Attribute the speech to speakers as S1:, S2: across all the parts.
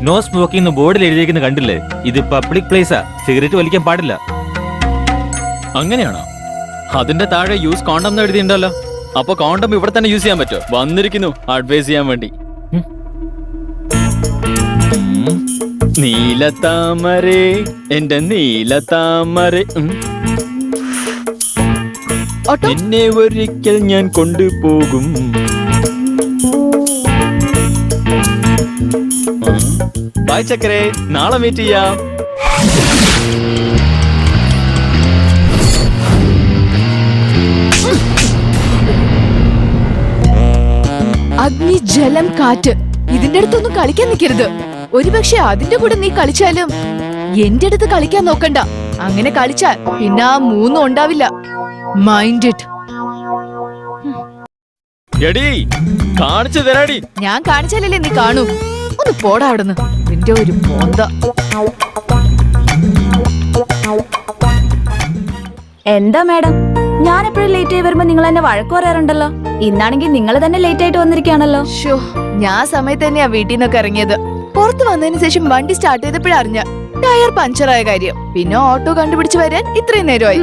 S1: No smoking ബോർഡിൽ എഴുതിയിരിക്കുന്ന കണ്ടില്ലേ? ഇത് പബ്ലിക് പ്ലേസാ, സിഗരറ്റ് വലിക്കാൻ പാടില്ല.
S2: അങ്ങനെയാണോ? അതിന്റെ താഴെ യൂസ് കോണ്ടം എന്ന് എഴുതിയിട്ടുണ്ടല്ലോ. അപ്പൊ കോണ്ടം ഇവിടെ തന്നെ യൂസ് ചെയ്യാൻ പറ്റുമോ? വന്നിരിക്കുന്നു അഡ്വൈസ് ചെയ്യാൻ വേണ്ടി. നീലത്താമരേ എന്റെ നീലത്താമരേ, എന്നെ ഒരിക്കൽ ഞാൻ കൊണ്ടുപോകും. ബൈ ചക്കരേ, നാളെ മീറ്റ് ചെയ്യാം.
S3: അഗ്നി, ജലം, കാറ്റ്, ഇതിന്റെ അടുത്തൊന്നും കളിക്കാൻ നിൽക്കരുത്. ഒരുപക്ഷെ അതിന്റെ കൂടെ നീ കളിച്ചാലും എന്റെ അടുത്ത് കളിക്കാൻ നോക്കണ്ട. അങ്ങനെ കളിച്ചാൽ പിന്നെ ആ മൂന്നും ഉണ്ടാവില്ല. Mind it.
S2: എടീ, കാണിച്ചു തരാടി.
S3: ഞാൻ കാണിച്ചാലല്ലേ നീ കാണൂ. ഒന്ന് പോടാ അവിടുന്ന്, നിന്റെ ഒരു പോന്ത.
S4: എന്താ മാഡം, ഞാൻ എപ്പോഴും ലേറ്റ് ആയി വരുമ്പോ നിങ്ങൾ എന്നെ വഴക്ക് പറയാറുണ്ടല്ലോ. ഇന്നാണെങ്കിൽ നിങ്ങൾ തന്നെ ലേറ്റ് ആയിട്ട് വന്നിരിക്കുകയാണല്ലോ.
S3: ഷോ, ഞാൻ സമയത്ത് തന്നെയാ വീട്ടിൽ നിന്നൊക്കെ ഇറങ്ങിയത്. പുറത്ത് വന്നതിന് ശേഷം വണ്ടി സ്റ്റാർട്ട് ചെയ്തപ്പോഴറിഞ്ഞ ടയർ പഞ്ചറായ കാര്യം. പിന്നെ ഓട്ടോ കണ്ടുപിടിച്ച് വരാൻ ഇത്രയും നേരമായി.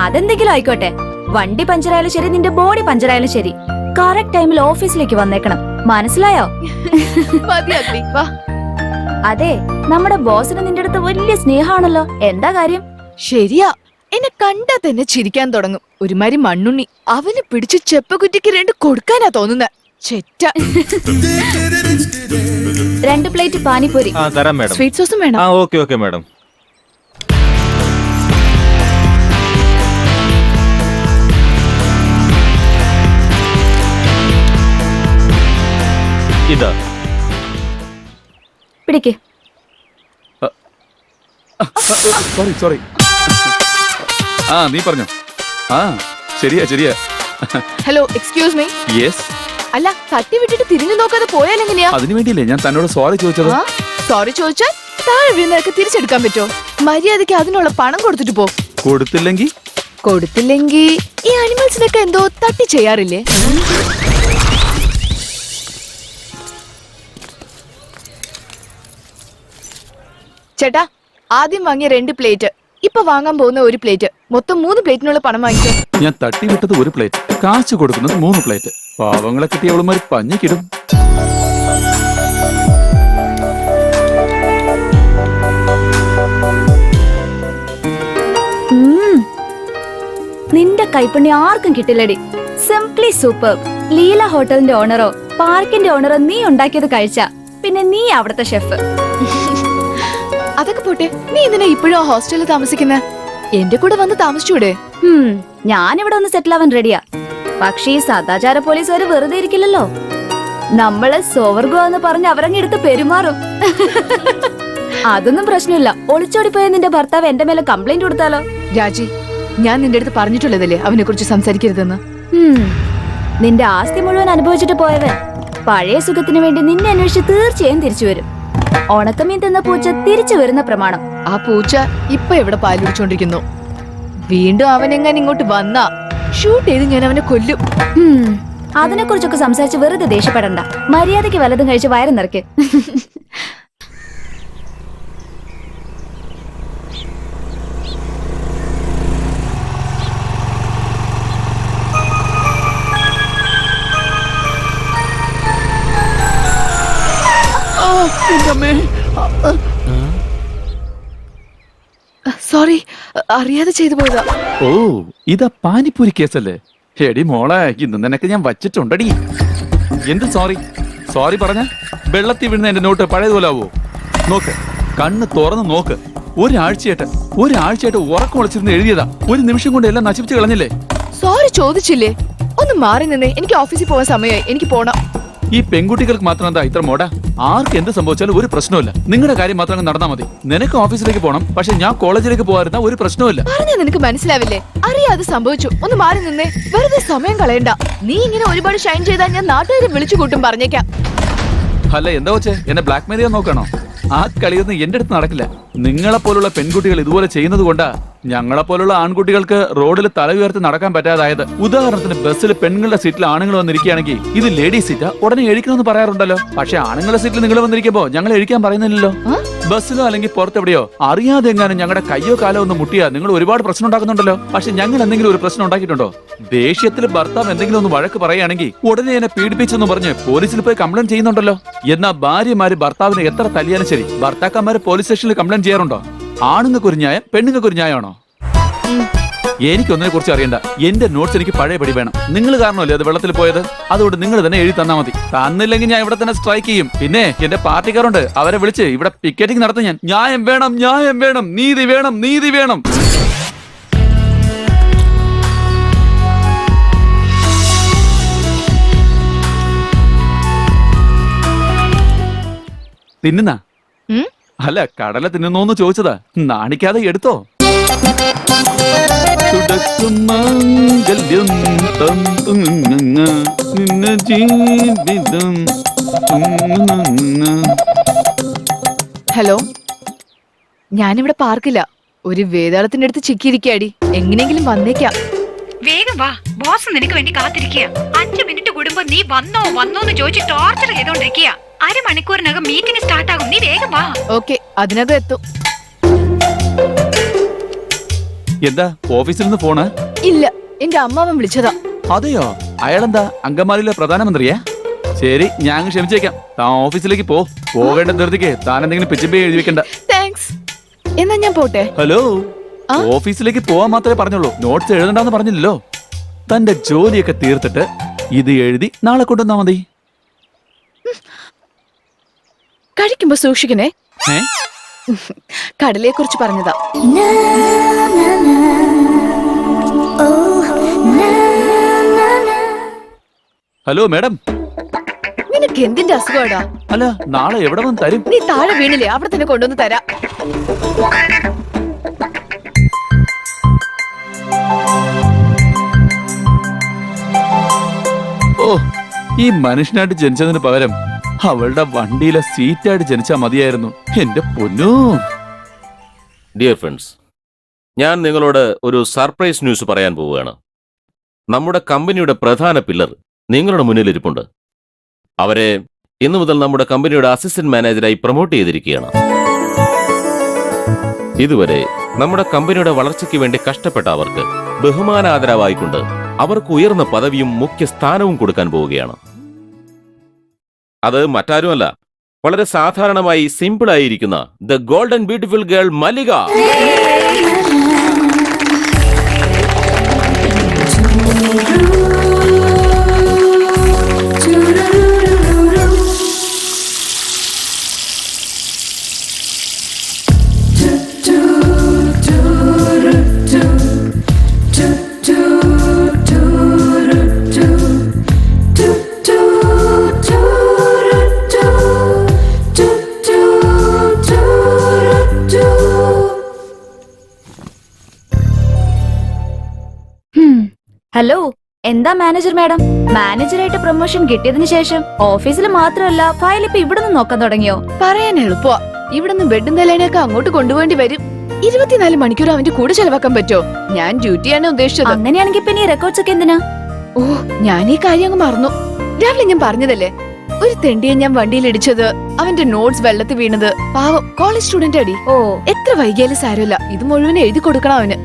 S4: അതെന്തെങ്കിലും ആയിക്കോട്ടെ, വണ്ടി പഞ്ചറായാലും ശരി, നിന്റെ ബോഡി പഞ്ചറായാലും ശരി, കറക്റ്റ് ടൈമിൽ ഓഫീസിലേക്ക് വന്നേക്കണം. മനസ്സിലായോ?
S3: മതി അഗ്നി, വാ.
S4: അതെ, നമ്മുടെ ബോസിന് നിന്റെ അടുത്ത് വലിയ സ്നേഹമാണല്ലോ. എന്താ കാര്യം?
S3: ശരിയാ, എന്നെ കണ്ടാ തന്നെ ചിരിക്കാൻ തുടങ്ങും. ഒരുമാതിരി മണ്ണുണ്ണി. അവന് പിടിച്ച് ചെപ്പക്കുറ്റിക്ക് 2 കൊടുക്കാനാ തോന്നുന്നത്. ചെറ്റ.
S4: 2 പ്ലേറ്റ് പാനിപ്പൂരി.
S1: തരാം മാഡം.
S3: സ്വീറ്റ് സോസും വേണം.
S1: Okay madam. ഇതാ
S4: പിടിക്ക്.
S5: സോറി. നീ പറഞ്ഞോ. ശരിയാ.
S3: Hello, excuse me.
S5: യെസ്.
S3: അല്ല, തട്ടി വിട്ടിട്ട് തിരിഞ്ഞു നോക്കാതെ പോയാൽ എങ്ങനെയാ?
S5: അതിനു വേണ്ടിയില്ലേ ഞാൻ തന്നോട് സോറി ചോദിച്ചത്.
S3: സോറി ചോദിച്ചാൽ താഴെ വീണൊക്കെ തിരിച്ചെടുക്കാൻ പറ്റുമോ? മര്യാദയ്ക്ക് അതിനുള്ള പണം കൊടുത്തിട്ട് പോ. കൊടുത്തില്ലെങ്കിൽ ഈ അനിമൽസിനൊക്കെ എന്തോ തട്ടി ചെയ്യാറില്ലേ? ചേട്ടാ, ആദ്യം വാങ്ങിയ 2 പ്ലേറ്റ്, ഇപ്പൊ വാങ്ങാൻ പോകുന്ന 1 പ്ലേറ്റ്, മൊത്തം 3 പ്ലേറ്റിനുള്ള പണം വാങ്ങിച്ചോ.
S5: ഞാൻ തട്ടി വിട്ടത് 1 പ്ലേറ്റ്, കാശ് കൊടുക്കുന്നത് 3 പ്ലേറ്റ്. പാവങ്ങളെ കിട്ടിയ അവളുമാര് പഞ്ഞിക്കിടും.
S4: നിന്റെ കൈപ്പണി ആർക്കും കിട്ടില്ലടി. Simply super. ലീല ഹോട്ടലിന്റെ ഓണറോ പാർക്കിന്റെ ഓണറോ നീ ഉണ്ടാക്കിയത് കഴിച്ച പിന്നെ നീ അവിടുത്തെ ഷെഫ്.
S3: അതൊക്കെ പോട്ടെ, നീ എന്തിനാ ഇപ്പോഴും ഹോസ്റ്റലിൽ താമസിക്കുന്നെ? എന്റെ കൂടെ വന്ന് താമസിച്ചൂടെ?
S4: ഞാനിവിടെ ഒന്ന് സെറ്റിൽ ആവാൻ റെഡിയാ. പക്ഷേ ഈ സദാചാര പോലീസുകാര് വെറുതെ ഇരിക്കില്ലല്ലോ. നമ്മള് സോവർഗോന്ന് പറഞ്ഞ് അവരങ്ങ് എടുത്ത് പെരുമാറും. അതൊന്നും പ്രശ്നമില്ല. ഒളിച്ചോടിപ്പോയ നിന്റെ ഭർത്താവ് എന്റെ മേലെ കംപ്ലൈന്റ് കൊടുത്താലോ?
S3: രാജി, ഞാൻ നിന്റെ അടുത്ത് പറഞ്ഞിട്ടുള്ളതല്ലേ അവനെ കുറിച്ച് സംസാരിക്കരുതെന്ന്.
S4: നിന്റെ ആസ്തി മുഴുവൻ അനുഭവിച്ചിട്ട് പോയവൻ പഴയ സുഖത്തിന് വേണ്ടി നിന്നെ അന്വേഷിച്ച് തീർച്ചയായും തിരിച്ചു വരും. ഉണക്കമീൻ തിന്ന പൂച്ച തിരിച്ചു വരുന്ന പ്രമാണം.
S3: ആ പൂച്ച ഇപ്പൊ എവിടെ പാലുടിച്ചോണ്ടിരിക്കുന്നു. വീണ്ടും അവൻ എങ്ങനെ ഇങ്ങോട്ട് വന്നാ ഷൂട്ട് ചെയ്ത് ഞാൻ അവനെ കൊല്ലും.
S4: അതിനെ കുറിച്ചൊക്കെ സംസാരിച്ച് വെറുതെ ദേഷ്യപ്പെടണ്ട. മര്യാദയ്ക്ക് വല്ലതും കഴിച്ച് വയറ് നിറയ്ക്ക്.
S3: സോറി, അറിയാതെ ചെയ്തു പോയതാ.
S5: ഓ, ഇതാ പാനിപ്പൂരി കേസല്ലേ? എടി മോളെ, ഇന്ന് നിനക്ക് ഞാൻ വച്ചിട്ടുണ്ടടി. എന്ത് സോറി പറഞ്ഞ വെള്ളത്തിൽ വീഴുന്ന എന്റെ നോട്ട് പഴയതുപോലാവോ? നോക്ക്, കണ്ണ് തുറന്ന് നോക്ക്. ഒരാഴ്ചയായിട്ട് ഉറക്കം ഒളിച്ചിരുന്ന് എഴുതിയതാ. 1 നിമിഷം കൊണ്ട് എല്ലാം നശിപ്പിച്ച് കളഞ്ഞില്ലേ?
S3: സോറി ചോദിച്ചില്ലേ? ഒന്ന് മാറി നിന്നേ, എനിക്ക് ഓഫീസിൽ പോകാൻ സമയമായി, എനിക്ക് പോണം.
S5: ഈ പെൺകുട്ടികൾക്ക് മാത്രം എന്താ ഇത്ര മോഡ? ആർക്ക് എന്ത് സംഭവിച്ചാലും ഒരു പ്രശ്നമില്ല. നിങ്ങളുടെ കാര്യം മാത്രം നടന്നാൽ മതി. നിനക്ക് ഓഫീസിലേക്ക് പോകണം, പക്ഷെ ഞാൻ കോളേജിലേക്ക് പോകാറുന്ന ഒരു പ്രശ്നമില്ല.
S3: പറഞ്ഞാ നിനക്ക് മനസ്സിലാവില്ലേ? അറിയാതെ സംഭവിച്ചു, ഒന്ന് മാറി നിന്നേ. വെറുതെ സമയം കളയണ്ട. നീ ഇങ്ങനെ ഒരുപാട് ഷൈൻ ചെയ്താൽ ഞാൻ നാട്ടുകാരെ വിളിച്ചു കൂട്ടും, പറഞ്ഞേക്കാം.
S5: അല്ല, എന്താ വെച്ചേ? എന്നെ ബ്ലാക്ക് മെയിൽ ചെയ്യാൻ നോക്കണോ? ആ കളിയൊന്നും എന്റെ അടുത്ത് നടക്കില്ല. നിങ്ങളെ പോലുള്ള പെൺകുട്ടികൾ ഇതുപോലെ ചെയ്യുന്നത് കൊണ്ടാ ഞങ്ങളെ പോലുള്ള ആൺകുട്ടികൾക്ക് റോഡിൽ തല ഉയർത്തി നടക്കാൻ പറ്റാതായത്. ഉദാഹരണത്തിന് ബസ്സിൽ പെണ്ണുങ്ങളുടെ സീറ്റിൽ ആണുങ്ങൾ വന്നിരിക്കുകയാണെങ്കിൽ ഇത് ലേഡീസ് സീറ്റാ, ഉടനെ എഴിക്കണമെന്ന് പറയാറുണ്ടല്ലോ. പക്ഷെ ആണുങ്ങളുടെ സീറ്റിൽ നിങ്ങൾ വന്നിരിക്കുമ്പോ ഞങ്ങൾ എഴിക്കാൻ പറയുന്നില്ലല്ലോ. ബസ്സിലോ അല്ലെങ്കിൽ പുറത്തെവിടെയോ അറിയാതെ എങ്ങാനും ഞങ്ങളുടെ കയ്യോ കാലോ ഒന്ന് മുട്ടിയാ നിങ്ങൾ ഒരുപാട് പ്രശ്നം ഉണ്ടാക്കുന്നുണ്ടല്ലോ. പക്ഷെ ഞങ്ങൾ എന്തെങ്കിലും ഒരു പ്രശ്നം ഉണ്ടാക്കിയിട്ടുണ്ടോ? ദേഷ്യത്തിൽ ഭർത്താവ് എന്തെങ്കിലും ഒന്ന് വഴക്ക് പറയുകയാണെങ്കിൽ ഉടനെ എന്നെ പീഡിപ്പിച്ചെന്ന് പറഞ്ഞ് പോലീസിൽ പോയി കംപ്ലൈന്റ് ചെയ്യുന്നുണ്ടല്ലോ. എന്നാ ഭാര്യമാര് ഭർത്താവിനെ എത്ര തല്ലിയാലും ശരി ഭർത്താക്കന്മാര് പോലീസ് സ്റ്റേഷനിൽ കംപ്ലൈന്റ് ചെയ്യാറുണ്ടോ? ആണുങ്ങൾക്ക് ഒരു ന്യായം, പെണ്ണുങ്ങൾക്ക് ഒരു ന്യായമാണോ? എനിക്കൊന്നിനെ കുറിച്ച് അറിയണ്ട. എന്റെ നോട്ട്സ് എനിക്ക് പഴയപടി വേണം. നിങ്ങൾ കാരണമല്ലേ അത് വെള്ളത്തിൽ പോയത്. അതുകൊണ്ട് നിങ്ങൾ തന്നെ എഴുതി തന്നാ മതി. തന്നില്ലെങ്കിൽ ഞാൻ ഇവിടെ തന്നെ സ്ട്രൈക്ക് ചെയ്യും. പിന്നെ എന്റെ പാർട്ടിക്കാരുണ്ട്, അവരെ വിളിച്ച് ഇവിടെ പിക്കറ്റിംഗ് നടത്തും ഞാൻ. ന്യായം വേണം, ന്യായം വേണം, നീതി വേണം, നീതി വേണം. തിന്നുന്ന അല്ല, കടല തിന്നുന്നോന്ന് ചോദിച്ചതാ. നാണിക്കാതെ എടുത്തോ.
S3: ഹലോ, ഞാനിവിടെ പാർക്കില്ല. ഒരു വേതാളത്തിന്റെ അടുത്ത് ചിക്കിയിരിക്കാടി. എങ്ങനെയെങ്കിലും വന്നേക്കാം.
S6: വേഗം വാ, ബോസ് നിനക്ക് വേണ്ടി കാത്തിരിക്കുക. 5 മിനിറ്റ് കൂടുമ്പോ നീ വന്നോന്ന് ചോദിച്ച് ടോർച്ചർ ചെയ്തോണ്ടിരിക്കുക. അരമണിക്കൂറിനകം മീറ്റിംഗ് സ്റ്റാർട്ട് ആകും. നീ വേഗം വാ.
S3: ഓക്കെ, അതിനകം എത്തും.
S5: എന്താ ഓഫീസിൽ നിന്ന് ഫോണ്?
S3: ഇല്ല, എന്റെ അമ്മാവൻ വിളിച്ചതാ.
S5: അതെയോ? അയാളെന്താ അങ്കമാലിയിലെ പ്രധാനമന്ത്രിയാ? ശരി, ഞാൻ ക്ഷമിച്ചേക്കാം. താൻ ഓഫീസിലേക്ക് പോകേണ്ട ധൃതിക്ക് താൻ എന്തെങ്കിലും പിച്ചിപ്പേ എഴുതി വെക്കണ്ട.
S3: താങ്ക്സ്. എന്നാ ഞാൻ പോട്ടെ.
S5: ഹലോ, ഓഫീസിലേക്ക് പോവാൻ മാത്രമേ പറഞ്ഞുള്ളൂ. നോട്ട്സ് എഴുതണ്ടെന്ന് പറഞ്ഞില്ലല്ലോ. തന്റെ ജോലിയൊക്കെ തീർത്തിട്ട് ഇത് എഴുതി നാളെ കൊണ്ടുവന്നാ മതി.
S3: കഴിക്കുമ്പോ സൂക്ഷിക്കണേ. കടലയെ കുറിച്ച് പറഞ്ഞതാ.
S5: ഹലോ മാഡം,
S3: നിനക്ക് എന്തിന്റെ അസുഖമാടാ?
S5: അല്ല, നാളെ എവിടെ വന്ന് തരും?
S3: നീ താഴെ വീണില്ലേ, അവിടെ തന്നെ കൊണ്ടുവന്ന് തരാം.
S5: ഓ, ഈ മനുഷ്യനായിട്ട് ജനിച്ചതിന് പകരം അവളുടെ വണ്ടിയിലെ സീറ്റായിട്ട് ജനിച്ചാ മതിയായിരുന്നു. എന്റെ പൊന്നൂ.
S7: ഡിയർ ഫ്രണ്ട്സ്, ഞാൻ നിങ്ങളോട് ഒരു സർപ്രൈസ് ന്യൂസ് പറയാൻ പോവുകയാണ്. നമ്മുടെ കമ്പനിയുടെ പ്രധാന പില്ലർ നിങ്ങളുടെ മുന്നിൽ ഇരിപ്പുണ്ട്. അവരെ ഇന്നു മുതൽ നമ്മുടെ കമ്പനിയുടെ അസിസ്റ്റന്റ് മാനേജരായി പ്രൊമോട്ട് ചെയ്തിരിക്കുകയാണ്. ഇതുവരെ നമ്മുടെ കമ്പനിയുടെ വളർച്ചയ്ക്ക് വേണ്ടി കഷ്ടപ്പെട്ട അവർക്ക് ബഹുമാനാദരവായിക്കൊണ്ട് അവർക്ക് ഉയർന്ന പദവിയും മുഖ്യ സ്ഥാനവും കൊടുക്കാൻ പോവുകയാണ്. അത് മറ്റാരുമല്ല, വളരെ സാധാരണമായി സിമ്പിൾ ആയിരിക്കുന്ന the golden beautiful girl Mallika.
S4: Hello, എന്താ മാനേജർ മാഡം? മാനേജറായിട്ട് പ്രൊമോഷൻ കിട്ടിയതിനു ശേഷം ഓഫീസിൽ മാത്രമല്ല ഫയൽ ഇപ്പൊ ഇവിടെ നിന്ന് നോക്കാൻ തുടങ്ങിയോ?
S3: പറയാൻ എളുപ്പമാ. ഇവിടുന്ന് ബെഡും തലേനൊക്കെ അങ്ങോട്ട് കൊണ്ടുപോകേണ്ടി വരും. 24 മണിക്കൂർ അവന്റെ കൂടെ ചെലവാക്കാൻ പറ്റോ? ഞാൻ ഡ്യൂട്ടിയാണ് ഉദ്ദേശിച്ചത്.
S4: അങ്ങനെയാണെങ്കിൽ പിന്നെ ഈ റെക്കോർഡ്സ് ഒക്കെ എന്തിനാ?
S3: ഓ, ഞാൻ ഈ കാര്യം അങ്ങ് മറന്നു. രാവിലെ ഞാൻ പറഞ്ഞതല്ലേ, ഒരു തെണ്ടിയെ ഞാൻ വണ്ടിയിൽ ഇടിച്ചത്, അവന്റെ നോട്ട്സ് വെള്ളത്തിൽ വീണത്. പാവം കോളേജ് സ്റ്റുഡന്റ് അടി.
S4: ഓ,
S3: എത്ര വൈകിയാലും സാരമില്ല, ഇത് മുഴുവൻ എഴുതി കൊടുക്കണം അവന്.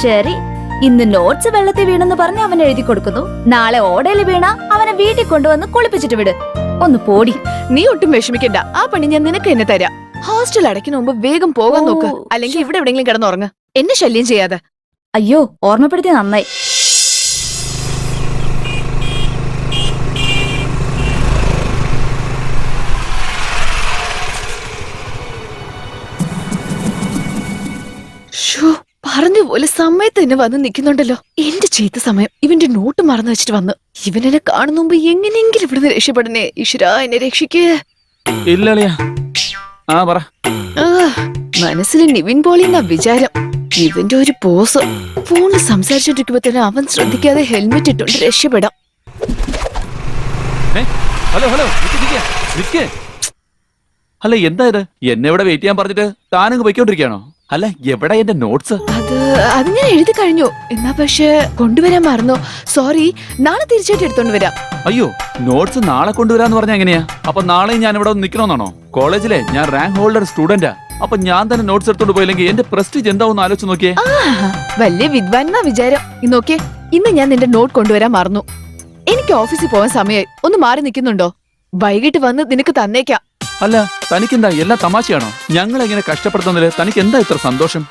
S4: ശരി. ഇന്ന് നോട്ട്സ് വെള്ളത്തിൽ വീണെന്ന് പറഞ്ഞ് അവൻ എഴുതി കൊടുക്കുന്നു. നാളെ ഓടയിൽ വീണ അവനെ വീട്ടിൽ കൊണ്ടുവന്ന് കുളിപ്പിച്ചിട്ട് വിട്. ഒന്ന് പോടി.
S3: നീ ഒട്ടും വിഷമിക്കണ്ട, ആ പണി ഞാൻ നിനക്ക് എന്നെ തരാം. ഹോസ്റ്റൽ അടയ്ക്കുന്ന മുമ്പ് വേഗം പോകാൻ നോക്ക്. അല്ലെങ്കിൽ ഇവിടെ എവിടെയെങ്കിലും കിടന്നുറങ്ങ്, എന്നെ ശല്യം ചെയ്യാതെ.
S4: അയ്യോ, ഓർമ്മപ്പെടുത്തി നന്നായി.
S3: പറഞ്ഞ പോലെ സമയത്ത് തന്നെ വന്ന് നിൽക്കുന്നുണ്ടല്ലോ. എന്റെ ചീത്ത സമയം. ഇവന്റെ നോട്ട് മറന്നു വെച്ചിട്ട് വന്നു. ഇവനെന്നെ കാണുന്ന മുമ്പ് എങ്ങനെയെങ്കിലും ഇവിടുന്ന് രക്ഷപ്പെടണേ. ഈശ്വരാ, എന്നെ രക്ഷിക്കേ. മനസ്സിൽ നിവിൻ പോളി എന്നാ വിചാരം. ഇവന്റെ ഒരു പോസ്. ഫോണിൽ സംസാരിച്ചോണ്ടിരിക്കുമ്പോ തന്നെ അവൻ ശ്രദ്ധിക്കാതെ ഹെൽമെറ്റ് ഇട്ടോണ്ട് രക്ഷപ്പെടാം.
S5: ഹലോ ഹലോ, അല്ല എന്താ ഇത് എന്നെ ഇവിടെ വെയിറ്റ് ചെയ്യാൻ പറഞ്ഞിട്ട് താനങ്ങ് പോയിക്കൊണ്ടിരിക്കുകയാണോ? അല്ല എവിടെ എന്റെ നോട്ട്സ്?
S3: അത് ഞാൻ എഴുതി കഴിഞ്ഞു. എന്നാ പക്ഷെ കൊണ്ടുവരാൻ മറന്നു. സോറി, നാളെ തീർച്ചയായിട്ടും എടുത്തോണ്ട് വരാം.
S5: അയ്യോ, നോട്ട്സ് നാളെ കൊണ്ടുവരാന്ന് പറഞ്ഞാ എങ്ങനെയാ? അപ്പൊ നാളെ ഞാൻ ഇവിടെ നിൽക്കണമെന്നാണോ? കോളേജിലെ ഞാൻ റാങ്ക് ഹോൾഡർ സ്റ്റുഡന്റാ. അപ്പൊ ഞാൻ തന്നെ നോട്ട്സ് എടുത്തോണ്ട് പോയില്ലെങ്കിൽ എന്റെ പ്രസ്റ്റീജ് എന്താവും ആലോചിച്ച് നോക്കിയേ.
S3: വലിയ വിദ്വാൻ എന്നാ വിചാരം. നോക്കിയേ, ഇന്ന് ഞാൻ നിന്റെ നോട്ട് കൊണ്ടുവരാൻ മറന്നു. എനിക്ക് ഓഫീസിൽ പോകാൻ സമയമായി. ഒന്ന് മാറി നിൽക്കുന്നുണ്ടോ? വൈകിട്ട് വന്ന് നിനക്ക് തന്നേക്കാം.
S5: അല്ല തനിക്കെന്താ എല്ലാം തമാശയാണോ? ഞങ്ങൾ എങ്ങനെ കഷ്ടപ്പെടുത്തുന്നതില് തനിക്ക് എന്താ ഇത്ര സന്തോഷം?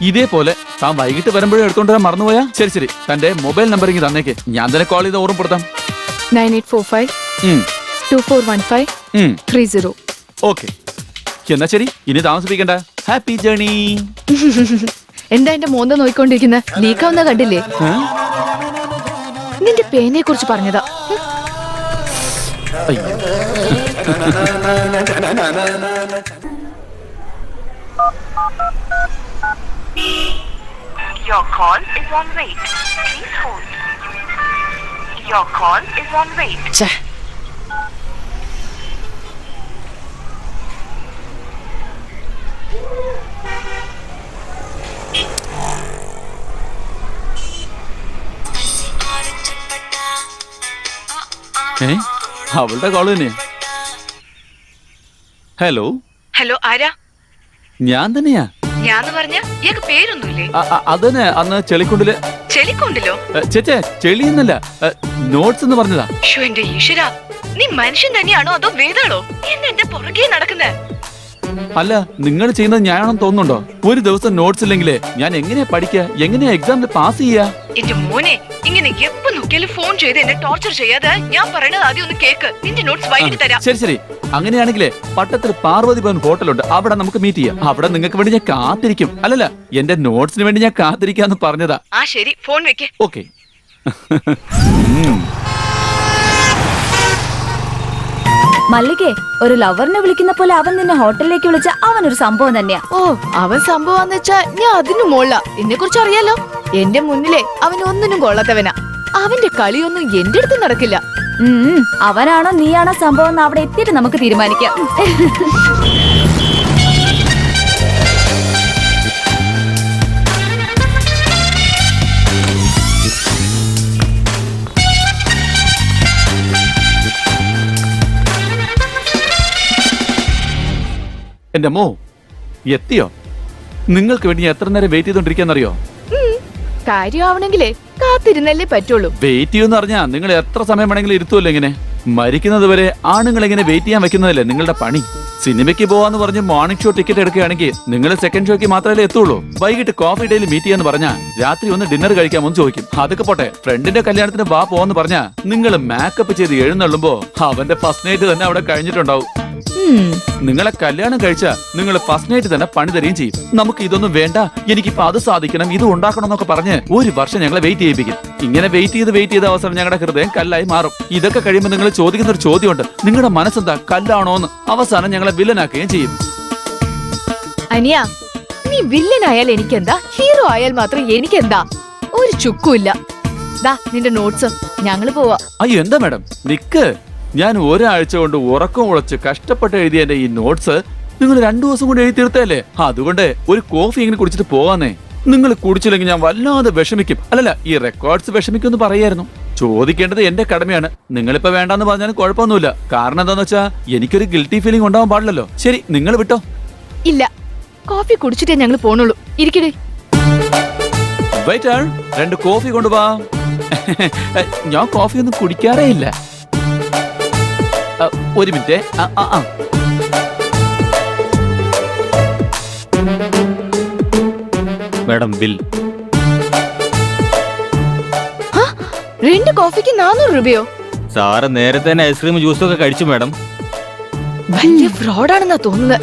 S5: ഇതേപോലെ താൻ വൈകിട്ട് വരുമ്പോഴേ എടുത്തോണ്ട് വരാൻ മറന്നുപോയാ? ശരി ശരി, തന്റെ മൊബൈൽ നമ്പർ ഇങ്ങ് തന്നേക്ക്, ഞാൻ തന്നെ കോൾ ചെയ്ത് ഓർമ്മപ്പെടുത്താം.
S3: 9845241530.
S5: ഓക്കെ, എന്നാ ശരി, ഇനി താമസിപ്പിക്കണ്ട. Happy journey.
S3: എന്താ എന്റെ മോന്ത നോയിക്കൊണ്ടിരിക്കുന്നത്? ലീക്കാവുന്ന കണ്ടില്ലേ? നിന്റെ പേനയെ കുറിച്ച് പറഞ്ഞതാ.
S8: Your call is on wait. Please hold. Your call is on wait.
S5: അവളുടെ കോള് തന്നെയാ. ഹലോ
S6: ഹലോ, ആരാ?
S5: ഞാൻ തന്നെയാ.
S6: ഞാന്ന് പറഞ്ഞ ഇയാൾക്ക് പേരൊന്നുമില്ലേ?
S5: അതന്നെ, അന്ന് ചെളിക്കുണ്ടില്.
S6: ചെളിക്കൊണ്ടില്ലോ?
S5: ചേച്ചേ, ചെളിയെന്നല്ല, നോട്ട്സ് എന്ന് പറഞ്ഞതാ.
S6: എന്റെ ഈശ്വര, നീ മനുഷ്യൻ തന്നെയാണോ അതോ വേദാളോ? എന്നെ പുറകെ നടക്കുന്നേ?
S5: അല്ല, നിങ്ങൾ ചെയ്യുന്നത് ഞാനാണെന്ന് തോന്നുന്നുണ്ടോ? ഒരു ദിവസം നോട്ട്സ് ഇല്ലെങ്കിലേ ഞാൻ എങ്ങനെയാ പഠിക്കുക? എങ്ങനെയാ എക്സാമിൽ പാസ് ചെയ്യാ?
S6: എന്റെ മോനെ, ഇങ്ങനെ എപ്പോ നോക്കിയാലും ഫോൺ ചെയ്ത് എന്നെ ടോർച്ചർ ചെയ്യാതെ ഞാൻ പറയണത് ആദ്യം ഒന്ന് കേക്ക്. നിന്റെ നോട്ട്സ് വൈകിട്ട് തരാം.
S5: ശരി ശരി, അങ്ങനെയാണെങ്കിലേ പട്ടത്തിൽ പാർവതി ഭവൻ ഹോട്ടലുണ്ട്, അവിടെ നമുക്ക് മീറ്റ് ചെയ്യാം. അവിടെ നിങ്ങൾക്ക് വേണ്ടി ഞാൻ കാത്തിരിക്കും. അല്ലല്ല, എന്റെ നോട്ട്സിന് വേണ്ടി ഞാൻ കാത്തിരിക്കാന്ന് പറഞ്ഞതാ.
S6: ആ ശരി, ഫോൺ വെക്കേ.
S5: ഓക്കെ.
S4: മല്ലികേ, ഒരു ലവറിനെ വിളിക്കുന്ന പോലെ അവൻ നിന്നെ ഹോട്ടലിലേക്ക് വിളിച്ച അവനൊരു സംഭവം തന്നെയാ.
S3: ഓ, അവൻ സംഭവം വെച്ചാ ഞാൻ അതിനു മോള. എന്നെ കുറിച്ച് അറിയാലോ. എന്റെ മുന്നിലെ അവൻ ഒന്നിനും കൊള്ളാത്തവനാ. അവന്റെ കളിയൊന്നും എന്റെ അടുത്ത് നടക്കില്ല.
S4: അവനാണോ നീയാണോ സംഭവം എന്ന് അവിടെ എത്തിയിട്ട് നമുക്ക് തീരുമാനിക്കാം.
S5: എന്റെ അമ്മോ, എത്തിയോ? നിങ്ങൾക്ക് വേണ്ടി ഞാൻ എത്ര നേരം വെയിറ്റ് ചെയ്തോണ്ടിരിക്കാന്നറിയോ?
S3: കാര്യമാവണെങ്കിലേ കാത്തിരുന്നല്ലേ പറ്റുള്ളൂ.
S5: വെയിറ്റ് ചെയ്യുമെന്ന് പറഞ്ഞാ നിങ്ങൾ എത്ര സമയം വേണമെങ്കിലും ഇരുത്തുമല്ലോ. ഇങ്ങനെ മരിക്കുന്നത് വരെ ആണുങ്ങൾ എങ്ങനെ വെയിറ്റ് ചെയ്യാൻ വെക്കുന്നതല്ലേ നിങ്ങളുടെ പണി. സിനിമയ്ക്ക് പോവാന്ന് പറഞ്ഞ് മോർണിംഗ് ഷോ ടിക്കറ്റ് എടുക്കുകയാണെങ്കിൽ നിങ്ങൾ സെക്കൻഡ് ഷോയ്ക്ക് മാത്രമല്ലേ എത്തുള്ളൂ. വൈകിട്ട് കോഫി ഡേയിൽ മീറ്റ് ചെയ്യാന്ന് പറഞ്ഞാ രാത്രി ഒന്ന് ഡിന്നർ കഴിക്കാമെന്ന് ചോദിക്കും. അതൊക്കെ പോട്ടെ, ഫ്രണ്ടിന്റെ കല്യാണത്തിന് വാ പോവാന്ന് പറഞ്ഞാ നിങ്ങൾ മേക്കപ്പ് ചെയ്ത് എഴുന്നള്ളുമ്പോ അവന്റെ ഫസ്റ്റ് നൈറ്റ് തന്നെ അവിടെ കഴിഞ്ഞിട്ടുണ്ടാവും. നിങ്ങളെ കല്യാണം കഴിച്ച നിങ്ങൾ ഫസ്റ്റ് നൈറ്റ് തന്നെ പണി തരികയും ചെയ്യും. നമുക്ക് ഇതൊന്നും വേണ്ട, എനിക്കിപ്പോ അത് സാധിക്കണം, ഇത് ഉണ്ടാക്കണം എന്നൊക്കെ പറഞ്ഞ് ഒരു വർഷം ഞങ്ങളെ വെയിറ്റ് ചെയ്യിപ്പിക്കും. ഇങ്ങനെ വെയിറ്റ് ചെയ്ത് അവസരം ഞങ്ങളുടെ ഹൃദയം കല്ലായി മാറും. ഇതൊക്കെ കഴിയുമ്പോൾ നിങ്ങൾ ചോദിക്കുന്ന ഒരു ചോദ്യമുണ്ട്, നിങ്ങളുടെ മനസ്സെന്താ, കല്ലാണോന്ന്? അവസാനം ഞങ്ങളെ വില്ലനാക്കുകയും ചെയ്യും.
S3: അനിയ, നീ വില്ലൻ ആയാൽ എനിക്കെന്താ, ഹീറോ ആയാൽ മാത്രം എനിക്കെന്താ? ഒരു ചുക്കുമില്ല. ദാ നിന്റെ നോട്ട്സ്, ഞങ്ങള് പോവാ.
S5: അയ്യോ എന്താ മാഡം, നിക്ക്. ഞാൻ ഒരാഴ്ച കൊണ്ട് ഉറക്കം ഉളച്ച് കഷ്ടപ്പെട്ട് എഴുതിയ എന്റെ ഈ നോട്ട്സ് നിങ്ങൾ 2 ദിവസം കൊണ്ട് എഴുതി തീർത്തല്ലേ. അതുകൊണ്ട് ഒരു കോഫി ഇങ്ങനെ കുടിച്ചിട്ട് പോവാന്നേ. നിങ്ങൾ കുടിച്ചില്ലെങ്കിൽ ഞാൻ വല്ലാതെ വിഷമിക്കും. അല്ലല്ല, ഈ റെക്കോർഡ്സ് വിഷമിക്കുമെന്ന് പറയായിരുന്നു. ചോദിക്കേണ്ടത് എന്റെ കടമയാണ്. നിങ്ങളിപ്പോ വേണ്ടാന്ന് പറഞ്ഞാലും കുഴപ്പമൊന്നുമില്ല. കാരണം എന്താന്ന് വെച്ചാ എനിക്കൊരു ഗിൽറ്റി ഫീലിംഗ് ഉണ്ടാവാൻ പാടില്ലല്ലോ. ശരി, നിങ്ങൾ വിട്ടോ.
S3: ഇല്ല, കോഫി കുടിച്ചിട്ടേ ഞങ്ങൾ പോണുള്ളൂ. ഇരിക്കടേ.
S5: വെയിറ്റർ, 2 കോഫി കൊണ്ടുപോവാ. ഞാൻ കോഫി ഒന്നും കുടിക്കാറേ ഇല്ല. ഒരു മിനിറ്റ്.
S1: Madam, bill.
S3: 2 കോഫിക്ക് 400 രൂപയോ?
S1: സാറ് നേരത്തെ തന്നെ ഐസ്ക്രീം ജ്യൂസും ഒക്കെ കഴിച്ചു മാഡം.
S3: വലിയ ഫ്രോഡാണെന്നാ തോന്നുന്നത്.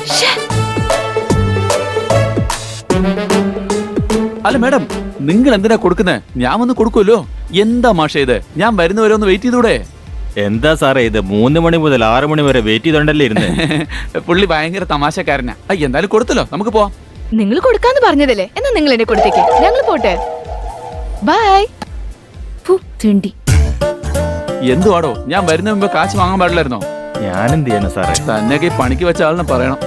S5: അല്ല മാഡം, നിങ്ങൾ എന്തിനാ കൊടുക്കുന്നത്? ഞാൻ വന്ന് കൊടുക്കുമല്ലോ. എന്താ മാഷേ ഇത്? ഞാൻ വരുന്നവരെ ഒന്ന് വെയിറ്റ് ചെയ്തൂടെ?
S1: എന്താ സാറേ ഇത്? 3 മണി മുതൽ 6 മണി വരെ വെയിറ്റ് ചെയ്തോണ്ടല്ലേ ഇരുന്നേ.
S5: പുള്ളി ഭയങ്കര തമാശക്കാരനാ. എന്തായാലും കൊടുത്തല്ലോ, നമുക്ക് പോവാം.
S3: നിങ്ങൾ കൊടുക്കാന്ന് പറഞ്ഞതല്ലേ, എന്നാ നിങ്ങൾ എന്നെ കൊടുത്തേക്ക്. ഞങ്ങൾ പോട്ടെ. ബൈ.
S4: തിണ്ടി.
S5: എന്തുവാടോ, ഞാൻ വരുന്ന മുമ്പ് കാശ് വാങ്ങാൻ പാടില്ലായിരുന്നോ?
S1: ഞാനെന്ത് ചെയ്യാനാ സാറേ?
S5: തന്നെയൊക്കെ ഈ പണിക്ക് വെച്ച ആളിനെ പറയണം.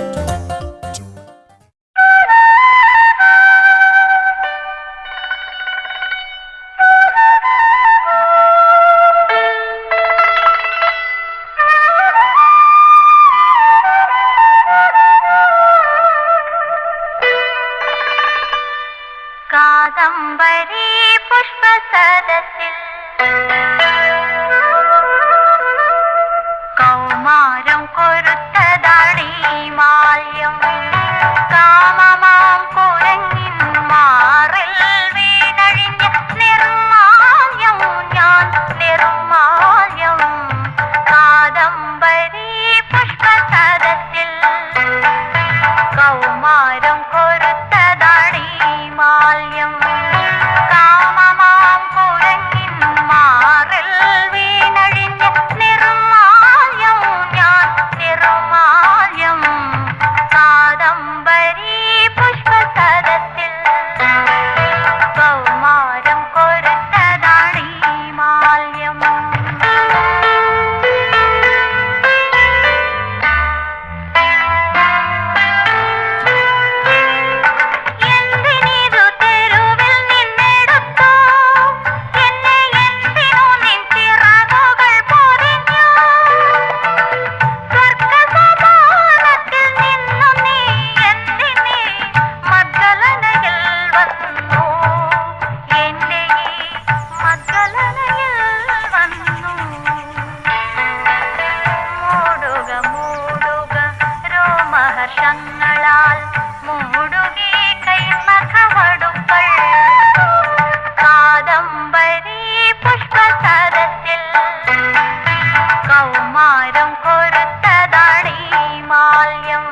S8: കാദംബരി പുഷ്പസദസ്സിൽ കൗമാരം കൊരുത്തതാണീ മാല്യം കാമമാം കുരങ്ങിൻ മാറിൽ വീണഴിഞ്ഞ നിർമാല്യം ഞാൻ നിർമാല്യം കാദംബരി പുഷ്പസദസ്സിൽ കൗമാരം കൊരുത്തതാണീ മാല്യം കാമമാം കുരങ്ങിൻ മാറിൽ വീണഴിഞ്ഞ നിർമാല്യം ഞാൻ നിർമാല്യം കാദംബരി പുഷ്പസദസ്സിൽ കൗമാരം കൊരുത്തതാണീ മാല്യം എന്തിനിതു തെരുവിൽ നിന്നെടുത്തു എന്നെ എന്തിനു നിൻ ചിറകുകൾ പൊതിഞ്ഞു സ്വർഗസമാനത്തിൽ നിന്നു നീ എന്തിനെ മദ്ദലനയിൽ വന്നു എന്റെ ഈ മദ്ദലനയിൽ വന്നു മൂടുക മൂടുക രോമഹർഷങ്ങളാൽ മൂടുകേ കൈമഖവടുക്കൾ കാദംബരി പുഷ്പസദസ്സിൽ കൗമാരം കൊരുത്തതാണീ മാല്യം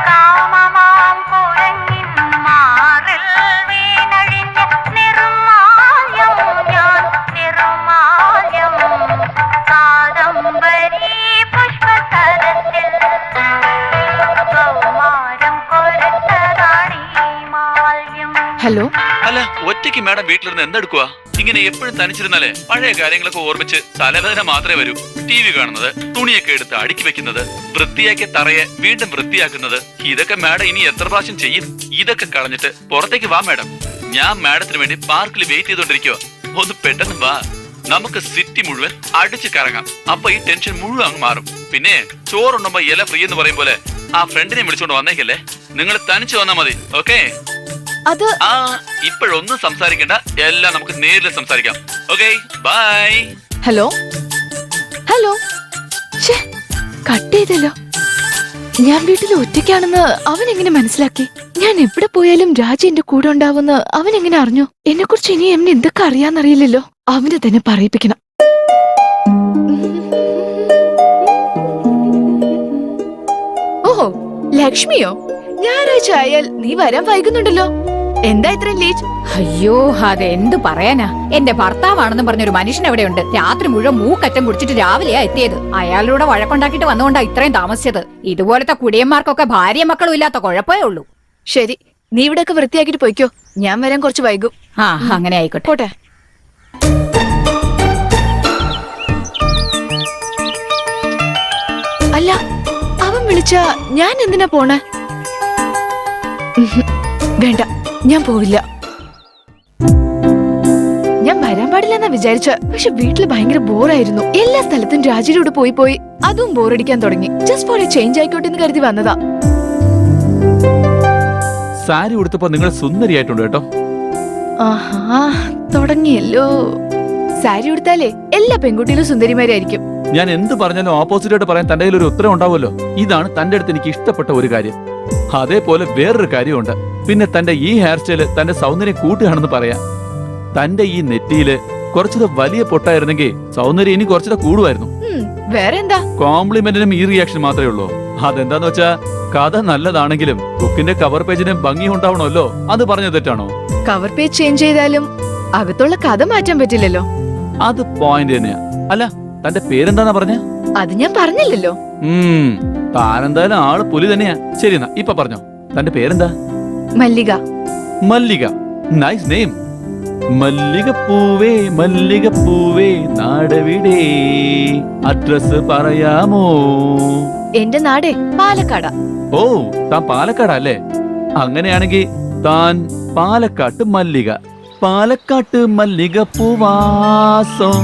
S8: കാമമാം കുരങ്ങിൻ മാറിൽ വീണഴിഞ്ഞ നിർമാല്യം ഞാൻ നിർമാല്യം കാദംബരി പുഷ്പസദസ്സിൽ കൗമാരം കൊരുത്തതാണീ മാല്യം.
S3: ഹലോ,
S5: അല്ല, ഒറ്റയ്ക്ക് മാഡം വീട്ടിലിരുന്ന് എന്തെടുക്കുക? ഇങ്ങനെ എപ്പോഴും തനിച്ചിരുന്നാലേ പഴയ കാര്യങ്ങളൊക്കെ ഓർമ്മിച്ച് തലവേദന മാത്രമേ വരൂ. ടി വി കാണുന്നത്, തുണിയൊക്കെ എടുത്ത് അടുക്കി വെക്കുന്നത്, വൃത്തിയാക്കിയ തറയെ വീണ്ടും വൃത്തിയാക്കുന്നത്, ഇതൊക്കെ മാഡം ഇനി എത്ര പ്രാവശ്യം ചെയ്യും? ഇതൊക്കെ കളഞ്ഞിട്ട് പുറത്തേക്ക് വാ മാഡം. ഞാൻ മാഡത്തിന് വേണ്ടി പാർക്കിൽ വെയിറ്റ് ചെയ്തോണ്ടിരിക്കുക. ഒന്ന് പെട്ടെന്ന് വാ, നമുക്ക് സിറ്റി മുഴുവൻ അടിച്ചു കറങ്ങാം. അപ്പൊ ഈ ടെൻഷൻ മുഴുവൻ അങ്ങ് മാറും. പിന്നെ ചോറുണ്ടുമ്പോ ഇല ഫ്രീ എന്ന് പറയും പോലെ ആ ഫ്രണ്ടിനെ വിളിച്ചോണ്ട് വന്നേക്കല്ലേ. നിങ്ങൾ തനിച്ച് വന്നാ മതി, ഓക്കെ?
S3: അത്
S5: ആ, ഇപ്പോഴൊന്നും സംസാരിക്കണ്ട, എല്ലാം നമുക്ക് നേരിൽ സംസാരിക്കാം. Okay, bye.
S3: Hello hello, cut ചെയ്തല്ലോ. ഞാൻ വീട്ടിൽ ഒറ്റയ്ക്കാണെന്ന് അവൻ എങ്ങനെ മനസ്സിലാക്കി? ഞാൻ എവിടെ പോയാലും രാജി എന്റെ കൂടെ ഉണ്ടാവുമെന്ന് അവൻ എങ്ങനെ അറിഞ്ഞു? എന്നെ കുറിച്ച് ഇനി എന്നെ എന്തൊക്കെ അറിയാന്നറിയില്ലല്ലോ. അവനെ തന്നെ പറയിപ്പിക്കണം. ഓഹോ, ലക്ഷ്മിയോ? ഞായറാഴ്ച ആയാൽ നീ വരാൻ വൈകുന്നുണ്ടല്ലോ. എന്താ ഇത്രയും ലേറ്റ്?
S9: അയ്യോ, അതെന്ത് പറയാനാ. എന്റെ ഭർത്താവാണെന്ന് പറഞ്ഞൊരു മനുഷ്യൻ എവിടെയുണ്ട്. രാത്രി മുഴുവൻ മൂക്കറ്റം കുടിച്ചിട്ട് രാവിലെയാ എത്തിയത്. അയാളൂടെ വഴക്കുണ്ടാക്കിട്ട് വന്നുകൊണ്ടാ ഇത്രയും താമസിച്ചത്. ഇതുപോലത്തെ കുടിയന്മാർക്കൊക്കെ ഭാര്യ മക്കളും ഇല്ലാത്ത കുഴപ്പമേ ഉള്ളൂ.
S3: ശരി, നീ ഇവിടെയൊക്കെ വൃത്തിയാക്കിട്ട് പോയിക്കോ. ഞാൻ വരാൻ കുറച്ച് വൈകും.
S9: ആ, അങ്ങനെ ആയിക്കോട്ടെ.
S3: പോട്ടെ. അല്ല, അവൻ വിളിച്ച ഞാൻ എന്തിനാ പോണേ? വേണ്ട, ഞാൻ പോവില്ല. ഞാൻ വരാൻ പാടില്ലെന്നാ വിചാരിച്ച. പക്ഷെ വീട്ടില് ഭയങ്കര ബോറായിരുന്നു. എല്ലാ സ്ഥലത്തും രാജിയുടെ പോയി പോയി അതും ബോറടിക്കാൻ തുടങ്ങി. ജസ്റ്റ് ഫോർ എ ചേഞ്ച് ആയിക്കോട്ടെ എന്ന് കരുതി വന്നതാ.
S5: സാരി ഉടുത്തപ്പോ നിങ്ങൾ സുന്ദരിയായിട്ടുണ്ട് കേട്ടോ.
S3: ആഹാ, തുടങ്ങിയല്ലോ. സാരി ഉടുത്താലേ എല്ലാ പെൺകുട്ടികളും സുന്ദരിമാരായിരിക്കും.
S5: ഞാൻ എന്ത് പറഞ്ഞാലും ഓപ്പോസിറ്റായിട്ട് പറയാൻ തന്റെ കയ്യിൽ ഒരു ഉത്തരം ഉണ്ടാവുമല്ലോ. ഇതാണ് തന്റെ അടുത്ത് എനിക്ക് ഇഷ്ടപ്പെട്ട ഒരു കാര്യം. അതേപോലെ വേറൊരു കാര്യമുണ്ട്. പിന്നെ തന്റെ ഈ ഹെയർ സ്റ്റൈല് തന്റെ സൗന്ദര്യം കൂട്ടുകയാണെന്ന് പറയാം. തന്റെ ഈ നെറ്റിയില് കുറച്ചുകൂടെ വലിയ പൊട്ടായിരുന്നെങ്കിൽ സൗന്ദര്യം ഇനി കുറച്ചുകൂടെ കൂടുമായിരുന്നു.
S3: വേറെ എന്താ?
S5: കോംപ്ലിമെന്റിനും ഈ റിയാക്ഷൻ മാത്രമേ ഉള്ളൂ. അതെന്താന്ന് വെച്ചാ കഥ നല്ലതാണെങ്കിലും ബുക്കിന്റെ കവർ പേജിന് ഭംഗി ഉണ്ടാവണമല്ലോ. അത് പറഞ്ഞ തെറ്റാണോ?
S3: കവർ പേജ് ചേഞ്ച് ചെയ്താലും അകത്തുള്ള കഥ മാറ്റാൻ പറ്റില്ലല്ലോ.
S5: അത് പോയിന്റ് തന്നെയാ. അല്ല, തന്റെ പേരെന്താന്നാ പറഞ്ഞ?
S3: അത് ഞാൻ പറഞ്ഞില്ലല്ലോ.
S5: താനെന്തായാലും ആള് പുലി തന്നെയാ. ശരി, എന്നാ ഇപ്പൊ പറഞ്ഞോ. തന്റെ പേരെന്താ?
S3: മല്ലിക.
S5: മല്ലിക, നൈസ് നെയിം. മല്ലികപ്പൂവേ മല്ലികപ്പൂവേ നാടെവിടെ, അഡ്രസ് പറയാമോ?
S3: എന്റെ നാടേ പാലക്കാടാ.
S5: ഓ, താൻ പാലക്കാടാ അല്ലേ? അങ്ങനെയാണെങ്കിൽ താൻ പാലക്കാട്ട് മല്ലിക. പാലക്കാട്ട് മല്ലിക പൂവാസം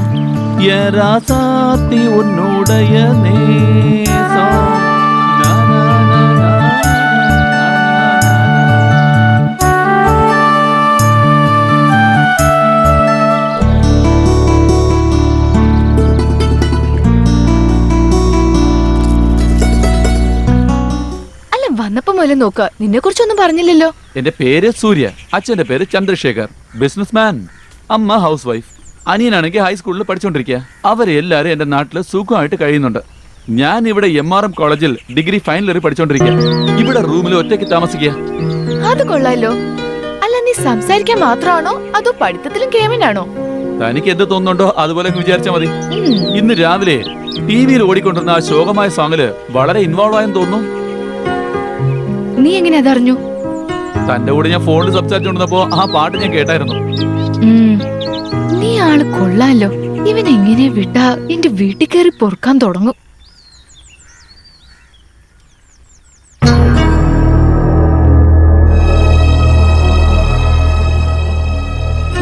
S5: യരാസാത്തി ഉന്നുടയ നേസം. നാ, നാ, നാ, നാ,
S3: അല്ല, വന്നപ്പോ മുതലേ നോക്ക, നിന്നെ കുറിച്ചൊന്നും പറഞ്ഞില്ലല്ലോ.
S5: എന്റെ പേര് സൂര്യ, അച്ഛന്റെ പേര് ചന്ദ്രശേഖർ, ബിസിനസ്മാൻ. അമ്മ ഹൗസ് വൈഫ്. അനിയനാണെങ്കിൽ ഹൈസ്കൂളിൽ പഠിച്ചുകൊണ്ടിരിക്കുക. അവരെല്ലാരും എന്റെ നാട്ടില് സുഖമായിട്ട് കഴിയുന്നുണ്ട്. ഞാൻ ഇവിടെ MRM കോളേജിൽ ഡിഗ്രി ഫൈനൽ ഇയർ പഠിച്ചുകൊണ്ടിരിക്കുക. ഇവിടെ റൂമിൽ ഒറ്റയ്ക്ക് താമസിക്കുക.
S3: അത് കൊള്ളാലോ. അല്ല, നീ സംസാരിക്കാൻ മാത്രമാണോ അതോ പഠിത്തത്തിലും കേമനാണോ?
S5: തനിക്ക് എന്ത് തോന്നുന്നുണ്ടോ അതുപോലെ വിചാരിച്ചാൽ മതി. ഇന്ന് രാവിലെ ടിവിയിൽ ഓടിക്കൊണ്ടിരുന്ന ആ ശോകമായ സോങ്ങില് വളരെ ഇൻവോൾവ് ആയെന്ന് തോന്നുന്നു.
S3: നീ എങ്ങനെ അതറിഞ്ഞു?
S5: തന്റെ കൂടെ ഞാൻ ഫോണിൽ സംസാരിച്ചുകൊണ്ടിരുന്നപ്പോ ആ പാട്ട് ഞാൻ കേട്ടായിരുന്നു.
S3: നീ ആള് കൊള്ളാലോ. ഇവൻ എങ്ങനെ വിട്ടാ എന്റെ വീട്ടിൽ കയറി പൊറുക്കാൻ തുടങ്ങും.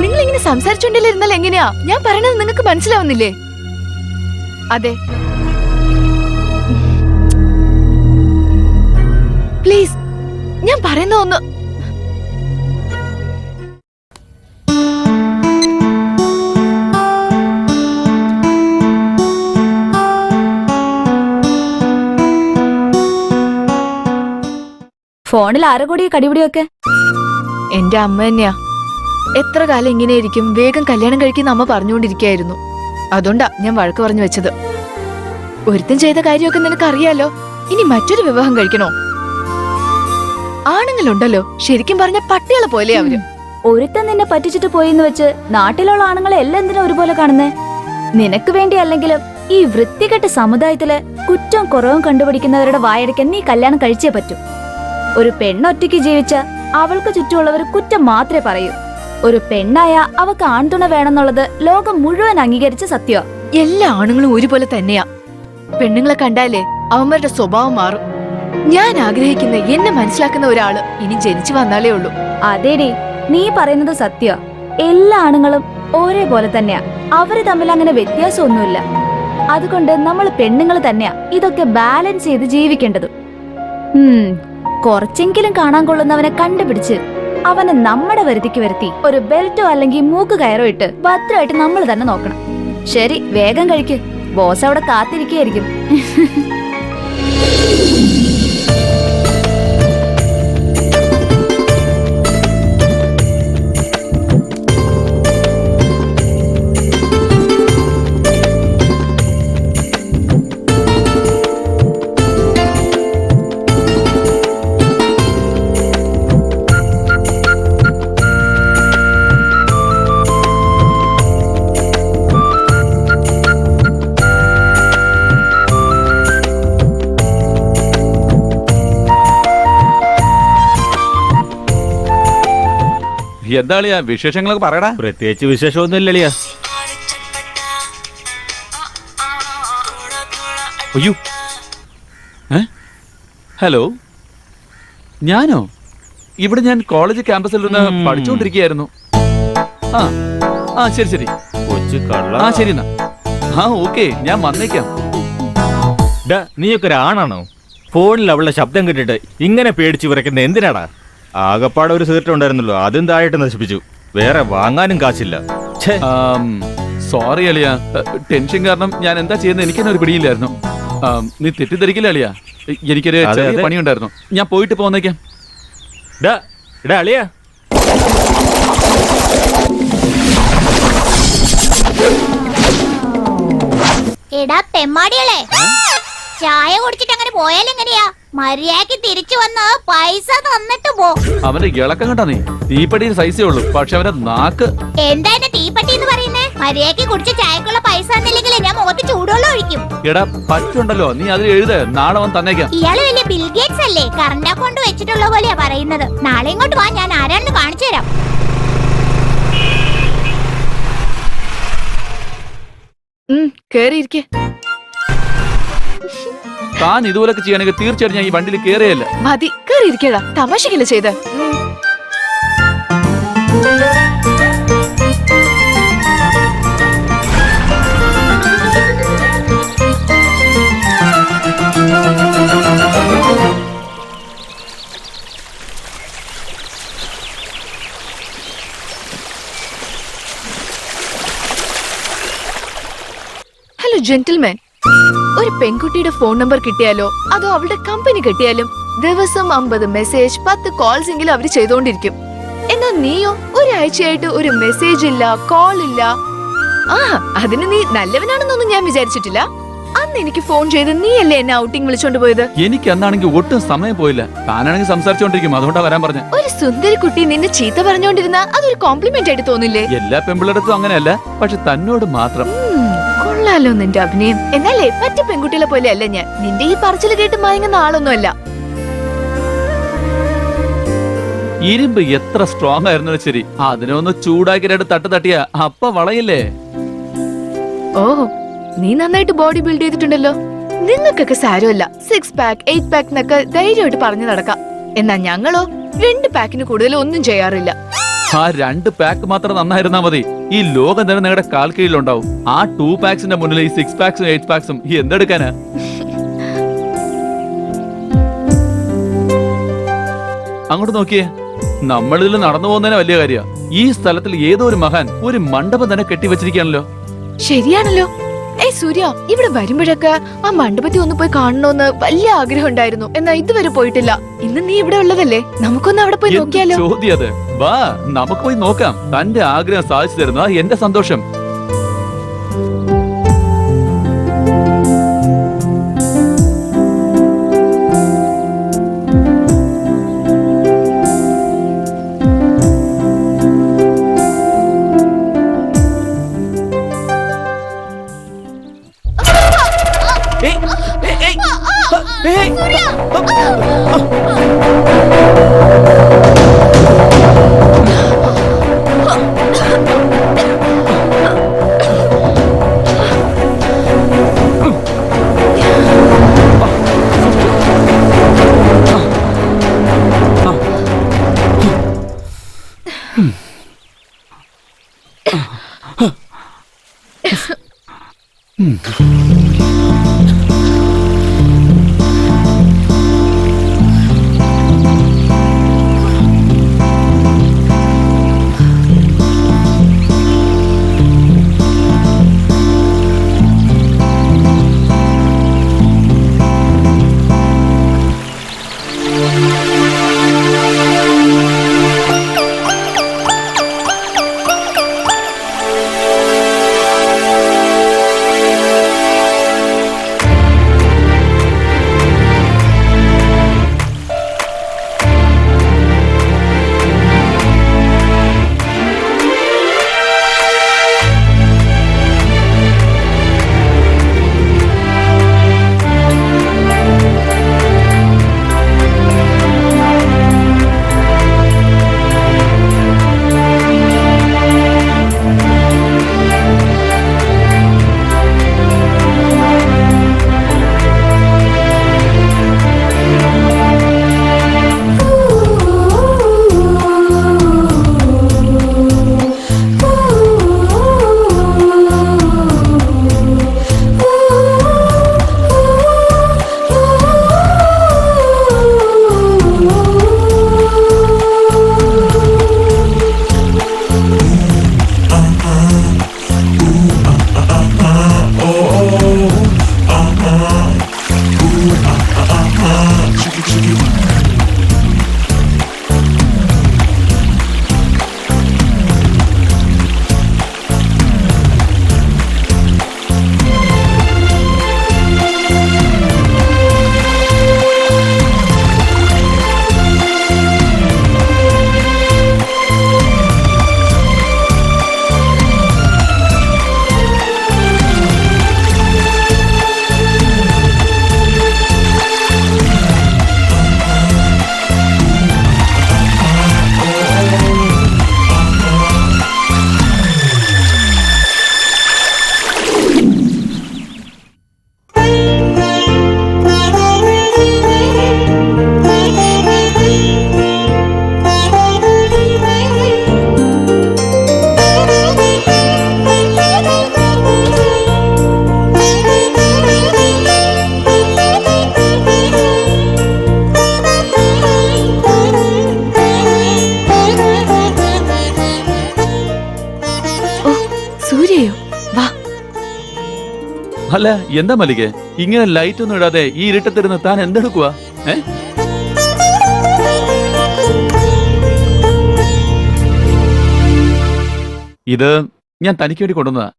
S3: നിങ്ങൾ ഇങ്ങനെ സംസാരിച്ചോണ്ടിരുന്നാൽ എങ്ങനെയാ? ഞാൻ പറയണത് നിങ്ങൾക്ക് മനസ്സിലാവുന്നില്ലേ? അതെ, പ്ലീസ്, ഞാൻ പറയുന്ന ഒന്ന്.
S4: ഫോണിൽ ആരെ കൂടി കടിപിടിയൊക്കെ?
S3: എന്റെ അമ്മ തന്നെയാ. എത്ര കാലം ഇങ്ങനെ ഇരിക്കും, വേഗം കല്യാണം കഴിക്കുന്ന അമ്മ പറഞ്ഞുകൊണ്ടിരിക്കുകയായിരുന്നു. അതുകൊണ്ടാ ഞാൻ വഴക്ക് പറഞ്ഞു വെച്ചത്. ഒരുത്തൻ ചെയ്ത കാര്യമൊക്കെ നിനക്ക് അറിയാലോ. ഇനി മറ്റൊരു വിവാഹം കഴിക്കണോ? ആണുങ്ങളുണ്ടല്ലോ, ശരിക്കും പറഞ്ഞ പട്ടികളെ പോലെ അവര്.
S4: ഒരുത്തൻ നിന്നെ പറ്റിച്ചിട്ട് പോയിന്ന് വെച്ച് നാട്ടിലുള്ള ആണുങ്ങളെ എല്ലാം എന്തിനാ ഒരുപോലെ കാണുന്നേ? നിനക്ക് വേണ്ടി അല്ലെങ്കിലും ഈ വൃത്തികെട്ട സമുദായത്തില് കുറ്റവും കുറവും കണ്ടുപിടിക്കുന്നവരുടെ വായടയ്ക്കാൻ നീ കല്യാണം കഴിച്ചേ പറ്റൂ. ഒരു പെണ്ണൊറ്റയ്ക്ക് ജീവിച്ച അവൾക്ക് ചുറ്റുമുള്ളവർ കുറ്റം മാത്രമേ പറയൂ. ഒരു പെണ്ണായ അവക്ക് ആൺതുണ വേണമെന്നുള്ളത് ലോകം മുഴുവൻ അംഗീകരിച്ച സത്യം.
S3: എല്ലാ ആണുങ്ങളും ഒരുപോലെ തന്നെയാ. പെണ്ണുങ്ങളെ കണ്ടാലേ അവന്മാരുടെ സ്വഭാവം മാറും. ഞാൻ ആഗ്രഹിക്കുന്ന എന്നെ മനസ്സിലാക്കുന്ന ഒരാള് ഇനി ജനിച്ചു വന്നാലേ ഉള്ളൂ.
S4: അതേടി, നീ പറയുന്നത് സത്യ. എല്ലാ ആണുങ്ങളും ഒരേപോലെ തന്നെയാ. അവര് തമ്മിൽ അങ്ങനെ വ്യത്യാസമൊന്നുമില്ല. അതുകൊണ്ട് നമ്മൾ പെണ്ണുങ്ങൾ തന്നെയാ ഇതൊക്കെ ബാലൻസ് ചെയ്ത് ജീവിക്കേണ്ടത്. കുറച്ചെങ്കിലും കാണാൻ കൊള്ളുന്നവനെ കണ്ടുപിടിച്ച് അവനെ നമ്മുടെ വരുതിക്ക് വരുത്തി ഒരു ബെൽറ്റോ അല്ലെങ്കിൽ മൂക്ക് കയറോ ഇട്ട് ഭദ്രമായിട്ട് നമ്മൾ തന്നെ നോക്കണം. ശരി, വേഗം കഴിക്ക്. ബോസ് അവിടെ കാത്തിരിക്കുകയായിരിക്കും.
S5: എന്താളിയാ വിശേഷങ്ങളൊക്കെ പറയടാ.
S1: പ്രത്യേകിച്ച് വിശേഷമൊന്നും ഇല്ലളിയാ.
S5: അയ്യോ, ഹലോ, ഞാനോ? ഇവിടെ ഞാൻ കോളേജ് ക്യാമ്പസിൽ നിന്ന് പഠിച്ചുകൊണ്ടിരിക്കുകയായിരുന്നു. ആ ശരി ശരി,
S1: കൊച്ചു കള്ള.
S5: ആ ശരി എന്നാ. ഓക്കെ, ഞാൻ വന്നേക്കാം.
S1: നീയൊക്കെ ഒരാണാണോ? ഫോണിൽ അവളുടെ ശബ്ദം കേട്ടിട്ട് ഇങ്ങനെ പേടിച്ചു വിറയ്ക്കുന്ന എന്തിനാടാ? ആകപ്പാടെ ഒരു സിഗരറ്റ് ഉണ്ടായിരുന്നല്ലോ, അതും താഴെട്ട് നശിപ്പിച്ചു. വേറെ വാങ്ങാനും കാശില്ല.
S5: സോറി അളിയ, ടെൻഷൻ കാരണം ഞാൻ എന്താ ചെയ്യുന്നത് എനിക്ക് തന്നെ ഒരു പിടിയില്ലായിരുന്നു. നീ തെറ്റിദ്ധരിക്കില്ല അളിയ, എനിക്കൊരു ചെറിയ പണിയുണ്ടായിരുന്നു. ഞാൻ പോയിട്ട് പോന്നേക്കാം.
S1: അളിയ,
S10: എടാ തെമ്മാടികളെ, ചായ കുടിച്ചിട്ട് അങ്ങനെ പോയാലെങ്ങനെയാ? മര്യാദക്ക് തിരിച്ചു വന്ന് പൈസ തന്നിട്ട് പോ.
S5: അവന്റെ ഇളക്കം കണ്ടാ നീ തീപ്പട്ടിയിൽ സൈസേ ഉള്ളൂ, പക്ഷെ അവന്റെ നാക്ക്.
S10: എന്താ എന്റെ തീപ്പട്ടി എന്ന് പറയുന്നേ? മര്യാദക്ക് കുടിച്ച ചായക്കുള്ള പൈസ തന്നില്ലെങ്കിൽ ഞാൻ മുഖത്ത് ചൂടുവെള്ളം ഒഴിക്കും.
S5: എടാ പറ്റുണ്ടല്ലോ, നീ അതിൽ എഴുത്, നാളെ വന്ന് തന്നേക്കാം.
S10: ഇയാള് വലിയ ബിൽഗേറ്റ്സ് അല്ലേ? കറണ്ട് അക്കൗണ്ട് വെച്ചിട്ടുള്ള പോലെയാ പറയുന്നത്. നാളെ ഇങ്ങോട്ട് വാ, ഞാൻ ആരാണെന്ന് കാണിച്ചു തരാം.
S3: കേറിയിരിക്കെ.
S5: താൻ ഇതുപോലൊക്കെ ചെയ്യണമെങ്കിൽ തീർച്ചയായിട്ടും ഞാൻ ഈ വണ്ടിയിൽ കയറിയല്ല.
S3: മതി, കേറിയിരിക്കടാ. തമാശക്കല്ലേ ചെയ്ത്. ഹലോ ജെന്റിൽമാൻ, ഒരു പെൺകുട്ടിയുടെ ഫോൺ നമ്പർ കിട്ടിയാലോ അതോ അവളുടെ കമ്പനി കിട്ടിയാലും ദിവസം 50 മെസ്സേജ് 10 കോൾസ് എങ്കിലും അവര് ചെയ്തോണ്ടിരിക്കും. എന്നാ നീയോ ഒരാഴ്ചയായിട്ട് ഒരു മെസ്സേജ് ഇല്ല, കോൾ ഇല്ല. അതിന് നീ നല്ലവനാണെന്നൊന്നും ഞാൻ വിചാരിച്ചിട്ടില്ല. അന്ന് എനിക്ക് ഫോൺ ചെയ്ത് നീയല്ലേ എന്നെ ഔട്ടിംഗ് വിളിച്ചോണ്ട് പോയത്.
S5: എനിക്ക് അന്നാണെങ്കിൽ ഒട്ടും സമയം പോയില്ല. താനാണെങ്കിൽ സംസാരിച്ചോണ്ടിരിക്കും, അതുകൊണ്ടാ വരാൻ പറഞ്ഞ.
S3: ഒരു സുന്ദരി കുട്ടി നിന്നെ ചീത്ത പറഞ്ഞോണ്ടിരുന്ന അതൊരു കോംപ്ലിമെന്റ് ആയിട്ട് തോന്നില്ലേ?
S5: എല്ലാ പെൺപിള്ളേടത്തും അങ്ങനെയല്ല, പക്ഷെ തന്നോട് മാത്രം.
S3: കൊള്ളാലോ നിന്റെ അഭിനയം. എന്നാലേ മറ്റു പെൺകുട്ടികളെ പോലെ അല്ല ഞാൻ. നിന്റെ ഈ പറച്ചില് കേട്ട് മയങ്ങുന്ന ആളൊന്നുമല്ല.
S5: ഇരുമ്പ് എത്ര സ്ട്രോങ് ആയിരുന്നാലും ശരി, അതിനൊന്ന് ചൂടാക്കി തട്ട് തട്ടിയ അപ്പ വളയില്ലേ.
S3: ഓ, നീ നന്നായിട്ട് ബോഡി ബിൽഡ് ചെയ്തിട്ടുണ്ടല്ലോ. നിങ്ങൾക്കൊക്കെ സാരമല്ല, 6 പാക്ക് 8 പാക്ക് എന്നൊക്കെ ധൈര്യമായിട്ട് പറഞ്ഞു നടക്കാം. എന്നാ ഞങ്ങളോ 2 പാക്കിന് കൂടുതൽ ഒന്നും ചെയ്യാറില്ല.
S5: ആ 2 പാക്ക് മാത്രം നന്നായിരുന്നാ മതി. ഈ ലോകം തന്നെ നിങ്ങളുടെ കാൽ കീഴിലുണ്ടാവും. ആ 2 പാക്സിന്റെ മുന്നിൽ ഈ 6 പാക്സും 8 പാക്സും എന്തെടുക്കാനാ? അങ്ങോട്ട് നോക്കിയേ, നമ്മളിതിൽ നടന്നു പോകുന്നതിന് വലിയ കാര്യ. ഈ സ്ഥലത്തിൽ ഏതോ ഒരു മഹാൻ ഒരു മണ്ഡപം തന്നെ കെട്ടിവെച്ചിരിക്കുകയാണല്ലോ.
S3: ശരിയാണല്ലോ. സൂര്യ, ഇവിടെ വരുമ്പോഴൊക്കെ ആ മണ്ഡപത്തിൽ ഒന്ന് പോയി കാണണമെന്ന് വലിയ ആഗ്രഹം ഉണ്ടായിരുന്നു. എന്നാ ഇതുവരെ പോയിട്ടില്ല. ഇന്ന് നീ ഇവിടെ ഉള്ളതല്ലേ, നമുക്കൊന്ന് അവിടെ പോയി നോക്കിയാലോ?
S5: ചോദ്യം അത്. വാ, നമുക്ക് പോയി നോക്കാം. തന്റെ ആഗ്രഹം സാധിച്ചു തരുന്ന എന്റെ സന്തോഷം. അല്ല എന്താ മല്ലികെ ഇങ്ങനെ ലൈറ്റ് ഒന്നും ഇടാതെ ഈ ഇരുട്ടത്തിരുന്ന് താൻ എന്തെടുക്കുക? ഇത് ഞാൻ തനിക്ക് വേണ്ടി കൊണ്ടുവന്നതാ.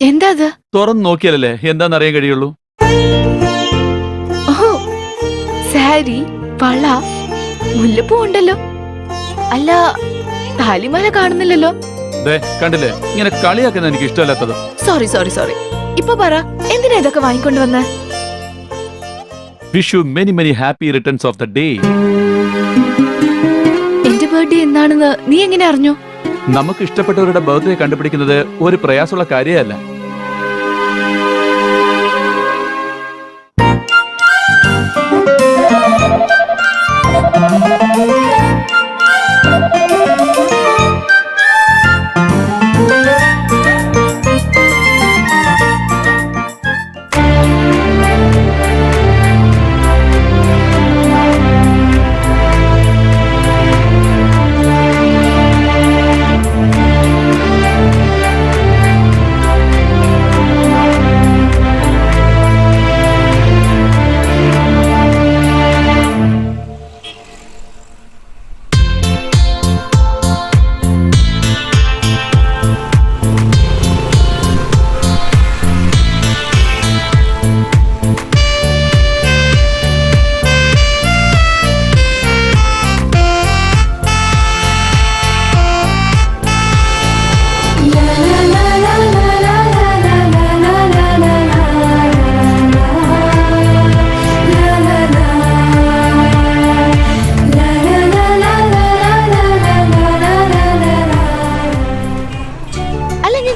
S3: എന്താ അത്?
S5: തുറന്ന് നോക്കിയാലല്ലേ എന്താണെന്നറിയാൻ കഴിയുള്ളൂ.
S3: ഓ, സാരി, വള, മുല്ലപ്പൂ ഉണ്ടല്ലോ. അല്ല, താലിമാല കാണുന്നില്ലല്ലോ.
S5: കണ്ടില്ലേ, ഇങ്ങനെ കളിയാക്കുന്ന എനിക്ക് ഇഷ്ടമല്ലാത്തത്.
S3: Sorry sorry sorry. ഇപ്പൊ പറ, എന്തിനാ ഇതൊക്കെ വാങ്ങിക്കൊണ്ടുവന്ന?
S5: Wish you many many happy returns of the day.
S3: എന്റെ ബർത്ത്ഡേ എന്താണെന്ന് നീ എങ്ങനെ അറിഞ്ഞു?
S5: നമുക്ക് ഇഷ്ടപ്പെട്ടവരുടെ ബർത്ത്ഡേ കണ്ടുപിടിക്കുന്നത് ഒരു പ്രയാസമുള്ള കാര്യമല്ല.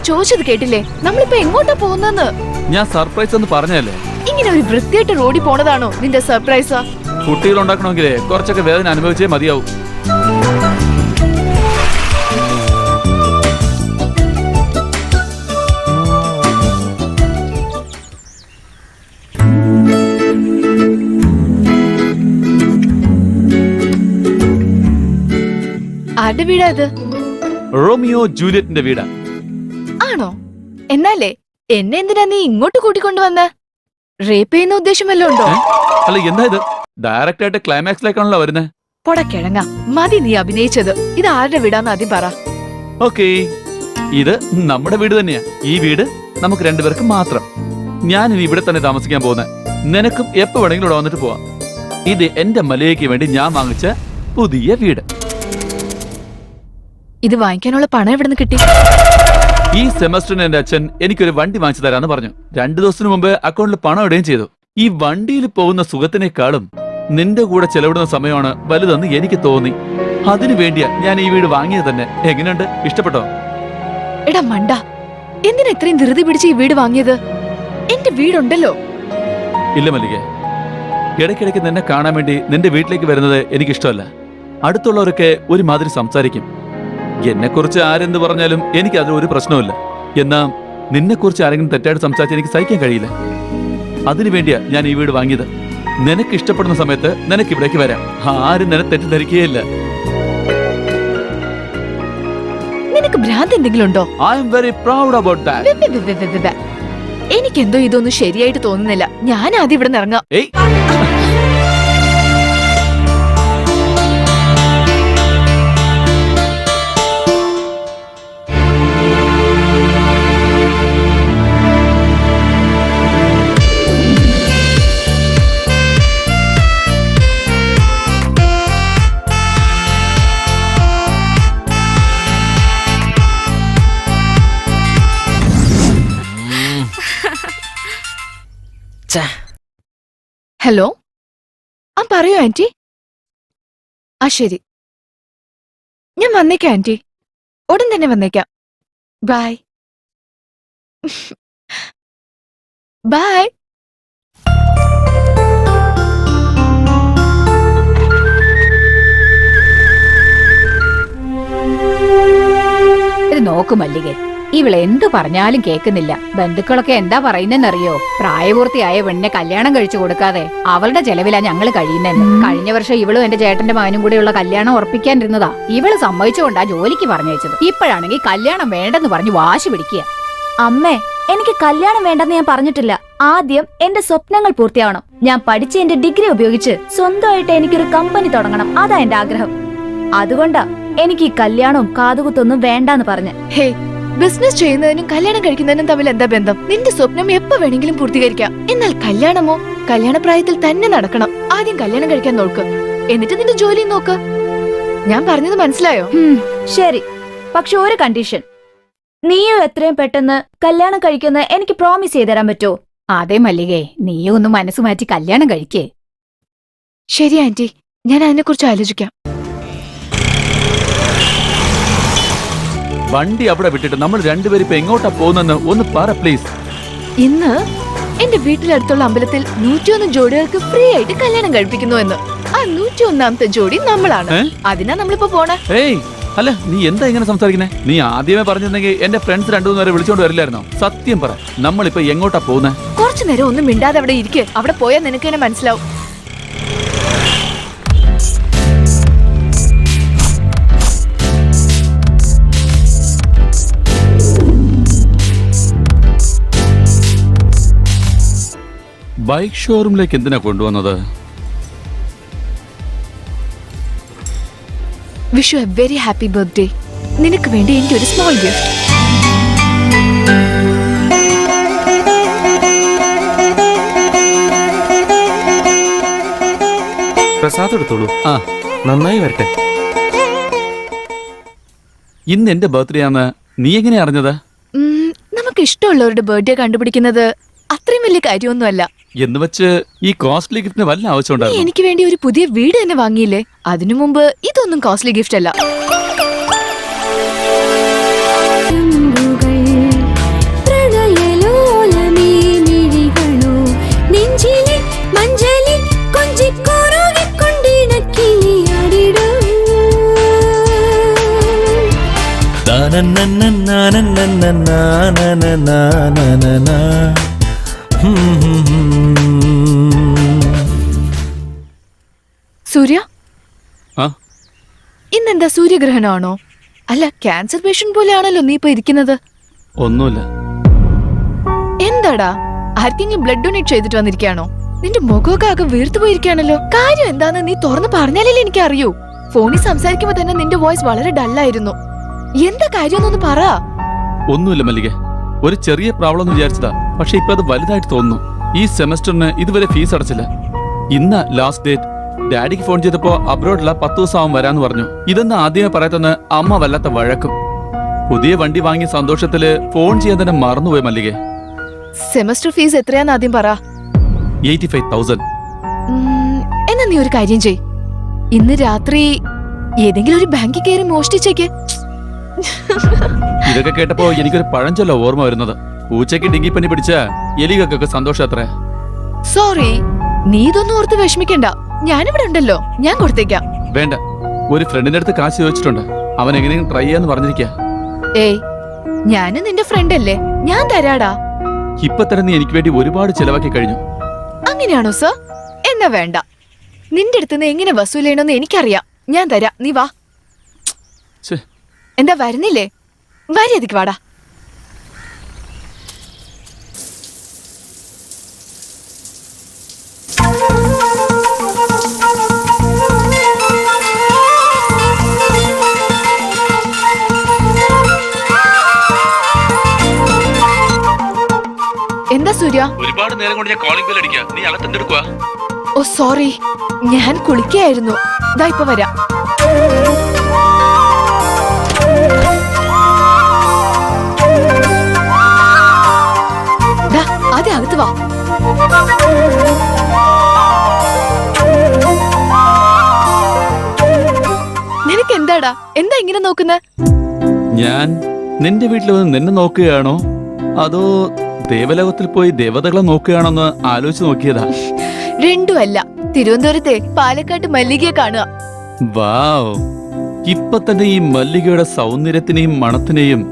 S3: ചോദിച്ചത് കേട്ടില്ലേ? നമ്മളിപ്പോ എങ്ങോട്ടാ പോകുന്നെന്ന്?
S5: ഞാൻ സർപ്രൈസ് എന്ന് പറഞ്ഞല്ലേ.
S3: ഇങ്ങനെ ഒരു വൃത്തിയായിട്ട് റോഡിൽ പോണതാണോ നിന്റെ സർപ്രൈസാ?
S5: കുട്ടികൾ ഉണ്ടാക്കണമെങ്കിലേ കുറച്ചൊക്കെ വേദന അനുഭവിച്ചേ മതിയാവും.
S3: ആരുടെ വീടാ ഇത്?
S5: റോമിയോ ജൂലിയറ്റിന്റെ വീടാ.
S3: ആണോ? എന്നാലേ എന്നെ എന്തിനാ നീ ഇങ്ങോട്ട് കൂട്ടിക്കൊണ്ടുവന്ന? റേപ്പ് ചെയ്യുന്ന ഉദ്ദേശം വല്ലതും ഉണ്ടോ?
S5: അല്ല എന്താ ഇത്, ഡയറക്റ്റ് ആയിട്ട് ക്ലൈമാക്സിലേക്കാണല്ലോ വരുന്നത്.
S3: പൊടക്കിഴങ്ങ, മതി നീ അഭിനയിച്ചത്. ഇത് ആരുടെ വീടാന്ന് ആദ്യം പറ.
S5: ഓക്കേ, ഇത് നമ്മുടെ വീട് തന്നെയാ. ഈ വീട് നമുക്ക് രണ്ടുപേർക്ക് മാത്രം. ഞാൻ ഇനി ഇവിടെ തന്നെ താമസിക്കാൻ പോകുന്നത്. നിനക്കും എപ്പോ വേണമെങ്കിലും ഇവിടെ വന്നിട്ട് പോവാം. ഇത് എന്റെ മലയ്ക്ക് വേണ്ടി ഞാൻ വാങ്ങിച്ച പുതിയ വീട്.
S3: ഇത് വാങ്ങിക്കാനുള്ള പണം എവിടെ നിന്ന് കിട്ടി?
S5: ഈ സെമസ്റ്ററിന് എന്റെ അച്ഛൻ എനിക്കൊരു വണ്ടി വാങ്ങിച്ചു തരാന്ന് പറഞ്ഞു. 2 ദിവസത്തിന് മുമ്പ് അക്കൗണ്ടിൽ പണം ഇടുകയും ചെയ്തു. ഈ വണ്ടിയിൽ പോകുന്ന സുഖത്തിനേക്കാളും നിന്റെ കൂടെ ചെലവിടുന്ന സമയമാണ് വലുതെന്ന് എനിക്ക് തോന്നി. അതിനു വേണ്ടിയാ ഞാൻ ഈ വീട് വാങ്ങിയത് തന്നെ. എങ്ങനെയുണ്ട്, ഇഷ്ടപ്പെട്ടോ?
S3: എടാ മണ്ട, എന്തിനാ ഇത്രയും ധൃതി പിടിച്ച് ഈ വീട് വാങ്ങിയത്? എന്റെ വീടുണ്ടല്ലോ.
S5: ഇല്ല മല്ലികേ, ഇടയ്ക്കിടയ്ക്ക് നിന്നെ കാണാൻ വേണ്ടി നിന്റെ വീട്ടിലേക്ക് വരുന്നത് എനിക്കിഷ്ടമല്ല. അടുത്തുള്ളവരൊക്കെ ഒരുമാതിരി സംസാരിക്കും. എന്നെക്കുറിച്ച് ആരെന്ത് പറഞ്ഞാലും എനിക്ക് അതിൽ ഒരു പ്രശ്നമില്ല. എന്നാ നിന്നെക്കുറിച്ച് ആരെങ്കിലും തെറ്റായിട്ട് സംസാരിച്ച് എനിക്ക് സഹിക്കാൻ കഴിയില്ല. അതിനു വേണ്ടിയാ ഞാൻ ഈ വീട് വാങ്ങിയത്. നിനക്ക് ഇഷ്ടപ്പെടുന്ന സമയത്ത് നിനക്ക് ഇവിടേക്ക് വരാം. ആരും നിന്നെ തെറ്റിദ്ധരിക്കുകയില്ല.
S3: നിനക്ക് ഭ്രാന്ത് എന്തെങ്കിലും ഉണ്ടോ?
S5: I am very proud about that.
S3: എനിക്കെന്തോ ഇതൊന്നും ശരിയായിട്ട് തോന്നുന്നില്ല. ഞാൻ ആദ്യം ഇവിടെ ഇറങ്ങാം.
S5: ഏയ്,
S3: ഹലോ, ആ പറയൂ ആന്റി. ആ ശരി, ഞാൻ വന്നേക്കാം ആന്റി. ഉടൻ തന്നെ വന്നേക്കാം. Bye bye.
S9: ഇത് നോക്ക് മല്ലികെ, ഇവള് എന്ത് പറഞ്ഞാലും കേൾക്കുന്നില്ല. ബന്ധുക്കളൊക്കെ എന്താ പറയുന്നെന്നറിയോ? പ്രായപൂർത്തിയായ പെണ്ണിനെ കല്യാണം കഴിച്ചു കൊടുക്കാതെ അവളുടെ ചെലവിലാ ഞങ്ങള് കഴിയുന്നെന്ന്. കഴിഞ്ഞ വർഷം ഇവളും എന്റെ ചേട്ടന്റെ മകനും കൂടെയുള്ള കല്യാണം ഉറപ്പിക്കാനിരുന്നതാ. ഇവള് സമ്മതിച്ചുകൊണ്ടാ ജോലിക്ക് പറഞ്ഞയച്ചത്. ഇപ്പോഴാണെങ്കിൽ കല്യാണം വേണ്ടെന്ന് പറഞ്ഞു വാശി പിടിക്കുക.
S4: അമ്മേ, എനിക്ക് കല്യാണം വേണ്ടെന്ന് ഞാൻ പറഞ്ഞിട്ടില്ല. ആദ്യം എന്റെ സ്വപ്നങ്ങൾ പൂർത്തിയാവണം. ഞാൻ പഠിച്ച എന്റെ ഡിഗ്രി ഉപയോഗിച്ച് സ്വന്തമായിട്ട് എനിക്കൊരു കമ്പനി തുടങ്ങണം. അതാ എന്റെ ആഗ്രഹം. അതുകൊണ്ടാ എനിക്ക് ഈ കല്യാണവും കാതുകുത്തൊന്നും വേണ്ടാന്ന് പറഞ്ഞ്.
S3: ഹേ, ബിസിനസ് ചെയ്യുന്നതിനും കല്യാണം കഴിക്കുന്നതിനും തമ്മിൽ എന്താ ബന്ധം? നിന്റെ സ്വപ്നം എപ്പോ വേണമെങ്കിലും പൂർത്തീകരിക്കാം. എന്നാൽ കല്യാണമോ കല്യാണപ്രായത്തിൽ തന്നെ നടക്കണം. ആദ്യം കല്യാണം കഴിക്കാൻ നോക്ക്, എന്നിട്ട് നിന്റെ ജോലി നോക്ക്. ഞാൻ പറഞ്ഞത് മനസ്സിലായോ?
S4: ശരി, പക്ഷെ ഒരു കണ്ടീഷൻ. നീയും എത്രയും പെട്ടെന്ന് കല്യാണം കഴിക്കുന്ന എനിക്ക് പ്രോമിസ് ചെയ്ത് തരാൻ പറ്റുമോ?
S9: അതെ മല്ലികേ, നീയും ഒന്ന് മനസ്സ് മാറ്റി കല്യാണം കഴിക്കേ.
S3: ശരി ആന്റി, ഞാൻ അതിനെക്കുറിച്ച് ആലോചിക്കാം.
S5: വണ്ടി അവിടെ വിട്ടിട്ട് നമ്മൾ രണ്ടുപേരും ഇപ്പൊ എങ്ങോട്ടാ പോകുന്നെന്ന് ഒന്ന് പറ പ്ലീസ്.
S3: ഇന്ന് എന്റെ വീട്ടിലടുത്തുള്ള അമ്പലത്തിൽ 101 ജോഡികൾക്ക് ഫ്രീ ആയിട്ട് കല്യാണം കഴിപ്പിക്കുന്നു എന്ന്. ആ 101ാമത്തെ ജോഡി നമ്മളാണ്. അതിനാ നമ്മളിപ്പോ പോണേ.
S5: ഏയ് അല്ല, നീ എന്താ ഇങ്ങനെ സംസാരിക്കുന്നേ? നീ ആദ്യമേ പറഞ്ഞിരുന്നെങ്കിൽ എന്റെ ഫ്രണ്ട്സ് 2-3 പേരെ വിളിച്ചോണ്ട് വരില്ലായിരുന്നോ? സത്യം പറ, നമ്മളിപ്പോ എങ്ങോട്ടാ പോകുന്നേ?
S3: കുറച്ചു നേരം ഒന്നും മിണ്ടാതെ അവിടെ ഇരിക്കെ. അവിടെ പോയാൽ നിനക്ക് തന്നെ മനസ്സിലാവും.
S5: ബൈക്ക് ഷോറൂമിലേക്ക് എന്തിനാ കൊണ്ടുവന്നത്?
S3: Wish you A very happy birthday. നിനക്ക് വേണ്ടി എന്റെ ഒരു സ്മോൾ ഗിഫ്റ്റ്.
S7: പ്രസാദം എടുത്തോളൂ.
S5: ആ,
S7: നന്നായി വരട്ടെ.
S5: ഇന്ന് എന്റെ ബർത്ത്ഡേ ആണെന്ന് നീ എങ്ങനെയാ അറിഞ്ഞത്?
S3: നമുക്ക് ഇഷ്ടമുള്ളവരുടെ ബർത്ത്ഡേ കണ്ടുപിടിക്കുന്നത് അത്രയും വലിയ കാര്യമൊന്നുമല്ല.
S5: എന്ന് വെച്ച് ഈ കോസ്റ്റ്ലി ഗിഫ്റ്റിന് വല്ല
S3: നീ
S5: ആവശ്യമുണ്ടായിരുന്നു?
S3: എനിക്ക് വേണ്ടി ഒരു പുതിയ വീട് തന്നെ വാങ്ങിയില്ലേ? അതിനു മുമ്പ് ഇതൊന്നും കോസ്റ്റ്ലി ഗിഫ്റ്റ് അല്ല. സൂര്യ, ഇന്നെന്താ സൂര്യഗ്രഹണമാണോ? അല്ല, ക്യാൻസർ പേഷ്യന്റ് പോലെയാണല്ലോ നീ ഇപ്പൊ ഇരിക്കുന്നത്.
S5: ഒന്നുമില്ല.
S3: എന്താടാ, ആർക്കെങ്കിലും ബ്ലഡ് ഡൊണേറ്റ് ചെയ്തിട്ട് വന്നിരിക്കാണോ? നിന്റെ മുഖമൊക്കെ ആകെ വീർത്തു പോയിരിക്കാണല്ലോ. കാര്യം എന്താന്ന് നീ തുറന്ന് പറഞ്ഞാലേ എനിക്ക് അറിയൂ. ഫോണിൽ സംസാരിക്കുമ്പോ തന്നെ നിന്റെ വോയിസ് വളരെ ഡല്ലായിരുന്നു. എന്താ കാര്യമൊന്നൊന്ന് പറ.
S5: ഒന്നുമില്ല മല്ലിക, ഒരു ചെറിയ പ്രോബ്ലം എന്ന് വിചാരിച്ചതാ. പക്ഷെ ഇപ്പൊ അത് വലുതായിട്ട് തോന്നുന്നു. ഈ സെമസ്റ്ററിന് ഇതുവരെ ഫീസ് അടച്ചില്ല. ഇന്ന ലാസ്റ്റ് ഡേറ്റ്. ഡാഡിക്ക് ഫോൺ ചെയ്തപ്പോ അബ്രോഡില 10 ദിവസം ആവും വരാന്ന് പറഞ്ഞു. ഇതെന്ന് ആദ്യമേ പറയത്തെന്ന് അമ്മ വല്ലാത്ത വഴക്കും. പുതിയ വണ്ടി വാങ്ങിയ സന്തോഷത്തില് ഫോൺ ചെയ്യാൻ തന്നെ മറന്നുപോയി മല്ലിക.
S3: സെമസ്റ്റർ ഫീസ് എത്രയാന്ന് ആദ്യം പറ.
S5: 85,000.
S3: എന്നാ നീ ഒരു കാര്യം ചെയ്, ഇന്ന് രാത്രി ഏതെങ്കിലും ഒരു ബാങ്കിൽ കയറി മോഷ്ടിച്ചേക്ക്.
S5: ഇതൊക്കെ കേട്ടപ്പോ എനിക്കൊരു പഴഞ്ചൊല്ല ഓർമ്മ വരുന്നത്. പൂച്ചയ്ക്ക് ഡിങ്കിപ്പനി പിടിച്ച എലികൾക്കൊക്കെ സന്തോഷം അത്ര.
S3: സോറി, നീ ഇതൊന്നും ഓർത്ത് വിഷമിക്കണ്ട. ഞാനിവിടെ ഉണ്ടല്ലോ, ഞാൻ കൊടുത്തേക്കാം.
S5: വേണ്ട, ഒരു ഫ്രണ്ടിന്റെ അടുത്ത് കാശ് ചോദിച്ചിട്ടുണ്ട്. അവൻ എങ്ങനെയെങ്കിലും ട്രൈ ചെയ്യാന്ന് പറഞ്ഞിരിക്കാ.
S3: ഏയ്, ഞാനും നിന്റെ ഫ്രണ്ട് അല്ലേ, ഞാൻ തരാടാ.
S5: ഇപ്പൊ തന്നെ നീ എനിക്ക് വേണ്ടി ഒരുപാട് ചെലവാക്കി കഴിഞ്ഞു.
S3: അങ്ങനെയാണോ സർ? എന്നാ വേണ്ട, നിന്റെ അടുത്തുനിന്ന് എങ്ങനെ വസൂൽ ചെയ്യണമെന്ന് എനിക്കറിയാം. ഞാൻ തരാം, നീ വാ. എന്താ വരുന്നില്ലേ? വരിയതിക്ക് വാടാ. എന്താ സൂര്യ?
S5: ഒരുപാട് നേരം കൊണ്ട് ഞാൻ കോളിംഗ് ബെൽ അടിക്കുക. നീ അകത്തെടുക്കുക.
S3: ഓ സോറി, ഞാൻ കുളിക്കായിരുന്നു. ദാ ഇപ്പൊ വരാം. ആദ്യം അകത്ത് വാ. നിനക്ക് എന്താടാ, എന്താ ഇങ്ങനെ നോക്കുന്നെ?
S5: ഞാൻ നിന്റെ വീട്ടിൽ വന്ന് നിന്നെ നോക്കുകയാണോ അതോ ദേവലോകത്തിൽ പോയി ദേവതകളെ നോക്കുകയാണോന്ന് ആലോചിച്ച് നോക്കിയതാ.
S3: രണ്ടുമല്ല, തിരുവനന്തപുരത്തെ പാലക്കാട്ട് മല്ലികയെ കാണുക.
S5: വാവ്, ഇപ്പൊ തന്നെ ഈ മല്ലികയുടെ സൗന്ദര്യത്തിനെയും മണത്തിനെയും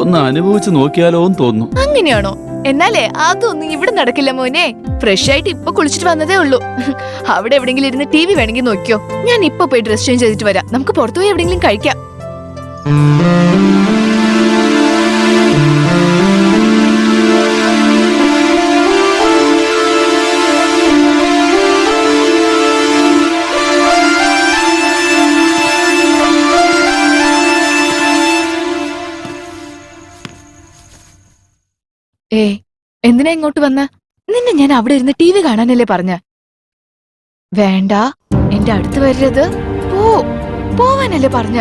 S5: ഒന്ന് അനുഭവിച്ചു നോക്കിയാലോ എന്ന് തോന്നുന്നു.
S3: അങ്ങനെയാണോ? എന്നാലേ അതൊന്നും ഇവിടെ നടക്കില്ല മോനെ. ഫ്രഷ് ആയിട്ട് ഇപ്പൊ കുളിച്ചിട്ട് വന്നതേ ഉള്ളൂ. അവിടെ എവിടെങ്കിലും ഇരുന്ന് TV വേണമെങ്കിൽ നോക്കിയോ. ഞാൻ ഇപ്പൊ പോയി ഡ്രസ് ചേഞ്ച് ചെയ്തിട്ട് വരാം. നമുക്ക് പുറത്തുപോയി എവിടെങ്കിലും കഴിക്കാം. എന്തിനാ ഇങ്ങോട്ട് വന്ന? നിന്നെ ഞാൻ അവിടെ ഇരുന്ന് TV കാണാനല്ലേ പറഞ്ഞ? വേണ്ട, എന്റെ അടുത്ത് വരരുത്. പോവാനല്ലേ പറഞ്ഞ?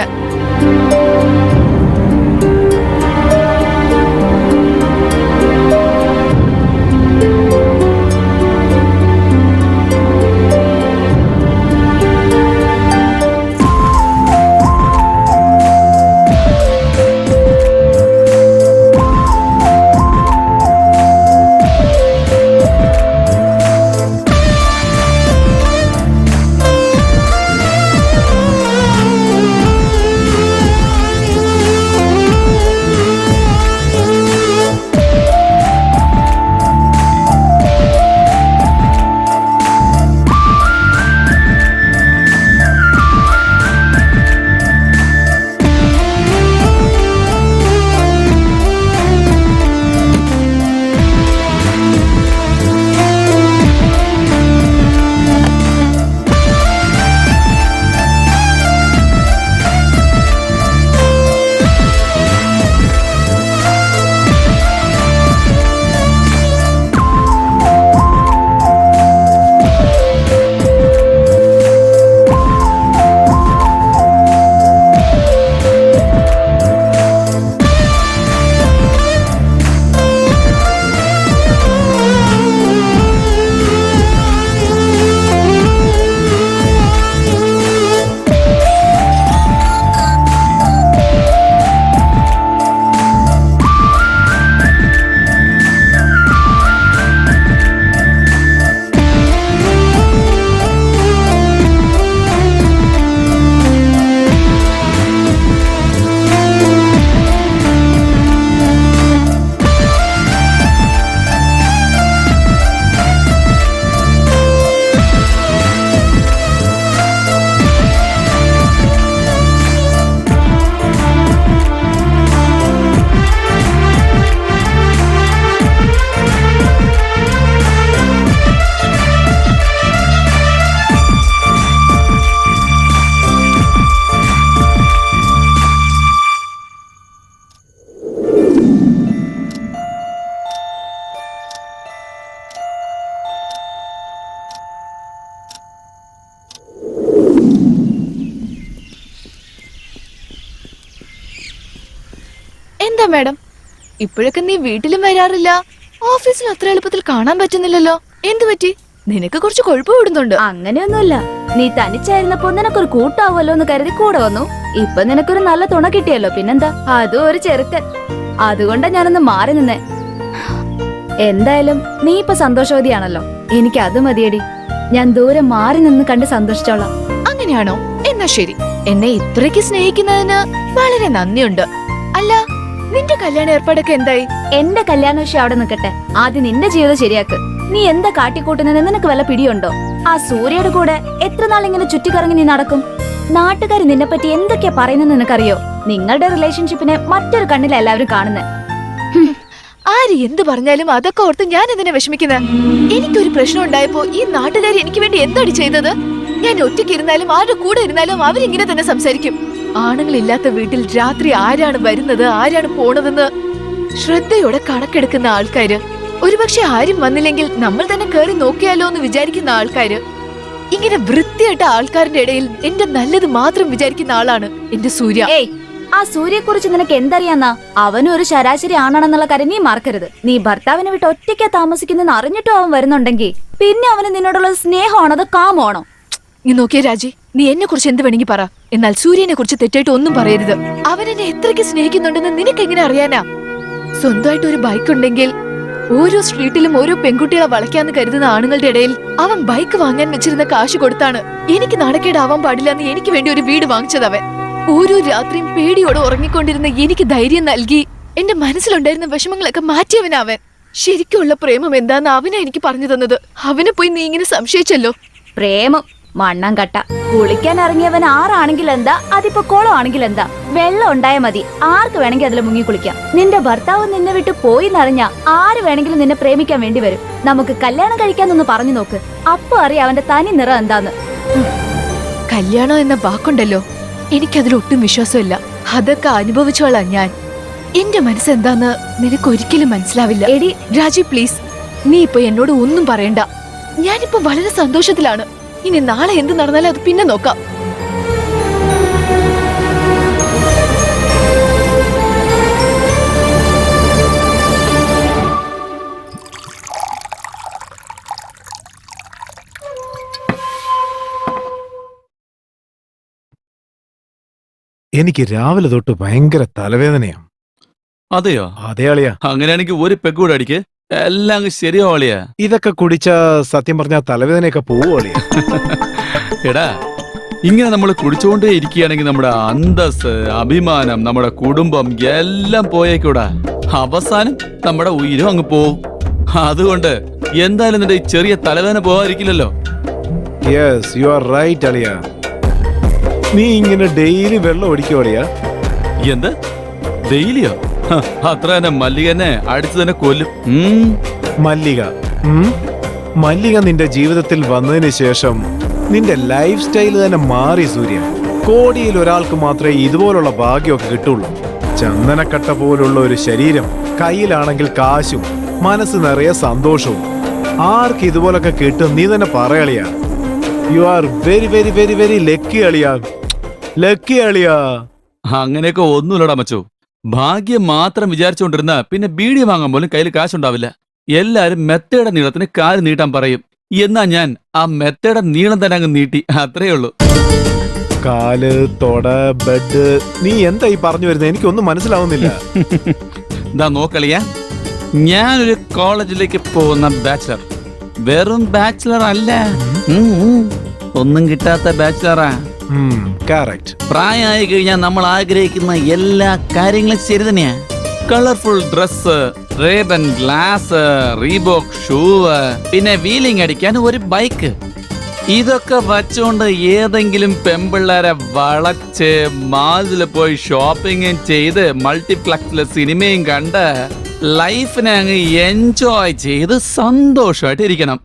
S3: എന്താ മാഡം, ഇപ്പോഴൊക്കെ നീ വീട്ടിലും വരാറില്ല, ഓഫീസിൽ അത്ര എളുപ്പത്തിൽ കാണാൻ പറ്റുന്നില്ലല്ലോ. എന്തു പറ്റി? നിനക്ക് കുറച്ച് കൊഴുപ്പ് വിടുന്നുണ്ട്.
S4: അങ്ങനെയൊന്നുമില്ല. നീ തനിച്ചായിരുന്നപ്പോ നിനക്കൊരു കൂട്ടാവുമല്ലോ എന്ന് കരുതി കൂടെ വന്നു. ഇപ്പൊ നിനക്കൊരു നല്ല തുണ കിട്ടിയല്ലോ, പിന്നെന്താ. അതും ഒരു ചെറുക്കൻ. അതുകൊണ്ടാ ഞാനൊന്ന് മാറി നിന്നേ. എന്തായാലും നീ ഇപ്പൊ സന്തോഷവതിയാണല്ലോ, എനിക്ക് അത് മതിയടി. ഞാൻ ദൂരെ മാറി നിന്ന് കണ്ട് സന്തോഷിച്ചോളാം.
S3: അങ്ങനെയാണോ? എന്നാ ശരി. എന്നെ ഇത്രയ്ക്ക് സ്നേഹിക്കുന്നതിന് വളരെ നന്ദിയുണ്ട്. അല്ല, നിന്റെ കല്യാണ ഏർപ്പാടൊക്കെ എന്തായി?
S4: എന്റെ കല്യാണ വിഷയം അവിടെ നിൽക്കട്ടെ. ആദ്യം നിന്റെ ജീവിതം ശരിയാക്ക്. നീ എന്താ കാട്ടിക്കൂട്ടുന്നതെന്ന് നിനക്ക് വല്ല പിടിയുണ്ടോ? ആ സൂര്യയുടെ കൂടെ എത്ര നാൾ ഇങ്ങനെ ചുറ്റിക്കറങ്ങി നീ നടക്കും? നാട്ടുകാർ നിന്നെ പറ്റി എന്തൊക്കെയാ പറയുന്നത് നിനക്കറിയോ? നിങ്ങളുടെ റിലേഷൻഷിപ്പിനെ മറ്റൊരു കണ്ണിൽ എല്ലാവരും കാണുന്നത്.
S3: ആര് എന്ത് പറഞ്ഞാലും അതൊക്കെ ഓർത്ത് ഞാൻ എന്തിനാ വിഷമിക്കുന്നത്? എനിക്കൊരു പ്രശ്നം ഉണ്ടായപ്പോ ഈ നാട്ടുകാർ എനിക്ക് വേണ്ടി എന്താണ് ചെയ്തത്? ഞാൻ ഒറ്റയ്ക്ക് ഇരുന്നാലും ആരുടെ കൂടെ ഇരുന്നാലും അവരിങ്ങനെ തന്നെ സംസാരിക്കും. ആണുങ്ങളില്ലാത്ത വീട്ടിൽ രാത്രി ആരാണ് വരുന്നത്, ആരാണ് പോണതെന്ന് ശ്രദ്ധയോടെ കണക്കെടുക്കുന്ന ആൾക്കാര്, ഒരുപക്ഷെ ആരും വന്നില്ലെങ്കിൽ നമ്മൾ തന്നെ കേറി നോക്കിയാലോ എന്ന് വിചാരിക്കുന്ന ആൾക്കാര്, ഇങ്ങനെ വൃത്തിയായിട്ട ആൾക്കാരുടെ ഇടയിൽ എന്റെ നല്ലത് മാത്രം വിചാരിക്കുന്ന ആളാണ് എന്റെ സൂര്യ.
S4: ഏയ്, ആ സൂര്യയെ കുറിച്ച് നിനക്ക് എന്തറിയാന്നാ? അവനും ഒരു ശരാശരി ആണാണെന്നുള്ള കാര്യം നീ മറക്കരുത്. നീ ഭർത്താവിനെ വിട്ട് ഒറ്റയ്ക്കാ താമസിക്കുന്നെന്ന് അറിഞ്ഞിട്ടും അവൻ വരുന്നുണ്ടെങ്കിൽ പിന്നെ അവന് നിന്നോടുള്ള സ്നേഹമാണോ അതോ കാമമാണോ?
S3: നീ നോക്കിയ രാജി, നീ എന്നെ കുറിച്ച് എന്ത് വേണമെങ്കിൽ പറ, എന്നാൽ സൂര്യനെ കുറിച്ച് തെറ്റായിട്ട് ഒന്നും പറയരുത്. അവൻ എന്നെ എത്രയ്ക്ക് സ്നേഹിക്കുന്നുണ്ടെന്ന് നിനക്ക് എങ്ങനെ അറിയാനാ? സ്വന്തമായിട്ട് ഒരു ബൈക്ക് ഉണ്ടെങ്കിൽ ഓരോ സ്ട്രീറ്റിലും ഓരോ പെൺകുട്ടികളെ വളയ്ക്കാന്ന് കരുതുന്ന ആണുങ്ങളുടെ ഇടയിൽ അവൻ ബൈക്ക് വാങ്ങാൻ വെച്ചിരുന്ന കാശ് കൊടുത്താണ് എനിക്ക് നാണക്കേടാവാൻ പാടില്ലെന്ന് എനിക്ക് വേണ്ടി ഒരു വീട് വാങ്ങിച്ചതവൻ. ഓരോ രാത്രിയും പേടിയോടെ ഉറങ്ങിക്കൊണ്ടിരുന്ന എനിക്ക് ധൈര്യം നൽകി എന്റെ മനസ്സിലുണ്ടായിരുന്ന വിഷമങ്ങളൊക്കെ മാറ്റിയവനവൻ. ശരിക്കുള്ള പ്രേമം എന്താന്ന് അവനാ എനിക്ക് പറഞ്ഞു തന്നത്. അവനെ പോയി നീ ഇങ്ങനെ സംശയിച്ചല്ലോ.
S4: പ്രേമം മണ്ണം കട്ട. കുളിക്കാൻ ഇറങ്ങിയവൻ ആറാണെങ്കിൽ എന്താ, അതിപ്പോ കുളം ആണെങ്കിൽ എന്താ, വെള്ളം ഉണ്ടായ മതി. ആർക്ക് വേണമെങ്കിൽ അതിൽ മുങ്ങി കുളിക്കാം. നിന്റെ ഭർത്താവ് നിന്നെ വിട്ട് പോയി എന്നറിഞ്ഞാ ആര് വേണമെങ്കിലും നിന്നെ പ്രേമിക്കാൻ വേണ്ടി വരും. നമുക്ക് കല്യാണം കഴിക്കാന്നൊന്ന് പറഞ്ഞു നോക്ക്, അപ്പൊ അറിയാം അവന്റെ തനി നിറം എന്താന്ന്.
S3: കല്യാണം എന്ന വാക്കുണ്ടല്ലോ, എനിക്കതിലൊട്ടും വിശ്വാസമില്ല. അതൊക്കെ അനുഭവിച്ചോളാം ഞാൻ. എന്റെ മനസ്സെന്താന്ന് നിനക്ക് ഒരിക്കലും മനസ്സിലാവില്ല.
S4: എടി
S3: രാജി പ്ലീസ്, നീ ഇപ്പൊ എന്നോട് ഒന്നും പറയണ്ട. ഞാനിപ്പോ വളരെ സന്തോഷത്തിലാണ്. ഇനി നാളെ എന്ത് നടന്നാലും അത് പിന്നെ നോക്കാം.
S11: എനിക്ക് രാവിലെ തൊട്ട് ഭയങ്കര തലവേദനയാ.
S5: അതെയോ?
S11: അതേ അളിയാ.
S5: അങ്ങനെയാണെങ്കിൽ ഒരു പെഗ് കൂടെ അടിക്ക്, എല്ലാം അങ്ങ് ശരിയാവും അളിയാ.
S11: ഇതൊക്കെ കുടിച്ച സത്യം പറഞ്ഞ തലവേദനയൊക്കെ പോവും അളിയാ.
S5: എടാ, ഇങ്ങനെ നമ്മൾ കുടിച്ചുകൊണ്ടേ ഇരിക്കുകയാണെങ്കിൽ നമ്മുടെ അന്തസ്, അഭിമാനം, നമ്മുടെ കുടുംബം എല്ലാം പോയേക്കൂടാ. അവസാനം നമ്മുടെ ഉയിരും അങ്ങ് പോവും. അതുകൊണ്ട് എന്തായാലും നിന്റെ ഈ ചെറിയ തലവേദന പോകാതിരിക്കില്ലല്ലോ.
S11: യെസ്, യു ആർ റൈറ്റ് അളിയാ. നീ ഇങ്ങനെ ഡെയിലി വെള്ളം ഒടിക്കോ അളിയാ?
S5: എന്ത് ഡെയിലിയോ? അത്ര തന്നെ മല്ലികനെ അടിച്ചു തന്നെ കൊല്ലും.
S11: മല്ലിക മല്ലിക നിന്റെ ജീവിതത്തിൽ വന്നതിന് ശേഷം നിന്റെ ലൈഫ് സ്റ്റൈൽ തന്നെ മാറി സൂര്യ. കോടിയിൽ ഒരാൾക്ക് മാത്രമേ ഇതുപോലുള്ള ഭാഗ്യമൊക്കെ കിട്ടുള്ളൂ. ചന്ദനക്കട്ട പോലുള്ള ഒരു ശരീരം, കയ്യിലാണെങ്കിൽ കാശും മനസ്സ് നിറയെ സന്തോഷവും. ആർക്ക് ഇതുപോലൊക്കെ കിട്ടും നീ തന്നെ പറയളിയാ. You are very very very very lucky അളിയാ. ലക്കി അളിയാ.
S5: അങ്ങനെയൊക്കെ ഒന്നുമില്ലടാ മച്ചു. ഭാഗ്യം മാത്രം വിചാരിച്ചുകൊണ്ടിരുന്ന പിന്നെ ബീഡി വാങ്ങാൻ പോലും കയ്യിൽ കാശുണ്ടാവില്ല. എല്ലാരും മെത്തയുടെ നീളത്തിന് കാല് നീട്ടാൻ പറയും. എന്നാ ഞാൻ ആ മെത്തയുടെ നീളം തന്നെ അങ്ങ് നീട്ടി, അത്രേ ഉള്ളൂ.
S11: കാല്, തൊട, ബെഡ്, നീ എന്താ ഈ പറഞ്ഞു വരുന്നത്? എനിക്കൊന്നും മനസ്സിലാവുന്നില്ല.
S5: എന്താ നോക്കളിയാ, ഞാനൊരു കോളേജിലേക്ക് പോകുന്ന ബാച്ചിലർ. വെറും ബാച്ചിലർ അല്ല, ഒന്നും കിട്ടാത്ത ബാച്ചിലറാ. പ്രായമായി കഴിഞ്ഞാൽ നമ്മൾ ആഗ്രഹിക്കുന്ന എല്ലാ കാര്യങ്ങളും ശരി തന്നെയാ. Colourful dress, Ray-Ban glass, Reebok shoe, പിന്നെ വീലിംഗ് അടിക്കാൻ ഒരു ബൈക്ക്. ഇതൊക്കെ വച്ചുകൊണ്ട് ഏതെങ്കിലും പെമ്പിള്ളേരെ വളച്ച് മാളിൽ പോയി ഷോപ്പിംഗും ചെയ്ത് മൾട്ടിപ്ലക്സിലെ സിനിമയും കണ്ട് ലൈഫിനെ അങ്ങ് എൻജോയ് ചെയ്ത് സന്തോഷമായിട്ട് ഇരിക്കണം.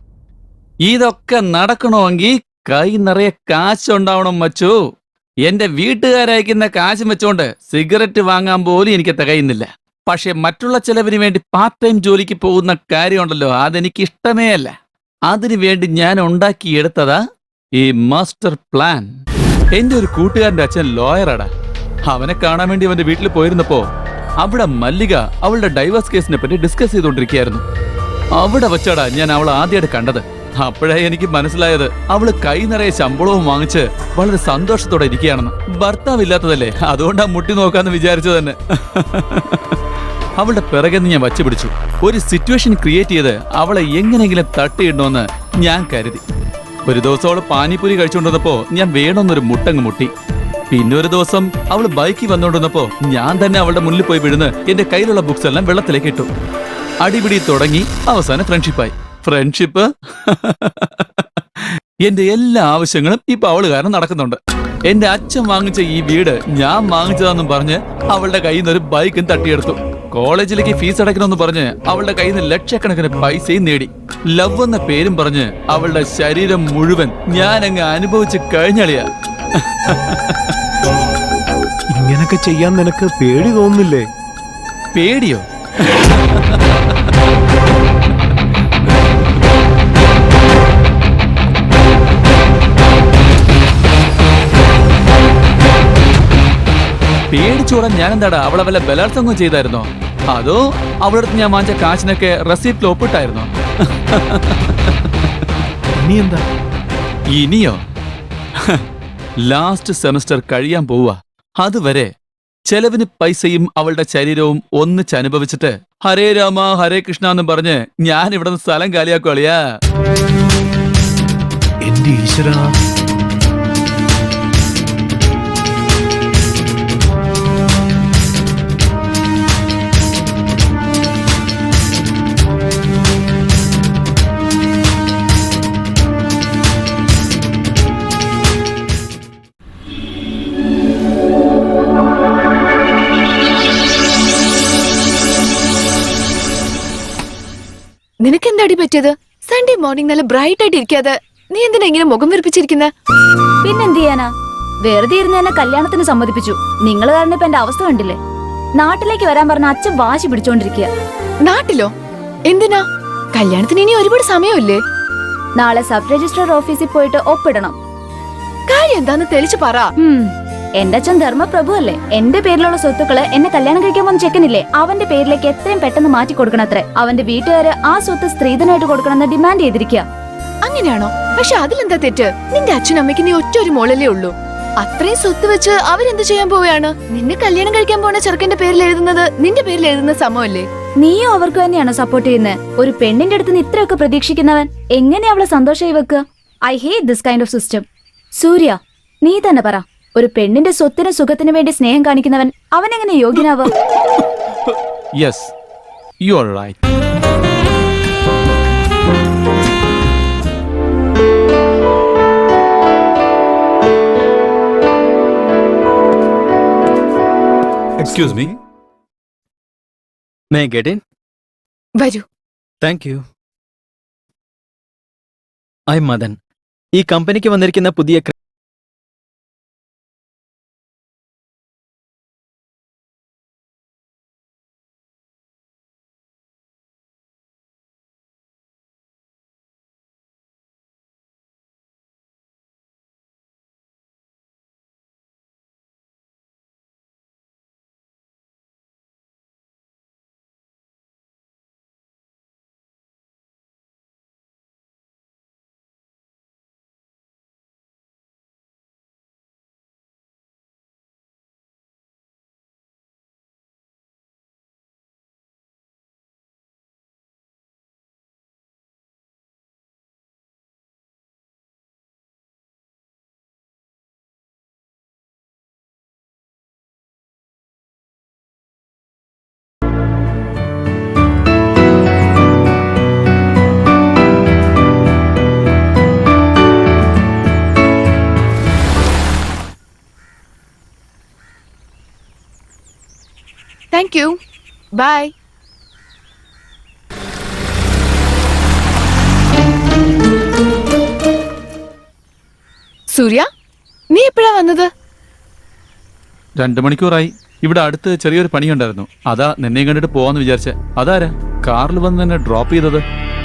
S5: ഇതൊക്കെ നടക്കണമെങ്കിൽ കൈ നിറയെ കാശുണ്ടാവണം മച്ചു. എന്റെ വീട്ടുകാരയക്കുന്ന കാശും വെച്ചോണ്ട് സിഗരറ്റ് വാങ്ങാൻ പോലും എനിക്ക് തികയുന്നില്ല. പക്ഷെ മറ്റുള്ള ചെലവിന് വേണ്ടി പാർട്ട് ടൈം ജോലിക്ക് പോകുന്ന കാര്യമുണ്ടല്ലോ, അതെനിക്ക് ഇഷ്ടമേ അല്ല. അതിനു വേണ്ടി ഞാൻ ഉണ്ടാക്കിയെടുത്തതാ ഈ മാസ്റ്റർ പ്ലാൻ. എന്റെ ഒരു കൂട്ടുകാരന്റെ അച്ഛൻ ലോയറാടാ. അവനെ കാണാൻ വേണ്ടി അവന്റെ വീട്ടിൽ പോയിരുന്നപ്പോ അവിടെ മല്ലിക അവളുടെ ഡൈവേഴ്സ് കേസിനെ പറ്റി ഡിസ്കസ് ചെയ്തുകൊണ്ടിരിക്കുകയായിരുന്നു. അവിടെ വെച്ചാടാ ഞാൻ അവളെ ആദ്യമായിട്ട് കണ്ടത്. അപ്പോഴേ എനിക്ക് മനസ്സിലായത് അവള് കൈ നിറയെ ശമ്പളവും വാങ്ങിച്ച് വളരെ സന്തോഷത്തോടെ ഇരിക്കുകയാണെന്ന്. ഭർത്താവില്ലാത്തതല്ലേ, അതുകൊണ്ടാ മുട്ടി നോക്കാന്ന് വിചാരിച്ചു തന്നെ. അവളുടെ പിറകെ ഞാൻ വച്ചു പിടിച്ചു. ഒരു സിറ്റുവേഷൻ ക്രിയേറ്റ് ചെയ്ത് അവളെ എങ്ങനെയെങ്കിലും തട്ടിയിടണമെന്ന് ഞാൻ കരുതി. ഒരു ദിവസം അവള് പാനിപ്പൂരി കഴിച്ചുകൊണ്ടിരുന്നപ്പോ ഞാൻ വേണമെന്നൊരു മുട്ടങ്ങ് മുട്ടി. പിന്നെ ഒരു ദിവസം അവള് ബൈക്കിൽ വന്നുകൊണ്ടിരുന്നപ്പോ ഞാൻ തന്നെ അവളുടെ മുന്നിൽ പോയി വീഴുന്ന് എന്റെ കയ്യിലുള്ള ബുക്സ് എല്ലാം വെള്ളത്തിലേക്ക് ഇട്ടു. അടിപിടി തുടങ്ങി, അവസാനം ഫ്രണ്ട്ഷിപ്പായി. ഫ്രണ്ട്ഷിപ്പ് എന്റെ എല്ലാ ആവശ്യങ്ങളും ഇപ്പൊ അവള് കാരണം നടക്കുന്നുണ്ട്. എന്റെ അച്ഛൻ വാങ്ങിച്ച ഈ വീട് ഞാൻ വാങ്ങിച്ചതാന്നും പറഞ്ഞ് അവളുടെ കയ്യിൽ നിന്ന് ഒരു ബൈക്കും തട്ടിയെടുത്തു. കോളേജിലേക്ക് ഫീസ് അടയ്ക്കണമെന്ന് പറഞ്ഞ് അവളുടെ കയ്യിൽ നിന്ന് ലക്ഷക്കണക്കിന് പൈസയും നേടി. ലവ് എന്ന പേരും പറഞ്ഞ് അവളുടെ ശരീരം മുഴുവൻ ഞാൻ അങ്ങ് അനുഭവിച്ച് കഴിഞ്ഞളിയാ.
S11: ഇങ്ങനൊക്കെ ചെയ്യാൻ നിനക്ക് പേടി തോന്നുന്നില്ലേ?
S5: പേടിയോ? പേടിച്ചോടാൻ ഞാൻ എന്താടാ അവളെ വല്ല ബലാത്സംഗം ചെയ്തായിരുന്നോ? അതോ അവളുടെ അടുത്ത് ഞാൻ വാങ്ങിച്ച കാശിനൊക്കെ റെസീപ്റ്റിൽ ഒപ്പിട്ടായിരുന്നോ?
S11: ഇനി എന്താ?
S5: ഇനിയോ? ലാസ്റ്റ് സെമസ്റ്റർ കഴിയാൻ പോവുക. അതുവരെ ചെലവിന് പൈസയും അവളുടെ ശരീരവും ഒന്നിച്ച് അനുഭവിച്ചിട്ട് ഹരേ രാമ ഹരേ കൃഷ്ണ എന്ന് പറഞ്ഞ് ഞാൻ ഇവിടെ നിന്ന് സ്ഥലം കാലിയാക്കുകളിയാ.
S11: എന്റെ ഈശ്വരാ,
S3: നിനക്ക് എന്താടി പറ്റിയത്? സൺഡേ മോർണിംഗ് നല്ല ബ്രൈറ്റ് ആയിട്ട് ഇരിക്കാതെ നീ എന്തിനാ ഇങ്ങനെ മുഖം വീർപ്പിച്ചിരിക്കുന്നെ?
S4: പിന്നെന്ത് ചെയ്യാനാ? വെറുതെ ഇരുന്ന് എന്നെ കല്യാണത്തിന് സമ്മതിപ്പിച്ചു. നിങ്ങൾ കാരണം ഇപ്പൊ എന്റെ അവസ്ഥ കണ്ടില്ലേ? നാട്ടിലേക്ക് വരാൻ പറഞ്ഞ അച്ഛൻ വാശി പിടിച്ചോണ്ടിരിക്കുക.
S3: നാട്ടിലോ? എന്തിനാ? കല്യാണത്തിന് ഇനി ഒരുപാട് സമയമില്ലേ?
S4: നാളെ സബ് രജിസ്ട്രാർ ഓഫീസിൽ പോയിട്ട് ഒപ്പിടണം.
S3: കാര്യം എന്താന്ന് തെളിച്ചു പറ.
S4: എന്റെ അച്ഛൻ ധർമ്മപ്രഭു അല്ലേ? എന്റെ പേരിലുള്ള സ്വത്തുക്കള് എന്നെ കല്യാണം കഴിക്കാൻ പോകുന്ന ചെക്കനില്ലേ, അവന്റെ പേരിലേക്ക് എത്രയും പെട്ടെന്ന് മാറ്റി കൊടുക്കണത്രേ. അവന്റെ വീട്ടുകാര് ആ സ്വത്ത് സ്ത്രീധനായിട്ട് കൊടുക്കണമെന്ന് ഡിമാൻഡ് ചെയ്തിരിക്കുക.
S3: അങ്ങനെയാണോ? പക്ഷെ അതിലെന്താ തെറ്റ്? നിന്റെ അച്ഛനും അമ്മയ്ക്ക് നീ ഒറ്റ ഒരു മോളല്ലേ ഉള്ളൂ. അത്രയും സ്വത്ത് വെച്ച് അവരെന്ത് ചെയ്യാൻ പോവുകയാണ്? നിന്നെ കല്യാണം കഴിക്കാൻ പോണ ചെറുക്കന്റെ പേരിൽ എഴുതുന്നത് നിന്റെ പേരിൽ എഴുതുന്ന സമമല്ലേ?
S4: നീയും അവർക്ക് തന്നെയാണോ സപ്പോർട്ട് ചെയ്യുന്നത്? ഒരു പെണ്ണിന്റെ അടുത്ത് നിന്ന് ഇത്രയൊക്കെ പ്രതീക്ഷിക്കുന്നവൻ എങ്ങനെ അവളെ സന്തോഷമായി വെക്കുക? I hate this kind of system. Surya, നീ തന്നെ പറ, ഒരു പെണ്ണിന്റെ സ്വത്തിനും സുഖത്തിനു വേണ്ടി സ്നേഹം കാണിക്കുന്നവൻ അവൻ എങ്ങനെ യോഗ്യനാവുക?
S5: Yes, you are right.
S2: Excuse me, may I get in?
S3: വരൂ.
S2: Thank you. ഐ മദൻ. ഈ കമ്പനിക്ക് വന്നിരിക്കുന്ന പുതിയ
S3: താങ്ക് യു. ബൈ. സൂര്യ, നീ എപ്പോഴാ വന്നത്?
S5: 2 മണിക്കൂറായി. ഇവിടെ അടുത്ത് ചെറിയൊരു പണിയുണ്ടായിരുന്നു, അതാ നിന്നെ കണ്ടിട്ട് പോവാന്ന് വിചാരിച്ചെ. അതാരാ കാറിൽ വന്ന് എന്നെ ഡ്രോപ്പ് ചെയ്തത്?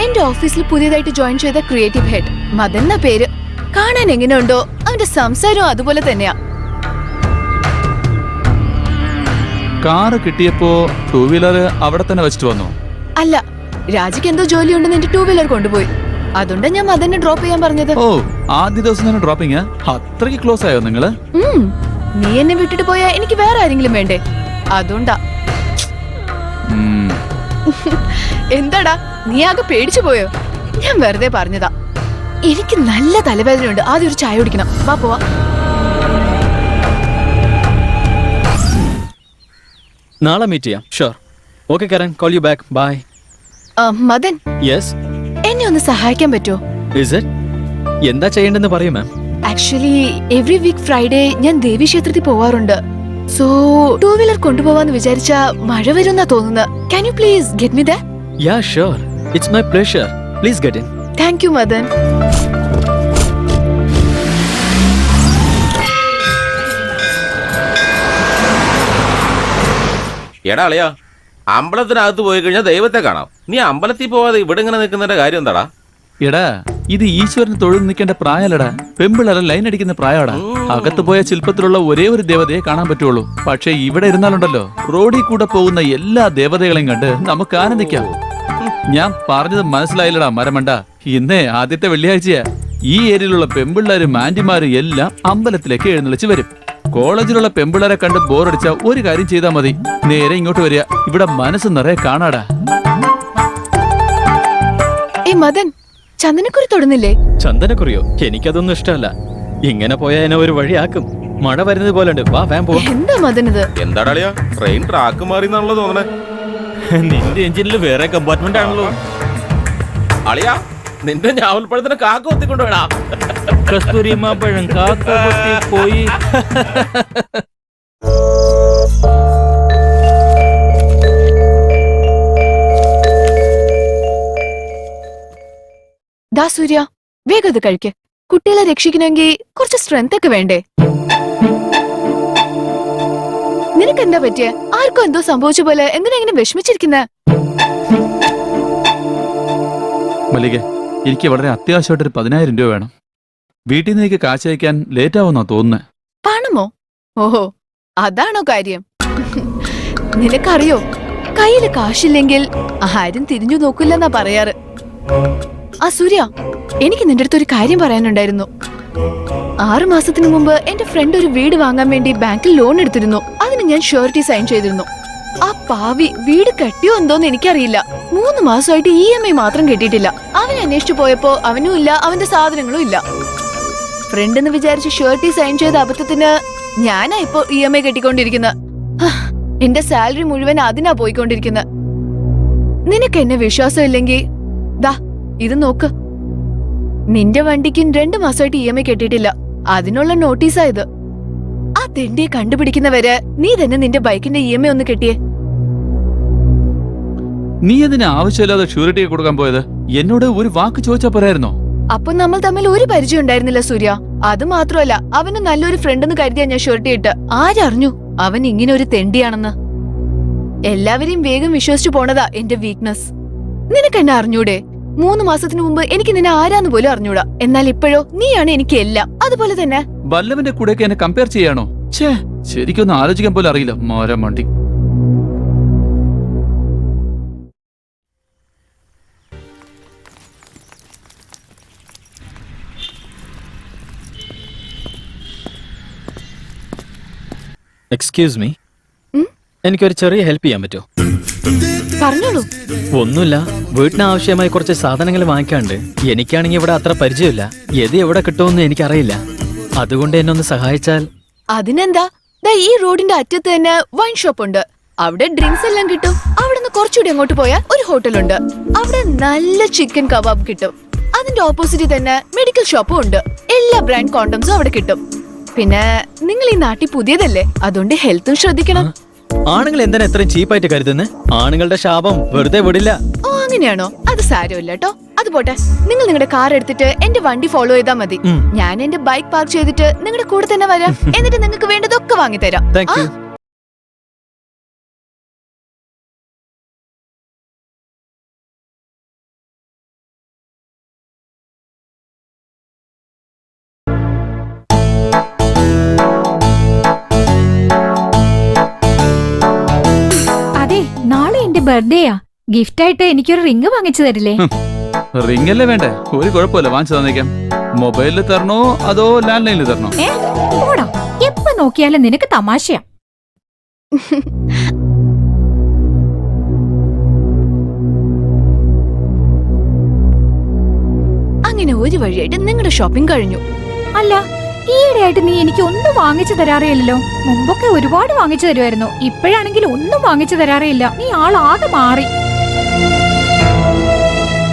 S3: എന്റെ ഓഫീസിൽ പുതിയതായിട്ട് ജോയിൻ ചെയ്ത ക്രിയേറ്റീവ് ഹെഡ് മദൻ എന്ന പേര്. കാണാൻ എങ്ങനെയുണ്ടോ? അവന്റെ സംസാരവും അതുപോലെ തന്നെയാ.
S5: കാറ് കിട്ടിയപ്പോ 2 വീലർ അവിടെ തന്നെ വെച്ചിട്ട് വന്നു?
S3: അല്ല, രാജിക്ക് എന്തോ ജോലി ഉണ്ടെന്ന് എന്റെ 2 വീലർ കൊണ്ടുപോയി. അതുകൊണ്ടാ ഞാൻ മദനെ ഡ്രോപ്പ് ചെയ്യാൻ പറഞ്ഞത്.
S5: ഓ, ആദ്യ ദിവസം തന്നെ ഡ്രോപ്പിംഗ്? അത്രയ്ക്ക് ക്ലോസ് ആയോ നിങ്ങള്?
S3: നീ എന്നെ വിട്ടിട്ട് പോയാ എനിക്ക് വേറെ ആരെങ്കിലും വേണ്ടേ? അതുകൊണ്ടാ. എന്താടാ, നീ ആകെ പേടിച്ചു പോയോ? ഞാൻ വെറുതെ പറഞ്ഞതാ. എനിക്ക് നല്ല തലവേദനയുണ്ട്. ആദ്യം ഒരു ചായ കുടിക്കണം. വാ പോവാ.
S2: നാളെ മീറ്റ് ചെയ്യാം. Sure. Okay Karan, call you back. Bye.
S3: Madan,
S2: yes.
S3: എന്നെ ഒന്ന് സഹായിക്കാൻ പറ്റുമോ?
S2: Is it? എന്താ ചെയ്യേണ്ടെന്ന് പറയൂ ma'am.
S3: Actually every week Friday ഞാൻ ദേവി ക്ഷേത്രത്തിൽ പോവാറുണ്ട്. സോ 2 വീലർ കൊണ്ടുപോവാന്ന് വിചാരിച്ചാ മഴ വരുന്നാ തോന്നുന്നത്. Can you please get me there?
S2: Yeah, sure. It's my pleasure. Please get in.
S3: Thank you, Madan.
S7: എടാ അളിയാ, അമ്പലത്തിനകത്ത് പോയി കഴിഞ്ഞാൽ ദൈവത്തെ കാണാം. നീ അമ്പലത്തിൽ പോവാതെ ഇവിടെ ഇങ്ങനെ നിൽക്കുന്നതിന്റെ കാര്യം എന്താടാ?
S5: എടാ, ഇത് ഈശ്വരന് തൊഴിൽ നിൽക്കേണ്ട പ്രായമല്ലടാ. പെമ്പിളര ലൈൻ അടിക്കുന്ന പ്രായടാ. അകത്ത് പോയ ശില്പത്തിലുള്ള ഒരേ ഒരു ദേവതയെ കാണാൻ പറ്റുള്ളൂ. പക്ഷെ ഇവിടെ ഇരുന്നാലുണ്ടല്ലോ, റോഡിൽ കൂടെ പോകുന്ന എല്ലാ ദേവതകളെയും കണ്ട് നമുക്ക് ആനന്ദിക്കാം. ഞാൻ പറഞ്ഞത് മനസ്സിലായില്ലടാ മരമണ്ട. ഇന്നേ ആദ്യത്തെ വെള്ളിയാഴ്ചയാ. ഈ ഏരിയയിലുള്ള പെമ്പിള്ളേരും ആന്റിമാരും എല്ലാം അമ്പലത്തിലേക്ക് എഴുന്നള്ളിച്ച് വരും. കോളേജിലുള്ള പെമ്പിള്ളേരെ കണ്ട് ബോറടിച്ച ഒരു കാര്യം ചെയ്താൽ മതി, നേരെ ഇങ്ങോട്ട് വരിക. ഇവിടെ മനസ്സ് നിറയെ കാണാടാ.
S3: മദൻ, ചന്ദനക്കുറി തൊടുന്നില്ലേ?
S2: ചന്ദനക്കുറിയോ? എനിക്കതൊന്നും ഇഷ്ടമല്ല. ഇങ്ങനെ പോയാ എന്നെ ഒരു വഴിയാക്കും. മഴ വരുന്നത് പോലെ ഉണ്ട്. വാ, വേം പോവാം.
S3: എന്താ മദൻ ഇത്?
S7: എന്താടാ അളിയാ, ട്രെയിൻ ട്രാക്ക് മാറിന്നാണല്ലോ തോന്നണേ.
S1: നിന്റെ എഞ്ചിനിൽ വേറെ കമ്പാർട്ട്മെന്റ് ആണല്ലോ.
S7: അളിയാ, നിന്റെ ഞാവൽപ്പഴത്തിന് കാക്ക ഒത്തിക്കൊണ്ടുവേടാ.
S1: കസ്തൂരിമാപ്പഴം കാക്ക കൊത്തി പോയി.
S3: ദാ സൂര്യ, വേഗം ഇത് കഴിക്ക്. കുട്ടികളെ രക്ഷിക്കണമെങ്കിൽ കുറച്ച് സ്ട്രെങ്ത് ഒക്കെ വേണ്ടേ? നിനക്ക് എന്താ പറ്റിയ? ആർക്കും എന്തോ സംഭവിച്ച പോലെ എന്തിനാ ഇങ്ങനെ വിഷമിച്ചിരിക്കുന്നെ?
S5: മല്ലിക, എനിക്ക് വളരെ അത്യാവശ്യമായിട്ടൊരു 10,000 രൂപ വേണം. വീട്ടിൽ നിന്ന് എനിക്ക് കാശ് അയക്കാൻ ലേറ്റ് ആവുമെന്നാ തോന്നുന്നത്.
S3: പണമോ? ഓഹോ, അതാണോ കാര്യം? നിനക്കറിയോ, കയ്യില് കാശില്ലെങ്കിൽ ആരും തിരിഞ്ഞു നോക്കില്ലെന്നാ പറയാറ്. ആ സൂര്യ, എനിക്ക് നിന്റെ അടുത്ത് ഒരു കാര്യം പറയാനുണ്ടായിരുന്നു. 6 മാസത്തിന് മുമ്പ് എന്റെ ഫ്രണ്ട് ഒരു വീട് വാങ്ങാൻ വേണ്ടി ബാങ്കിൽ ലോൺ എടുത്തിരുന്നു. അതിന് ഞാൻ ഷ്യൂരിറ്റി സൈൻ ചെയ്തിരുന്നു. ആ പാവി വീട് കെട്ടിയോ എന്തോന്ന് എനിക്കറിയില്ല. 3 മാസമായിട്ട് EMI മാത്രം കെട്ടിയിട്ടില്ല. അവൻ അന്വേഷിച്ചു പോയപ്പോ അവനും ഇല്ല, അവന്റെ സാധനങ്ങളും ഇല്ല. ഫ്രണ്ട് എന്ന് വിചാരിച്ച് ഷ്യൂരിറ്റി സൈൻ ചെയ്ത അബദ്ധത്തിന് ഞാനാ ഇപ്പൊ EMI കെട്ടിക്കൊണ്ടിരിക്കുന്നത്. എന്റെ സാലറി മുഴുവൻ അതിനാ പോയിക്കൊണ്ടിരിക്കുന്നത്. നിനക്ക് എന്നെ വിശ്വാസം ഇല്ലെങ്കിൽ ദാ ഇത് നോക്ക്. നിന്റെ വണ്ടിക്കും 2 മാസമായിട്ട് EMI കെട്ടിയിട്ടില്ല. അതിനുള്ള നോട്ടീസാ ഇത്. ആ തെണ്ടിയെ കണ്ടുപിടിക്കുന്നവരെ നീ തന്നെ നിന്റെ ബൈക്കിന്റെ EMI ഒന്ന് കെട്ടിയേ.
S5: നീ അതിന് ആവശ്യമില്ലാതെ ഷ്യൂരിറ്റി കൊടുക്കാൻ പോയത്? എന്നോട് ഒരു വാക്ക് ചോദിച്ചാ പോരായിരുന്നോ?
S3: അപ്പൊ നമ്മൾ തമ്മിൽ ഒരു പരിചയം ഉണ്ടായിരുന്നില്ല സൂര്യ. അത് മാത്രമല്ല, അവന് നല്ലൊരു ഫ്രണ്ടെന്ന് കരുതിയാ ഞാൻ ഷ്യൂരിറ്റി ഇട്ട്. ആരറിഞ്ഞു അവൻ ഇങ്ങനെ ഒരു തെണ്ടിയാണെന്ന്? എല്ലാവരെയും വേഗം വിശ്വസിച്ചു പോണതാ എന്റെ വീക്ക്നെസ്. നിനക്ക് എന്നെ അറിഞ്ഞൂടെ? 3 മാസത്തിന് മുമ്പ് എനിക്ക് നിന്നെ ആരാന്ന് പോലും അറിഞ്ഞൂടാ. എന്നാൽ ഇപ്പോഴോ നീയാണ് എനിക്ക് എല്ലാം. അതുപോലെ തന്നെ
S5: വല്ലവന്റെ കൂടെയൊക്കെ എന്നെ കമ്പയർ ചെയ്യാണോ? ഛേ, ശരിക്കൊന്നും ആലോചിക്കാൻ പോലും അറിയില്ല. മോര മണ്ടി.
S2: എക്സ്ക്യൂസ് മീ,
S3: ഉം?
S2: എനിക്കൊരു ചെറിയ ഹെൽപ്പ് ചെയ്യാൻ പറ്റുമോ?
S3: പറഞ്ഞോളൂ.
S2: ഒന്നുമില്ല, വീട്ടിന് ആവശ്യമായി കുറച്ച് സാധനങ്ങൾ വാങ്ങിക്കാണ്ട്. എനിക്കാണെങ്കിൽ ഇവിടെ അത്ര പരിചയമില്ല. എത് എവിടെ കിട്ടുമെന്ന് എനിക്കറിയില്ല. അതുകൊണ്ട് എന്നെ ഒന്ന് സഹായിച്ചാൽ.
S3: അതിനെന്താ, ദാ ഈ റോഡിന്റെ അറ്റത്ത് തന്നെ വൈൻ ഷോപ്പ് ഉണ്ട്. അവിടെ ഡ്രിങ്ക്സ് എല്ലാം കിട്ടും. അവിടെ നിന്ന് കുറച്ചുകൂടി അങ്ങോട്ട് പോയാൽ ഒരു ഹോട്ടലുണ്ട്. അവിടെ നല്ല ചിക്കൻ കബാബ് കിട്ടും. അതിന്റെ ഓപ്പോസിറ്റ് തന്നെ മെഡിക്കൽ ഷോപ്പും ഉണ്ട്. എല്ലാ ബ്രാൻഡ് കോണ്ടംസും അവിടെ കിട്ടും. പിന്നെ നിങ്ങൾ ഈ നാട്ടിൽ പുതിയതല്ലേ, അതുകൊണ്ട് ഹെൽത്തും ശ്രദ്ധിക്കണം.
S2: ആണുങ്ങൾ എന്തിനാ എത്രയും ചീപ്പായിട്ട് കരുതുന്നത്? ആണുങ്ങളുടെ ശാപം വെറുതെ വിടില്ല.
S3: ഓ, അങ്ങനെയാണോ? അത് സാരമില്ല കേട്ടോ. അത് പോട്ടെ, നിങ്ങൾ നിങ്ങളുടെ കാർ എടുത്തിട്ട് എന്റെ വണ്ടി ഫോളോ ചെയ്താൽ മതി. ഞാൻ എന്റെ ബൈക്ക് പാർക്ക് ചെയ്തിട്ട് നിങ്ങളുടെ കൂടെ തന്നെ വരാം. എന്നിട്ട് നിങ്ങൾക്ക് വേണ്ടതൊക്കെ വാങ്ങിത്തരാം.
S2: Thank you.
S9: ബർത്ത്ഡേയാ. ഗിഫ്റ്റ് ആയിട്ട് എനിക്കൊരു റിംഗ് വാങ്ങിച്ചു തരില്ലേ?
S5: റിംഗ് അല്ലേ വേണ്ടേ? ഒരു കുഴപ്പമില്ല, വാങ്ങിച്ചു തന്നേക്കാം. മൊബൈലിൽ തരണോ അതോ ലാൻഡ് ലൈനിൽ തരണോ?
S9: ഓടാ, എപ്പോ നോക്കിയാലും നിനക്ക് തമാശയാ.
S3: അങ്ങനെ ഒരു വഴിയായിട്ട് നിങ്ങളുടെ ഷോപ്പിംഗ് കഴിഞ്ഞു.
S9: അല്ല, ഈയിടെയായിട്ട് നീ എനിക്ക് ഒന്നും വാങ്ങിച്ചു തരാറില്ലല്ലോ. മുമ്പൊക്കെ ഒരുപാട് വാങ്ങിച്ചു തരുമായിരുന്നു. ഇപ്പോഴാണെങ്കിൽ ഒന്നും വാങ്ങിച്ചു തരാറില്ല. നീ ആളാകെ മാറി.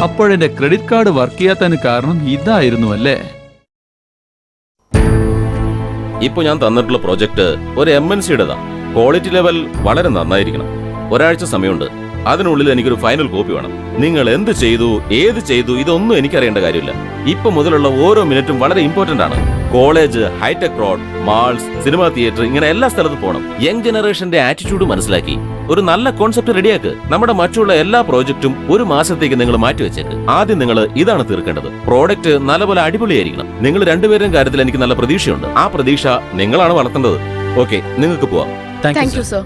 S5: അപ്പോഴെന്റെ ക്രെഡിറ്റ് കാർഡ് വർക്ക് ചെയ്യാത്തതിന് കാരണം ഇതായിരുന്നു അല്ലേ?
S7: ഇപ്പൊ ഞാൻ തന്നിട്ടുള്ള പ്രോജക്റ്റ് ഒരു MNC-യുടേതാണ്. ക്വാളിറ്റി ലെവൽ വളരെ നന്നായിരിക്കണം. ഒരാഴ്ച സമയമുണ്ട്. അതിനുള്ളിൽ എനിക്കൊരു ഫൈനൽ കോപ്പി വേണം. നിങ്ങൾ എന്ത് ചെയ്തു, ഏത് ചെയ്തു, ഇതൊന്നും എനിക്കറിയേണ്ട കാര്യമില്ല. ഇപ്പൊ മുതലുള്ള ഓരോ മിനിറ്റും വളരെ ഇമ്പോർട്ടന്റ് ആണ്. College, hitech road, malls, cinema theatre, ഇങ്ങനെ എല്ലാ സ്ഥലത്തും പോകണം. യങ് ജനറേഷന്റെ ആറ്റിറ്റ്യൂഡ് മനസ്സിലാക്കി ഒരു നല്ല കോൺസെപ്റ്റ് റെഡിയാക്ക്. നമ്മുടെ മറ്റുള്ള എല്ലാ പ്രോജക്റ്റും ഒരു മാസത്തേക്ക് നിങ്ങൾ മാറ്റിവെച്ചേക്ക്. ആദ്യം നിങ്ങൾ ഇതാണ് തീർക്കേണ്ടത്. പ്രോഡക്റ്റ് നല്ലപോലെ അടിപൊളിയായിരിക്കണം. നിങ്ങൾ രണ്ടുപേരും കാര്യത്തിൽ എനിക്ക് നല്ല പ്രതീക്ഷയുണ്ട്. ആ പ്രതീക്ഷ നിങ്ങളാണ് വളർത്തേണ്ടത്. ഓക്കെ, നിങ്ങൾക്ക് പോവാം.
S3: Thank you sir.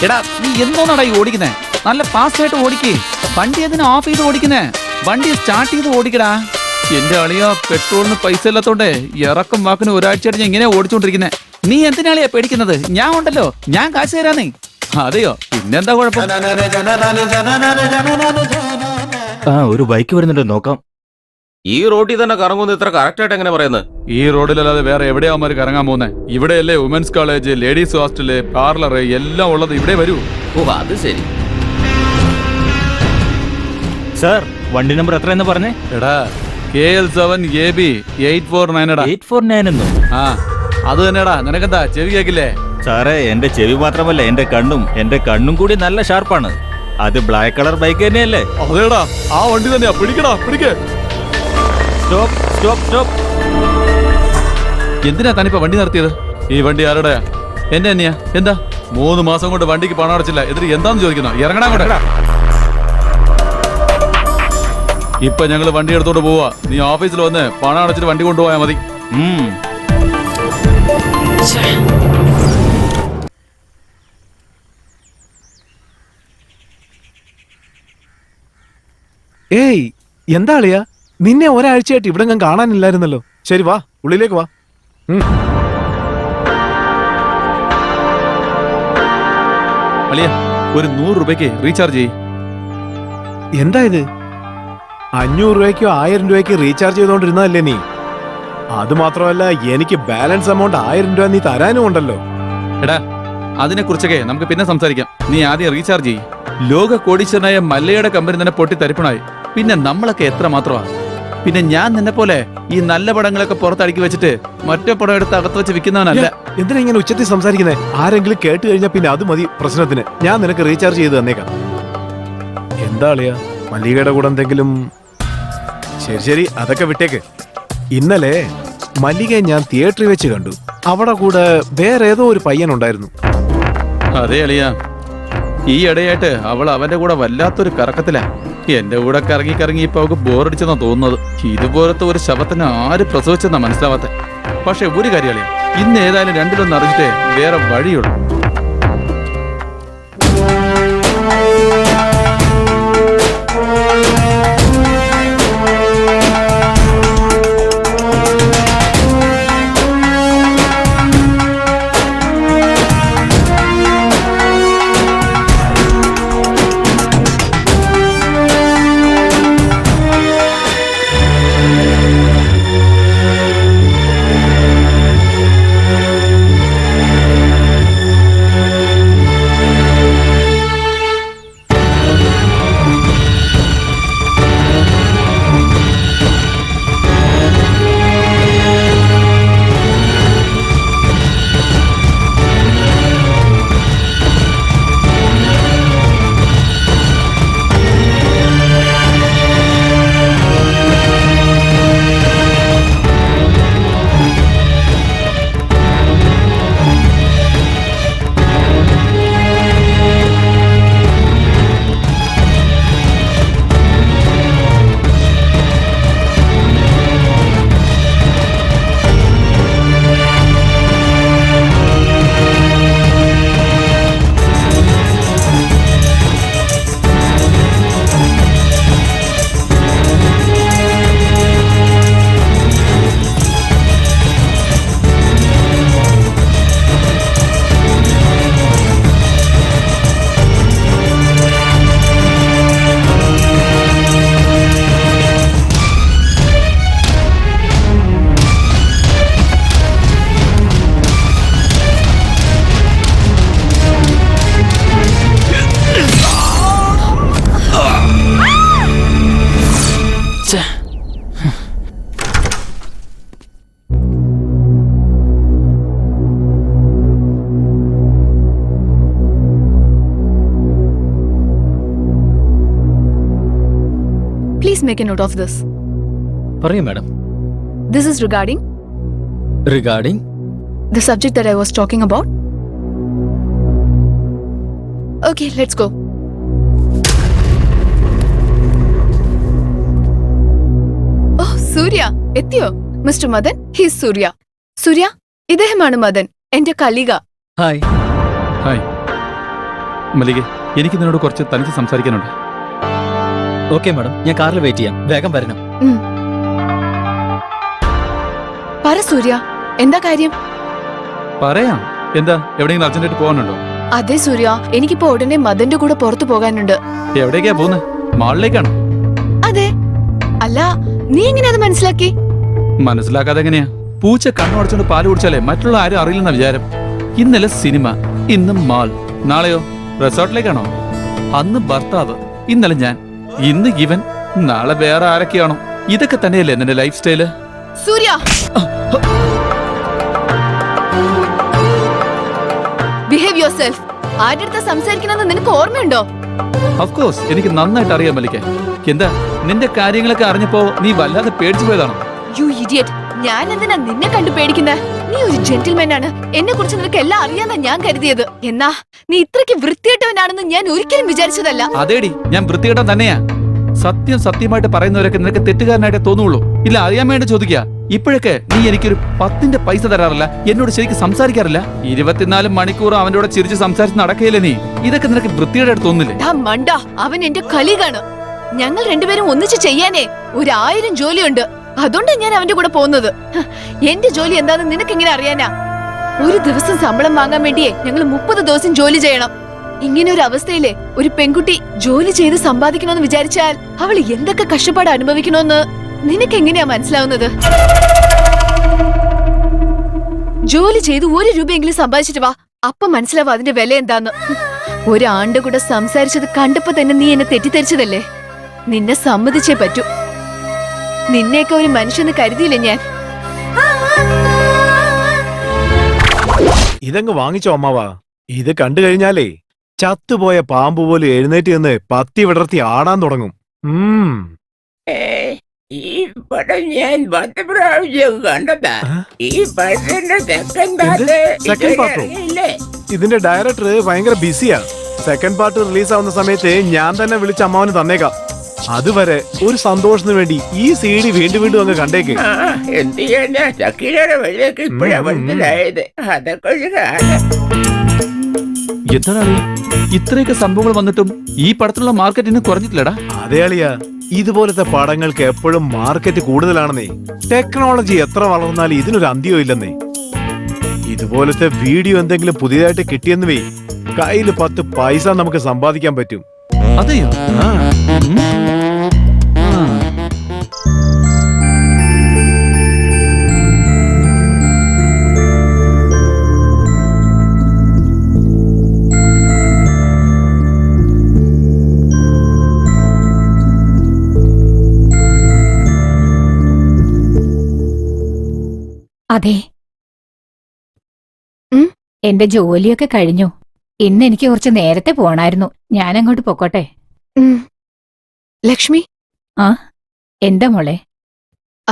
S5: എടാ, നീ എന്തോന്നാടാ ഈ ഓടിക്കുന്നേ? നല്ല ഫാസ്റ്റ് ആയിട്ട് ഓടിക്കേ. വണ്ടി എന്തിനാ ഓഫ് ചെയ്ത് ഓടിക്കുന്നേ? വണ്ടി സ്റ്റാർട്ട് ചെയ്ത് ഓടിക്കടാ. എന്റെ അളിയ, പെട്രോളിന് പൈസ ഇല്ലാത്തോണ്ടേ ഇറക്കം വാക്കിന് ഒരാഴ്ചയായിട്ട് ഞാൻ ഇങ്ങനെ ഓടിച്ചോണ്ടിരിക്കുന്നേ. നീ എന്തിനാളിയാ പേടിക്കുന്നത്? ഞാൻ ഉണ്ടല്ലോ, ഞാൻ കാശ് തരാന്നേ. അതെയോ? പിന്നെന്താ കുഴപ്പം?
S1: ഒരു ബൈക്ക് വരുന്നുണ്ട്, നോക്കാം.
S7: ഈ റോഡിൽ തന്നെ കറങ്ങുന്നത് ഇത്ര കറക്റ്റ് ആയിട്ട് എങ്ങനെ പറയുന്നത്?
S5: ഈ റോഡിലല്ലാതെ വേറെ എവിടെയാവുമാര് കറങ്ങാൻ പോകുന്നേ? ഇവിടെയല്ലേ women's college, ladies hostel, parlour എല്ലാം ഉള്ളത്. ഇവിടെ വരൂ.
S7: ഓ, അത് ശരി.
S1: സാർ, വണ്ടി നമ്പർ എത്രയെന്ന് പറഞ്ഞേ?
S5: എടാ, KL7AB 849.
S1: 849 എന്നോ?
S5: ആ, അത് തന്നെടാ, നിനക്കെന്താ ചെവി കേക്കില്ലേ?
S1: സാറേ എന്റെ ചെവി മാത്രമല്ല എന്റെ കണ്ണും കൂടി നല്ല ഷാർപ്പാണ്. അത് ബ്ലാക്ക് കളർ ബൈക്ക് തന്നെയല്ലേ?
S5: അതേടാ, ആ വണ്ടി തന്നെയാ. പിടിക്കടാ, പിടിക്കേ.
S1: Stop stop stop.
S5: എന്തിനാ താനിപ്പോ വണ്ടി നിർത്തിയത്? ഈ വണ്ടി ആരുടെ? എന്റെ തന്നെയാ. എന്താ 3 മാസം കൊണ്ട് വണ്ടിക്ക് പണം അടച്ചില്ല, എന്നിട്ട് എന്താന്ന് ചോദിക്കുന്നോ? ഇറങ്ങടാ അങ്ങോട്ട്. ഇപ്പൊ ഞങ്ങള് വണ്ടി എടുത്തോണ്ട് പോവാ. നീ ഓഫീസിൽ വന്ന് പണം അടച്ചിട്ട് വണ്ടി കൊണ്ടുപോയാ മതി.
S11: ഏയ് എന്താ അളിയാ, നിന്നെ ഒരാഴ്ചയായിട്ട് ഇവിടെ ഞാൻ കാണാനില്ലായിരുന്നല്ലോ. ശരി വാ, ഉള്ളിലേക്ക് വാ.
S5: അളിയ, ഒരു 100 രൂപയ്ക്ക് റീചാർജ് ചെയ്യ്.
S11: എന്താ ഇത്? 500 രൂപയ്ക്കോ 1000 രൂപയ്ക്ക് റീചാർജ് ചെയ്തോണ്ടിരുന്നതല്ലേ നീ? അത് മാത്രമല്ല, എനിക്ക് ബാലൻസ് എമൗണ്ട് 1000 രൂപ നീ തരാനും ഉണ്ടല്ലോ.
S5: എടാ, അതിനെ കുറിച്ചൊക്കെ നമുക്ക് പിന്നെ സംസാരിക്കാം. നീ ആദ്യം റീചാർജ് ചെയ്യ്. ലോക കോടീശ്വരനായ മല്ലയുടെ കമ്പനി തന്നെ പൊട്ടി തരിപ്പണായി. പിന്നെ നമ്മളൊക്കെ എത്ര മാത്രമാ? പിന്നെ ഞാൻ നിന്നെ പോലെ ഈ നല്ല പടങ്ങളൊക്കെ പുറത്തടുക്കി വെച്ചിട്ട് മറ്റേ പടം എടുത്ത് അകത്ത് വെച്ച് വിൽക്കുന്നവനല്ല.
S11: എന്തിനാ ഇങ്ങനെ ഉച്ചത്തിൽ സംസാരിക്കുന്നേ? ആരെങ്കിലും കേട്ട് കഴിഞ്ഞാൽ പിന്നെ അത് മതി പ്രശ്നത്തിന്. ഞാൻ നിനക്ക് റീചാർജ് ചെയ്ത് തന്നേക്കാം. എന്താ അളിയാ, മല്ലികയുടെ കൂടെ എന്തെങ്കിലും? ശരി, അതൊക്കെ വിട്ടേക്ക്. ഇന്നലെ മല്ലികയെ ഞാൻ തിയേറ്ററിൽ വെച്ച് കണ്ടു. അവിടെ കൂടെ വേറെ ഏതോ ഒരു പയ്യനുണ്ടായിരുന്നു.
S5: അതെ അളിയ, ഈ ഇടയായിട്ട് അവൾ അവന്റെ കൂടെ വല്ലാത്തൊരു കറക്കത്തിലാ. എന്റെ കൂടെ കറങ്ങി കറങ്ങി ഇപ്പൊ അവൾക്ക് ബോറടിച്ചെന്നാ തോന്നുന്നത്. ഇതുപോലത്തെ ഒരു ശവത്തിന് ആര് പ്രസവിച്ചെന്നാ മനസ്സിലാവാത്ത. പക്ഷെ ഒരു കാര്യം അളിയ, ഇന്ന് ഏതായാലും രണ്ടിലൊന്നും അറിഞ്ഞിട്ടേ വേറെ വഴിയുള്ളൂ.
S3: Please make a note of this.
S2: പറയൂ madam.
S3: This is regarding the subject that I was talking about. Okay, let's go. Oh, Surya, എത്തിയോ? Mr. Madan, he is Surya. Surya, ഇദ്ദേഹമാണ് മദൻ, എന്റെ കലിക.
S2: ഹായ്.
S5: ഹായ് മല്ലിക, എനിക്ക് നിന്നോട് കുറച്ച് തനിച്ച് സംസാരിക്കാനുണ്ട്.
S2: ഓക്കെ മാഡം, ഞാൻ കാറിൽ വെയിറ്റ് ചെയ്യാം. വേഗം വരണം.
S3: പറ സൂര്യ, എന്താ കാര്യം?
S5: പറയാം. എന്താ, എവിടെയെങ്കിലും അർജന്റായിട്ട് പോകാനുണ്ടോ?
S3: അതെ സൂര്യ, എനിക്കിപ്പോ ഉടനെ മദന്റെ കൂടെ പുറത്തു പോകാനുണ്ട്.
S5: എവിടേക്കാ പോകുന്നത്? മാളിലേക്കാണോ?
S3: അതെ. അല്ല, നീ എങ്ങനെ അത് മനസ്സിലാക്കി?
S5: മനസ്സിലാക്കാതെ എങ്ങനെയാ? പൂച്ച കണ്ണുടച്ചോണ്ട് പാല് കുടിച്ചാലേ മറ്റുള്ള ആരും അറിയില്ലെന്ന വിചാരം. ഇന്നലെ സിനിമ, ഇന്ന് മാൾ, നാളെയോ റിസോർട്ടിലേക്കാണോ? അന്ന് ഭർത്താവ്, ഇന്നലെ ഞാൻ, ഇന്ന് ഇവൻ, നാളെ വേറെ ആരൊക്കെയാണോ? ഇതൊക്കെ തന്നെയല്ലേ നിന്റെ life style?
S3: Surya, behave your self. ആരുടെ അടുത്ത് സംസാരിക്കണമെന്ന് നിനക്ക് ഓർമ്മയുണ്ടോ?
S5: ഓഫ് കോഴ്സ് എനിക്ക് നന്നായിട്ട് അറിയാം മല്ലിക. എന്താ നിന്റെ കാര്യങ്ങളൊക്കെ അറിഞ്ഞപ്പോ നീ വല്ലാതെ പേടിച്ചു പോയതാണോ?
S3: You idiot. ഞാൻ എന്തിനാ നിന്നെ കണ്ടു പേടിക്കുന്നത്? നീ ഒരു ജെന്റിൽമാൻ ആണ്. എന്നെ കുറിച്ച് നിനക്ക് എല്ലാം അറിയാന്നാ ഞാൻ കരുതിയത്. എന്നാ നീ ഇത്രയ്ക്ക് വൃത്തികെട്ടവനാണെന്ന് ഞാൻ ഒരിക്കലും വിചാരിച്ചതല്ല.
S5: അതേടി, ഞാൻ വൃത്തികെട്ടൻ തന്നെയാ. സത്യമായിട്ട് പറയുന്നവരൊക്കെ നിനക്ക് തെറ്റുകാരനായിട്ട് തോന്നുള്ളൂ. ഇല്ല, അറിയാൻ വേണ്ടി ചോദിക്കുക. ഇപ്പോഴൊക്കെ നീ എനിക്കൊരു 10 പൈസ തരാറില്ല, എന്നോട് ശരിക്കും സംസാരിക്കാറില്ല. 24 മണിക്കൂർ അവന്റെ കൂടെ ചിരിച്ച് സംസാരിച്ച് നടക്കുകയില്ലേ നീ? ഇതൊക്കെ നിനക്ക് വൃത്തികേടായിട്ട് തോന്നില്ലേ?
S3: മണ്ട, അവൻ എന്റെ കളീഗാണ്. ഞങ്ങൾ രണ്ടുപേരും ഒന്നിച്ച് ചെയ്യാനേ 1000 ജോലിയുണ്ട്. അതുകൊണ്ടാ ഞാൻ അവന്റെ കൂടെ പോകുന്നത്. എന്റെ ജോലി എന്താണെന്ന് നിനക്ക് എങ്ങനെ അറിയാനാ? ഒരു ദിവസം ശമ്പളം വാങ്ങാൻ വേണ്ടിയേ ഞങ്ങൾ 30 ദിവസം ജോലി ചെയ്യണം. ഇങ്ങനെ ഒരു അവസ്ഥയിലെ ഒരു പെൺകുട്ടി ജോലി ചെയ്ത് സമ്പാദിക്കണമെന്ന് വിചാരിച്ചാൽ അവൾ എന്തൊക്കെ കഷ്ടപ്പാട് അനുഭവിക്കണമെന്ന് നിനക്ക് എങ്ങനെയാ മനസ്സിലാവുന്നത്? ജോലി ചെയ്ത് 1 രൂപയെങ്കിലും സമ്പാദിച്ചിട്ട് വാ, അപ്പൊ മനസ്സിലാവും അതിന്റെ വില എന്താന്ന്. ഒരാണ്ട് കൂടെ സംസാരിച്ചത് കണ്ടപ്പോ തന്നെ നീ എന്നെ തെറ്റിദ്ധരിച്ചതല്ലേ? നിന്നെ സമ്മതിച്ചേ പറ്റൂ. നിന്നെയൊക്കെ ഒരു മനുഷ്യന് കരുതിയില്ല ഞാൻ.
S11: ഇതങ്ങ് വാങ്ങിച്ചോ അമ്മാവാ. ഇത് കണ്ടു കഴിഞ്ഞാലേ ചത്തുപോയ പാമ്പ് പോലും എഴുന്നേറ്റ് നിന്ന് പത്തി വിടർത്തി ആടാൻ തുടങ്ങും.
S12: ഈ പടം ഞാൻ 10 പ്രാവശ്യം കണ്ടതാ. ഈ പടത്തിന്റെ
S11: സെക്കൻഡ് പാർട്ടോ? ഇതിന്റെ ഡയറക്ടർ ഭയങ്കര ബിസിയാ. സെക്കൻഡ് പാർട്ട് റിലീസ് ആവുന്ന സമയത്ത് ഞാൻ തന്നെ വിളിച്ച് അമ്മാവന് തന്നേക്കാം. അതുവരെ ഒരു സന്തോഷത്തിന് വേണ്ടി ഈ CD വീണ്ടും വീണ്ടും അങ്ങ് കണ്ടേക്ക്.
S12: എന്ത് ചെയ്യാനാ, ചക്കീരയുടെ വഴിയൊക്കെ ഇപ്പോഴാ മനസ്സിലായത്. അതൊക്കെ ഒരു കാലം.
S5: എന്താണ് ഇത്രയൊക്കെ സംഭവങ്ങൾ വന്നിട്ടും ഈ പടത്തിലുള്ള മാർക്കറ്റിന് കുറഞ്ഞിട്ടില്ലടാ?
S11: അതേ അളിയാ, ഇതുപോലത്തെ പടങ്ങൾക്ക് എപ്പോഴും മാർക്കറ്റ് കൂടുതലാണെന്നേ. ടെക്നോളജി എത്ര വളർന്നാലും ഇതിനൊരു അന്ത്യവും ഇല്ലെന്നേ. ഇതുപോലത്തെ വീഡിയോ എന്തെങ്കിലും പുതിയതായിട്ട് കിട്ടിയെന്ന് വേ, കയ്യില് 10 പൈസ നമുക്ക് സമ്പാദിക്കാൻ പറ്റും.
S5: അതെയോ?
S9: അതെ, എന്റെ ജോലിയൊക്കെ കഴിഞ്ഞു. ഇന്ന് എനിക്ക് കുറച്ച് നേരത്തെ പോണായിരുന്നു. ഞാൻ അങ്ങോട്ട് പൊക്കോട്ടെ?
S3: ലക്ഷ്മി.
S9: എന്താ മോളെ?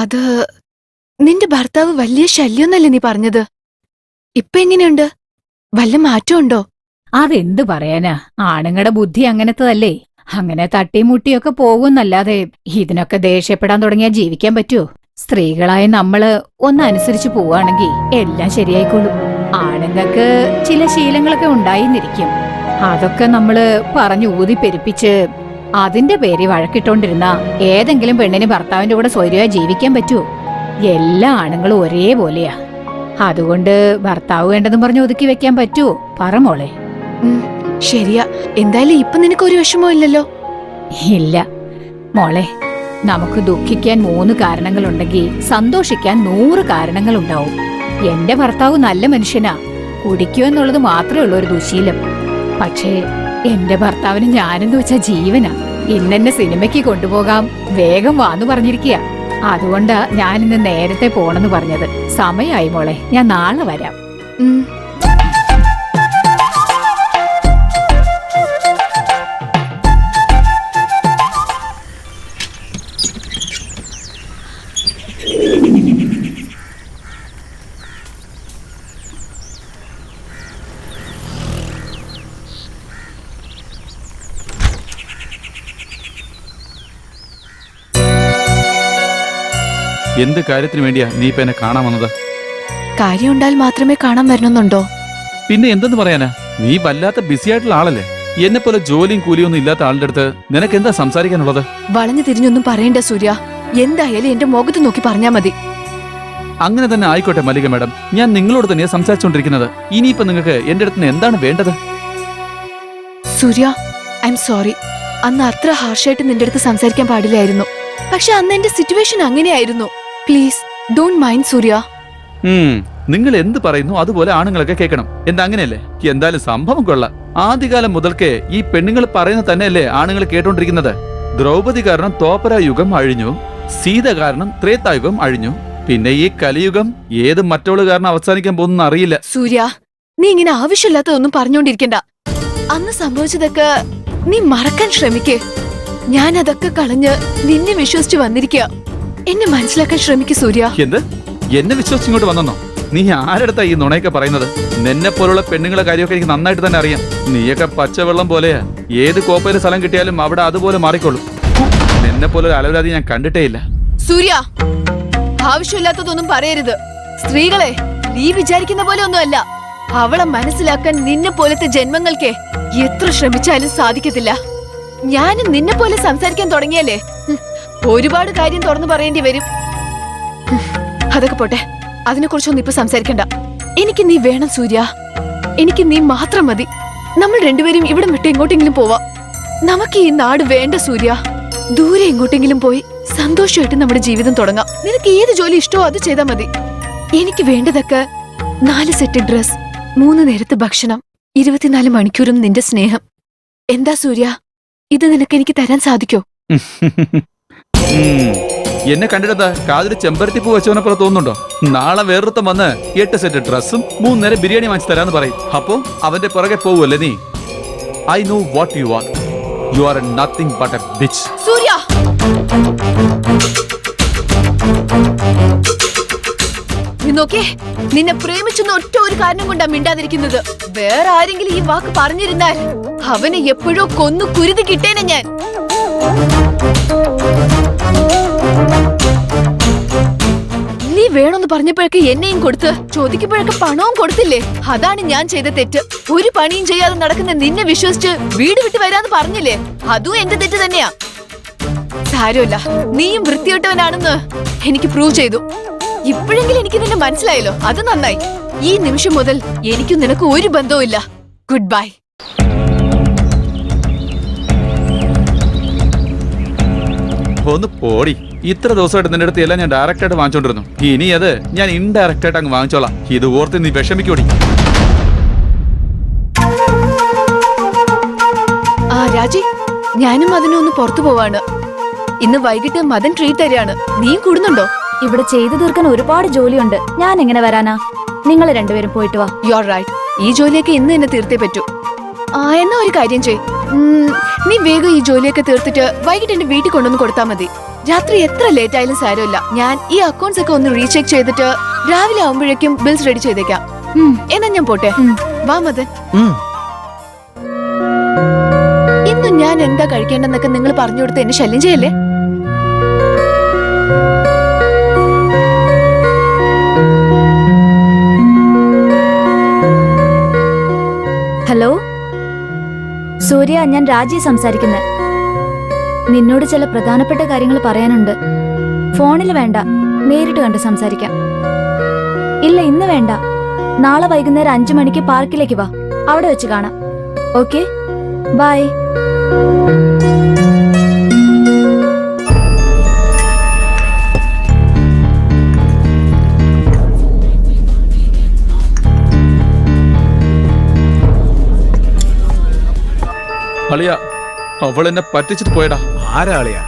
S3: അത് നിന്റെ ഭർത്താവ് വലിയ ശല്യൊന്നല്ലേ നീ പറഞ്ഞത്? ഇപ്പൊ എങ്ങനെയുണ്ട്? വല്ല മാറ്റമുണ്ടോ?
S9: അതെന്ത് പറയാനാ, ആണുങ്ങളുടെ ബുദ്ധി അങ്ങനത്തതല്ലേ. അങ്ങനെ തട്ടിമുട്ടിയൊക്കെ പോകുന്നല്ലാതെ ഇതിനൊക്കെ ദേഷ്യപ്പെടാൻ തുടങ്ങിയാൽ ജീവിക്കാൻ പറ്റുമോ? സ്ത്രീകളായ നമ്മള് ഒന്നനുസരിച്ച് പോവാണെങ്കിൽ എല്ലാം ശരിയായിക്കോളും. ആണുങ്ങൾക്ക് ചില ശീലങ്ങളൊക്കെ ഉണ്ടായിന്നിരിക്കും. അതൊക്കെ നമ്മള് പറഞ്ഞു ഊതി പെരുപ്പിച്ച് അതിന്റെ പേര് വഴക്കിട്ടോണ്ടിരുന്ന ഏതെങ്കിലും പെണ്ണിന് ഭർത്താവിന്റെ കൂടെ സ്വൈര്യമായി ജീവിക്കാൻ പറ്റുമോ? എല്ലാ ആണുങ്ങളും ഒരേപോലെയാ. അതുകൊണ്ട് ഭർത്താവ് വേണ്ടെന്ന് പറഞ്ഞ് ഒതുക്കി വെക്കാൻ പറ്റുമോ? പറ മോളെ.
S3: ശരിയാ. എന്തായാലും ഇപ്പൊ നിനക്കൊരു വിഷമവും ഇല്ലല്ലോ?
S9: ഇല്ല മോളെ, നമുക്ക് ദുഃഖിക്കാൻ 3 കാരണങ്ങളുണ്ടെങ്കിൽ സന്തോഷിക്കാൻ 100 കാരണങ്ങളുണ്ടാവും. എന്റെ ഭർത്താവ് നല്ല മനുഷ്യനാ. കുടിക്കുക എന്നുള്ളത് മാത്രമേ ഉള്ളൂ ഒരു ദുശീലം. പക്ഷേ എന്റെ ഭർത്താവിന് ഞാനെന്ന് വെച്ചാ ജീവനാ. ഇന്നെന്നെ സിനിമയ്ക്ക് കൊണ്ടുപോകാം, വേഗം വാന്ന് പറഞ്ഞിരിക്കുക. അതുകൊണ്ടാ ഞാൻ ഇന്ന് നേരത്തെ പോണെന്ന് പറഞ്ഞത്. സമയമായി മോളെ, ഞാൻ നാളെ വരാം.
S5: എന്ത് കാര്യത്തിന് വേണ്ടിയാ നീ ഇപ്പൊ എന്നെ കാണാൻ വന്നത്?
S3: കാര്യം ഉണ്ടാൽ മാത്രമേ കാണാൻ വരണമെന്നുണ്ടോ?
S5: പിന്നെ എന്തെന്ന് പറയാനാ, നീ വല്ലാത്ത ബിസി ആയിട്ടുള്ള ആളല്ലേ. എന്നെ പോലെ ജോലിയും കൂലിയൊന്നും ഇല്ലാത്ത ആളുടെ അടുത്ത് നിനക്ക് എന്താ സംസാരിക്കാനുള്ളത്?
S3: വളഞ്ഞു തിരിഞ്ഞൊന്നും പറയണ്ട സൂര്യ. എന്തായാലും എന്റെ മുഖത്ത് നോക്കി പറഞ്ഞാ മതി.
S5: അങ്ങനെ തന്നെ ആയിക്കോട്ടെ മല്ലിക മാഡം, ഞാൻ നിങ്ങളോട് തന്നെയാ സംസാരിച്ചുകൊണ്ടിരിക്കുന്നത്. ഇനിയിപ്പോ നിങ്ങൾക്ക് എന്റെ അടുത്ത് എന്താണ് വേണ്ടത്?
S3: സൂര്യ, ഐ എം സോറി. അന്ന് അത്ര ഹാർഷായിട്ട് നിന്റെ അടുത്ത് സംസാരിക്കാൻ പാടില്ലായിരുന്നു. പക്ഷെ അന്ന് എന്റെ സിറ്റുവേഷൻ അങ്ങനെയായിരുന്നു. പ്ലീസ് ഡോണ്ട് മൈൻഡ് സൂര്യ.
S5: നിങ്ങൾ എന്ത് പറയുന്നു അതുപോലെ ആണുങ്ങളൊക്കെ കേൾക്കണം. എന്താ അങ്ങനെയല്ലേ? എന്തായാലും സംഭവം കൊള്ളാം. ആദ്യകാലം മുതൽക്കേ ഈ പെണ്ണുങ്ങൾ പറയുന്നത് തന്നെയല്ലേ ആണുങ്ങൾ കേട്ടോണ്ടിരിക്കുന്നത്. ദ്രൗപദി കാരണം തോപര യുഗം അഴിഞ്ഞു, സീത കാരണം ത്രേതായുഗം അഴിഞ്ഞു, പിന്നെ ഈ കലിയുഗം ഏത് മറ്റോള് കാരണം അവസാനിക്കാൻ പോകുന്ന അറിയില്ല.
S3: സൂര്യ, നീ ഇങ്ങനെ ആവശ്യമില്ലാത്തതൊന്നും പറഞ്ഞുകൊണ്ടിരിക്കണ്ട. അന്ന് സംഭവിച്ചതൊക്കെ നീ മറക്കാൻ ശ്രമിക്കേ. ഞാൻ അതൊക്കെ കളഞ്ഞ് നിന്നെ വിശ്വസിച്ച് വന്നിരിക്കുക. എന്നെ മനസ്സിലാക്കാൻ ശ്രമിക്കൂ സൂര്യ.
S5: എന്ത്? എന്നെ വിശ്വസിച്ച് ഇങ്ങോട്ട് വന്നോ? നീ ആരെടുത്താ ഈ നുണയൊക്കെ പറയുന്നത്? നിന്നെ പോലുള്ള പെണ്ണുങ്ങളെ കാര്യമൊക്കെ എനിക്ക് നന്നായിട്ട് തന്നെ അറിയാം. നീയൊക്കെ പച്ചവെള്ളം പോലെയാ. ഏത് കോപ്പയില് സ്ഥലം കിട്ടിയാലും അവിടെ അതുപോലെ മാറിക്കൊള്ളും. നിന്നെ പോലെ ഒരു അലവരാതി ഞാൻ കണ്ടിട്ടേ ഇല്ല.
S3: സൂര്യ, ആവശ്യമില്ലാത്തതൊന്നും പറയരുത്. സ്ത്രീകളെ നീ വിചാരിക്കുന്ന പോലെ ഒന്നുമല്ല. അവളെ മനസ്സിലാക്കാൻ നിന്നെ പോലത്തെ ജന്മങ്ങൾക്ക് എത്ര ശ്രമിച്ചാലും സാധിക്കത്തില്ല. ഞാനും നിന്നെ പോലെ സംസാരിക്കാൻ തുടങ്ങിയല്ലേ ഒരുപാട് കാര്യം തുറന്നു പറയേണ്ടി വരും. അതൊക്കെ പോട്ടെ, അതിനെ കുറിച്ചൊന്നും ഇപ്പൊ സംസാരിക്കണ്ട. എനിക്ക് നീ വേണം സൂര്യ. എനിക്ക് നീ മാത്രം മതി. നമ്മൾ രണ്ടുപേരും ഇവിടെ വിട്ട് എങ്ങോട്ടെങ്കിലും പോവാം. നമുക്ക് ഈ നാട് വേണ്ട സൂര്യ. ദൂരെ എങ്ങോട്ടെങ്കിലും പോയി സന്തോഷമായിട്ട് നമ്മുടെ ജീവിതം തുടങ്ങാം. നിനക്ക് ഏത് ജോലി ഇഷ്ടമോ അത് ചെയ്താൽ മതി. എനിക്ക് വേണ്ടതൊക്കെ 4 സെറ്റ് ഡ്രസ്, 3 നേരത്തെ ഭക്ഷണം, 24 മണിക്കൂറും നിന്റെ സ്നേഹം. എന്താ സൂര്യ, ഇത് നിനക്ക് എനിക്ക് തരാൻ സാധിക്കോ?
S5: എന്നെ കണ്ടിട്ട് കാതിൽ ചെമ്പരത്തി പൂ വെച്ചവനെ പോലെ തോന്നുന്നുണ്ടോ? നാളെ വേറൊരുത്തം വന്ന് 8 സെറ്റ് ഡ്രസ്സും 3 നേരം ബിരിയാണി വാങ്ങിച്ചു തരാന്ന് പറയും. അപ്പോ അവന്റെ പുറകെ പോവുമല്ലേ നീ? I know what you are. You are nothing but a bitch.
S3: Surya, നോക്കേ, നിന്നെ പ്രേമിച്ചെന്ന ഒറ്റ ഒരു കാരണം കൊണ്ടാ മിണ്ടാതിരിക്കുന്നത്. വേറെ ആരെങ്കിലും ഈ വാക്ക് പറഞ്ഞിരുന്നാൽ അവനെ എപ്പോഴോ കൊന്നു കുരുതി കിട്ടേനെ ഞാൻ. നീ വേണമെന്ന് പറഞ്ഞപ്പോഴൊക്കെ എന്നെയും കൊടുത്ത് ചോദിക്കുമ്പോഴൊക്കെ പണവും കൊടുത്തില്ലേ? അതാണ് ഞാൻ ചെയ്ത തെറ്റ്. ഒരു പണിയും ചെയ്യാതെ നടക്കുന്ന നിന്നെ വിശ്വസിച്ച് വീട് വിട്ട് വരാന്ന് പറഞ്ഞില്ലേ? അതും എന്റെ തെറ്റ് തന്നെയാ. സാരമില്ല, നീയും വൃത്തികെട്ടവനാണെന്ന് എനിക്ക് പ്രൂവ് ചെയ്തു. ഇപ്പോഴെങ്കിലും എനിക്ക് നിന്നെ മനസ്സിലായല്ലോ, അത് നന്നായി. ഈ നിമിഷം മുതൽ എനിക്കും നിനക്ക് ഒരു ബന്ധവും ഇല്ല. Good bye.
S5: ഒന്ന് പോടി. ഇത്ര ദിവസമായിട്ട് നിന്റെ അടുത്ത് എല്ലാം ഞാൻ ഡയറക്റ്റ് ആയിട്ട് വാങ്ങിച്ചോണ്ടിരുന്നു. ഇനി അത് ഞാൻ ഇൻഡയറക്റ്റ് ആയിട്ട് അങ്ങ് വാങ്ങിച്ചോളാം. ഇത് ഓർത്ത് നീ വിഷമിക്കോടി.
S3: ആ രാജി, ഞാനും അതിനൊന്ന് പുറത്തു പോവാണ്. ഇന്ന് വൈകിട്ട് മദൻ ട്രീറ്റ് തരികയാണ്. നീയും കൂടുന്നുണ്ടോ?
S4: ഇവിടെ ചെയ്തു തീർക്കാൻ ഒരുപാട് ജോലിയുണ്ട്. ഞാൻ എങ്ങനെ വരാനാ? നിങ്ങൾ രണ്ടുപേരും പോയിട്ട് വാ.
S3: You are right. ഈ ജോലിയൊക്കെ ഇന്ന് തന്നെ തീർത്തേ പറ്റൂ. എന്നാ ഒരു കാര്യം ചെയ്, നീ വേഗം ഈ ജോലിയൊക്കെ തീർത്തിട്ട് വൈകിട്ട് എന്റെ വീട്ടിൽ കൊണ്ടുവന്ന് കൊടുത്താൽ മതി. രാത്രി എത്ര ലേറ്റ് ആയാലും സാരമില്ല. ഞാൻ ഈ അക്കൗണ്ട്സ് ഒക്കെ ഒന്ന് റീചെക്ക് ചെയ്തിട്ട് രാവിലെ ആവുമ്പോഴേക്കും ബിൽസ് റെഡി ചെയ്തേക്കാം. എന്നാ ഞാൻ പോട്ടെ. വാ മദൻ. ഇന്ന് ഞാൻ എന്താ കഴിക്കേണ്ടെന്നൊക്കെ നിങ്ങൾ പറഞ്ഞു കൊടുത്ത് എന്നെ ശല്യം ചെയ്യല്ലേ?
S4: ഹലോ സൂര്യ, ഞാൻ രാജി സംസാരിക്കുന്നത്. നിന്നോട് ചില പ്രധാനപ്പെട്ട കാര്യങ്ങൾ പറയാനുണ്ട്. ഫോണിൽ വേണ്ട, നേരിട്ട് കണ്ട് സംസാരിക്കാം. ഇല്ല, ഇന്ന് വേണ്ട. നാളെ വൈകുന്നേരം 5 മണിക്ക് പാർക്കിലേക്ക് വാ. അവിടെ വെച്ച് കാണാം. Okay, bye.
S5: അളിയ, അവൾ എന്നെ പറ്റിച്ചിട്ട് പോയടാ.
S11: ആരാളിയാ?